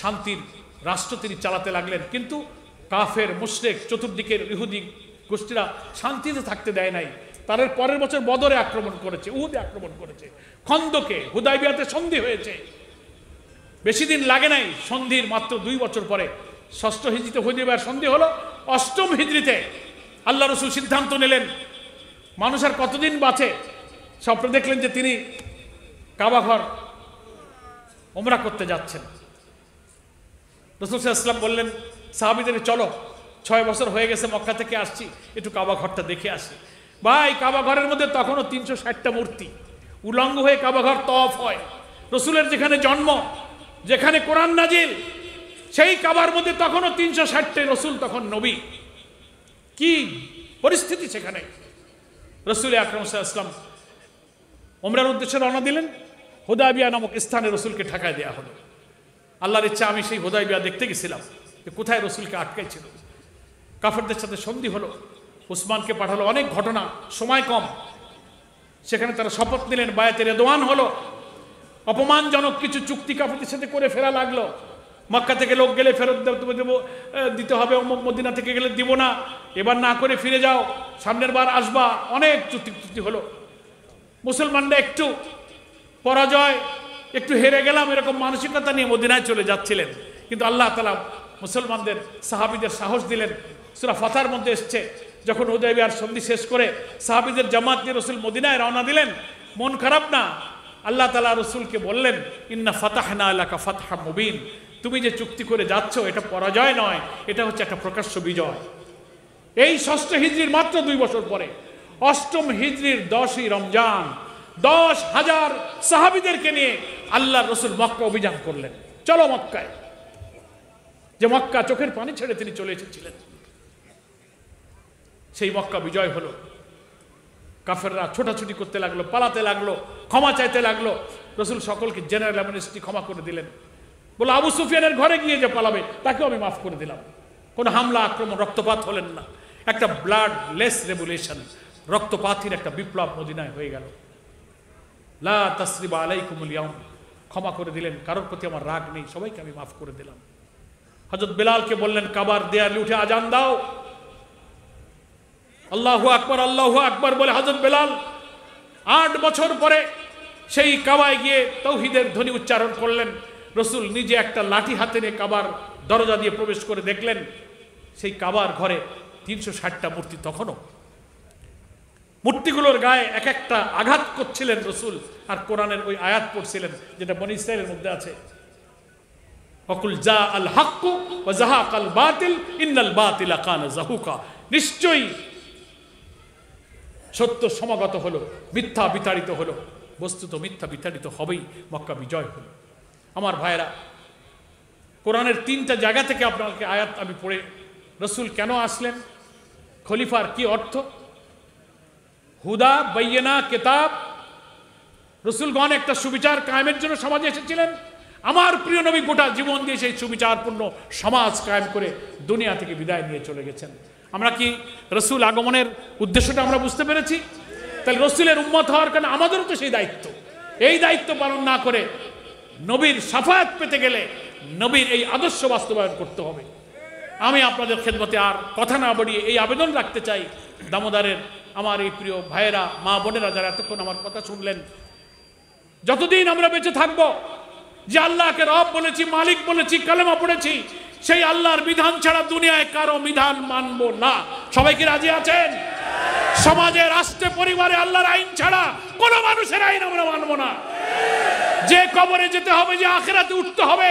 শান্তির রাষ্ট্র তিনি চালাতে লাগলেন। কিন্তু কাফের, মুশরিক, চতুর্দিকের ইহুদি গোষ্ঠীরা শান্তিতে থাকতে দেয় নাই। তার পরের বছর বদরে আক্রমণ করেছে, উহুদে আক্রমণ করেছে, খন্দকে, হুদাইবিয়াতে সন্ধি হয়েছে। বেশি দিন লাগে নাই, সন্ধির মাত্র 2 বছর পরে 6ষ্ঠ হিজরিতে হুদাইবিয়ার সন্ধি হলো। 8ম হিজরিতে আল্লাহ রসুল সিদ্ধান্ত নিলেন, মানুষ আর কতদিন বাঁচে। স্বপ্নে দেখলেন যে তিনি কাবা ঘর ওমরা করতে যাচ্ছেন। রাসূল সাল্লাল্লাহু আলাইহি ওয়াসাল্লাম বললেন সাহাবীদের, চলো, 6 বছর হয়ে গেছে মক্কা থেকে আসছি, একটু কাবা ঘরটা দেখে আসি। ভাই, কাবা ঘরের মধ্যে তখনও 360টা মূর্তি, উলঙ্গ হয়ে কাবা ঘর তওয়াফ হয়। রসুলের যেখানে জন্ম, যেখানে কোরআন নাজিল, সেই কাবার মধ্যে তখনও 360টা। রসুল তখন নবী, কি পরিস্থিতি সেখানে। রসুল আকরাম সাল্লাল্লাহু আলাইহি ওয়াসাল্লাম ওমরার উদ্দেশ্যে রওনা দিলেন। হুদাইবিয়া নামক স্থানে রসুলকে ঠেকায় দেওয়া হলো। আল্লাহর ইচ্ছা, আমি সেই হুদাইবিয়া দেখতে গেছিলাম, কোথায় রসুলকে আটকাইছিল। কাফেরদের সাথে সন্ধি হলো, উসমানকে পাঠালো। অনেক ঘটনা, সময় কম। সেখানে তারা শপথ নিলেন, বায়াতে রেদওয়ান হলো। অপমানজনক কিছু চুক্তি কাফেরদের সাথে করে ফেরা লাগলো। মক্কা থেকে লোক গেলে ফেরত দিতে হবে, মদিনা থেকে গেলে দিব না, এবার না করে ফিরে যাও, সামনের বার আসবা। অনেক চুক্তি হলো। মুসলমানরা একটু পরাজয়, একটু হেরে গেলাম, এরকম মানসিকতা নিয়ে মদিনায় চলে যাচ্ছিলেন। কিন্তু আল্লাহ তাআলা মুসলমানদের, সাহাবীদের সাহস দিলেন। সূরা ফাতহার মধ্যে এসছে, যখন হুদাইবিয়ার সন্ধি শেষ করে সাহাবীদের জামাত নিয়ে রসুল মদিনায় রওনা দিলেন, মন খারাপ না। আল্লাহ তাআলা রসুলকে বললেন, ইন্না ফাতাহনা লাকা ফাতহাম মুবিন, তুমি যে চুক্তি করে যাচ্ছ এটা পরাজয় নয়, এটা হচ্ছে একটা প্রকাশ্য বিজয়। এই 6ষ্ঠ হিজরির মাত্র 2 বছর পরে 8ম হিজরির 10ই রমজান 10,000 সাহাবীদেরকে নিয়ে আল্লাহ রসুল মক্কা অভিযান করলেন। চলো মক্কায়, যে মক্কা চোখের পানি ছেড়ে তিনি চলে এসেছিলেন, সেই মক্কা বিজয় হলো। কাফেররা ছোটাছুটি করতে লাগলো, পালাতে লাগলো, ক্ষমা চাইতে লাগলো। রসুল সকলকে জেনারেল অ্যামনেস্টি ক্ষমা করে দিলেন। বলে আবু সুফিয়ানের ঘরে গিয়ে যে পালাবে তাকেও আমি মাফ করে দিলাম। কোনো হামলা আক্রমণ রক্তপাত হলেন না। একটা ব্লাড লেস রেভুলেশন, রক্তপাতের একটা বিপ্লব মদিনায় হয়ে গেল। লা তাসরিবা আলাইকুমুল ইয়াউম, ক্ষমা করে দিলেন, কারোর প্রতি আমার রাগ নেই, সবাইকে আমি মাফ করে দিলাম। হযরত বেলালকে বললেন কাবার দেয়ালে উঠে আজান দাও। আল্লাহু আকবার বলে হযরত বেলাল 8 বছর পরে সেই কাবায় গিয়ে তাওহীদের ধ্বনি উচ্চারণ করলেন। রসুল নিজে একটা লাঠি হাতে নিয়ে কাবার দরজা দিয়ে প্রবেশ করে দেখলেন সেই কাবার ঘরে 360টা মূর্তি। তখনও মূর্তিগুলোর গায়ে এক একটা আঘাত করছিলেন রসুল, আর কোরআনের ওই আয়াত পড়ছিলেন যেটা বনী ইসরাঈলের মধ্যে আছে, ওয়াকুল জা আল হাক্কু ওয়া যাহাকাল বাতিল ইন্নাল বাতিলা কানা যাহুকা। নিশ্চয়ই সত্য সমাগত হলো, মিথ্যা বিতাড়িত হলো। বস্তুত মিথ্যা বিতাড়িত হবেই, মক্কা বিজয় হলো। আমার ভাইয়েরা, কোরআনের 3টা জায়গা থেকে আপনাকে আয়াত আমি পড়ে, রসুল কেন আসলেন, খলিফার কি অর্থ, হুদা বাইয়িনা কিতাব। রসুলগণ একটা সুবিচার কায়েমের জন্য সমাজে এসেছিলেন। আমার প্রিয় নবী গোটা জীবন দিয়ে সেই সুবিচারপূর্ণ সমাজ কায়েম করে দুনিয়া থেকে বিদায় নিয়ে চলে গেছেন। আমরা কি রসুল আগমনের উদ্দেশ্যটা আমরা বুঝতে পেরেছি? তাহলে রসুলের উম্মত হওয়ার কারণে আমাদেরও তো সেই দায়িত্ব। এই দায়িত্ব পালন না করে নবীর শাফায়াত পেতে গেলে নবীর এই আদর্শ বাস্তবায়ন করতে হবে। আমি আপনাদের খেদমতে আর কথা না বাড়িয়ে এই আবেদন রাখতে চাই, দামোদরের আমার এই প্রিয় ভাইয়েরা, মা বোনেরা যারা এতক্ষণ আমার কথা শুনলেন, যতদিন আমরা বেঁচে থাকবো, যে আল্লাহকে রব বলেছি, মালিক বলেছি, কালেমা পড়েছি, সেই আল্লাহর বিধান ছাড়া দুনিয়ায় কারো বিধান মানবো না। সবাই কি রাজি আছেন? সমাজে, রাষ্ট্রে, পরিবারে আল্লাহর আইন ছাড়া কোনো মানুষের আইন আমরা মানবো না। যে কবরে যেতে হবে, যে আখিরাতে উঠতে হবে,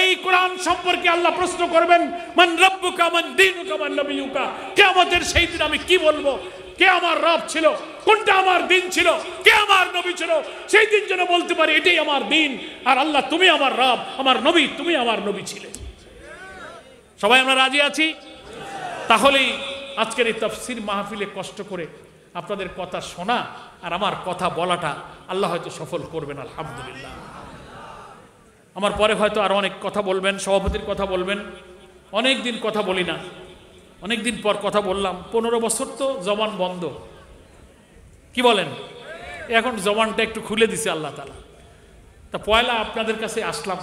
এই কোরআন সম্পর্কে আল্লাহ প্রশ্ন করবেন, মান রব্বুকা মান দীনুকা মান নবিয়ুকা। কিয়ামতের সেই দিন আমি কি বলবো, কে আমার রব ছিল, কোনটা আমার দিন ছিল, কে আমার নবী ছিল, সেই দিন যেন বলতে পারি এটাই আমার দিন, আর আল্লাহ তুমি আমার রব, আমার নবী তুমি আমার নবী ছিলে। সবাই আমরা রাজি আছি? তাহলেই আজকের এই তাফসীর মাহফিলে কষ্ট করে আপনাদের কথা শোনা আর আমার কথা বলাটা আল্লাহ হয়তো সফল করবেন, আলহামদুলিল্লাহ। আমার পরে হয়তো আরো অনেক কথা বলবেন, সভাপতির কথা বলবেন। অনেক দিন কথা বলি না, অনেক দিন পর কথা বললাম। 15 বছর তো জবান বন্ধ, কি বলেন? এখন জবানটা একটু খুলে দিছে আল্লাহ তাআলা। তা পয়লা আপনাদের কাছে আসলাম।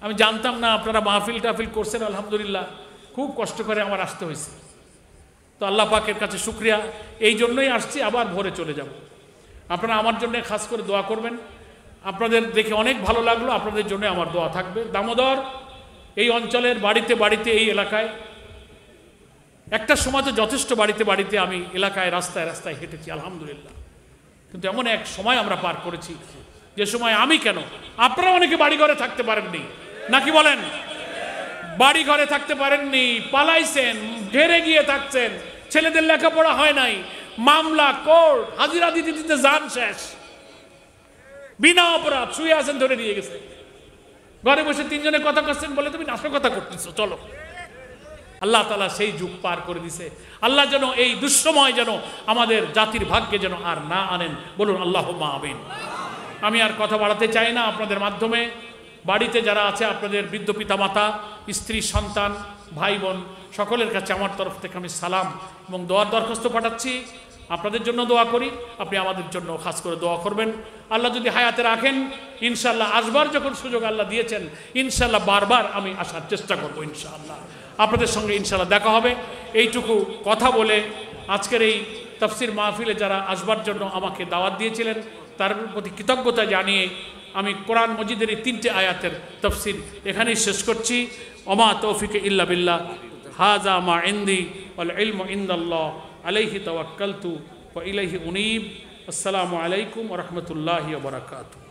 আমি জানতাম না আপনারা মাহফিল টাফিল করছেন, আলহামদুলিল্লাহ। খুব কষ্ট করে আমার আসতে হয়েছে, তো আল্লাহ পাকের কাছে শুকরিয়া। এই জন্যই আসছি, আবার ভোরে চলে যাব। আপনারা আমার জন্য খাস করে দোয়া করবেন। আপনাদের দেখে অনেক ভালো লাগলো, আপনাদের জন্য আমার দোয়া থাকবে। দামোদর এই অঞ্চলের বাড়িতে বাড়িতে, এই এলাকায় একটা সময় তো যথেষ্ট বাড়িতে বাড়িতে আমি এলাকায় রাস্তায় রাস্তায় হেঁটেছি, আলহামদুলিল্লাহ। কিন্তু এমন এক সময় আমরা পার করেছি যে সময় আমি কেন, আপনারা অনেকে বাড়ি ঘরে থাকতে পারেননি, নাকি বলেন? বাড়ি ঘরে থাকতে পারেননি, পালাইছেন, ঘেরে গিয়ে থাকছেন, ছেলেদের লেখাপড়া হয় নাই, মামলা, কোর্ট, হাজিরা দিতে দিতে জান শেষ, বিনা অপরাধ শুয়ে আছেন, ধরে নিয়ে গেছে। ঘরে বসে 3 জনে কথা করছেন, বলে তুমি নাশকতা করতেছো, চলো। আল্লাহ তাআলা সেই যুগ পার করে দিছে। আল্লাহ যেন এই দুঃসময় যেন আমাদের জাতির ভাগ্যে যেন আর না আনেন, বলুন আল্লাহুম্মা আমিন। আমি আর কথা বাড়াতে চাই না। আপনাদের মাধ্যমে বাড়িতে যারা আছে, আপনাদের বৃদ্ধ পিতা মাতা, স্ত্রী, সন্তান, ভাই বোন, সকলের কাছে আমার তরফ থেকে আমি সালাম এবং দোয়ার দরখাস্ত পাঠাচ্ছি। আপনাদের জন্য দোয়া করি, আপনি আমাদের জন্য খাস করে দোয়া করবেন। আল্লাহ যদি হায়াতে রাখেন, ইনশাআল্লাহ আসবার যখন সুযোগ আল্লাহ দিয়েছেন, ইনশাআল্লাহ বারবার আমি আসার চেষ্টা করবো। ইনশাআল্লাহ আপনাদের সঙ্গে ইনশাআল্লাহ দেখা হবে। এইটুকু কথা বলে আজকের এই তাফসীর মাহফিলে যারা আসবার জন্য আমাকে দাওয়াত দিয়েছিলেন, তার প্রতি কৃতজ্ঞতা জানিয়ে আমি কোরআন মজিদের এই 3টে আয়াতের তাফসীর এখানেই শেষ করছি। ওমা তৌফিকে ইল্লা বিল্লাহ, হাযা মা ইনদি ওয়াল ইলমু ইনদাল্লাহ, আলাইহি তাওয়াক্কালতু ওয়া ইলাইহি উনীব। আসসালামু আলাইকুম ওয়া রাহমাতুল্লাহি ওয়া বারাকাতুহু।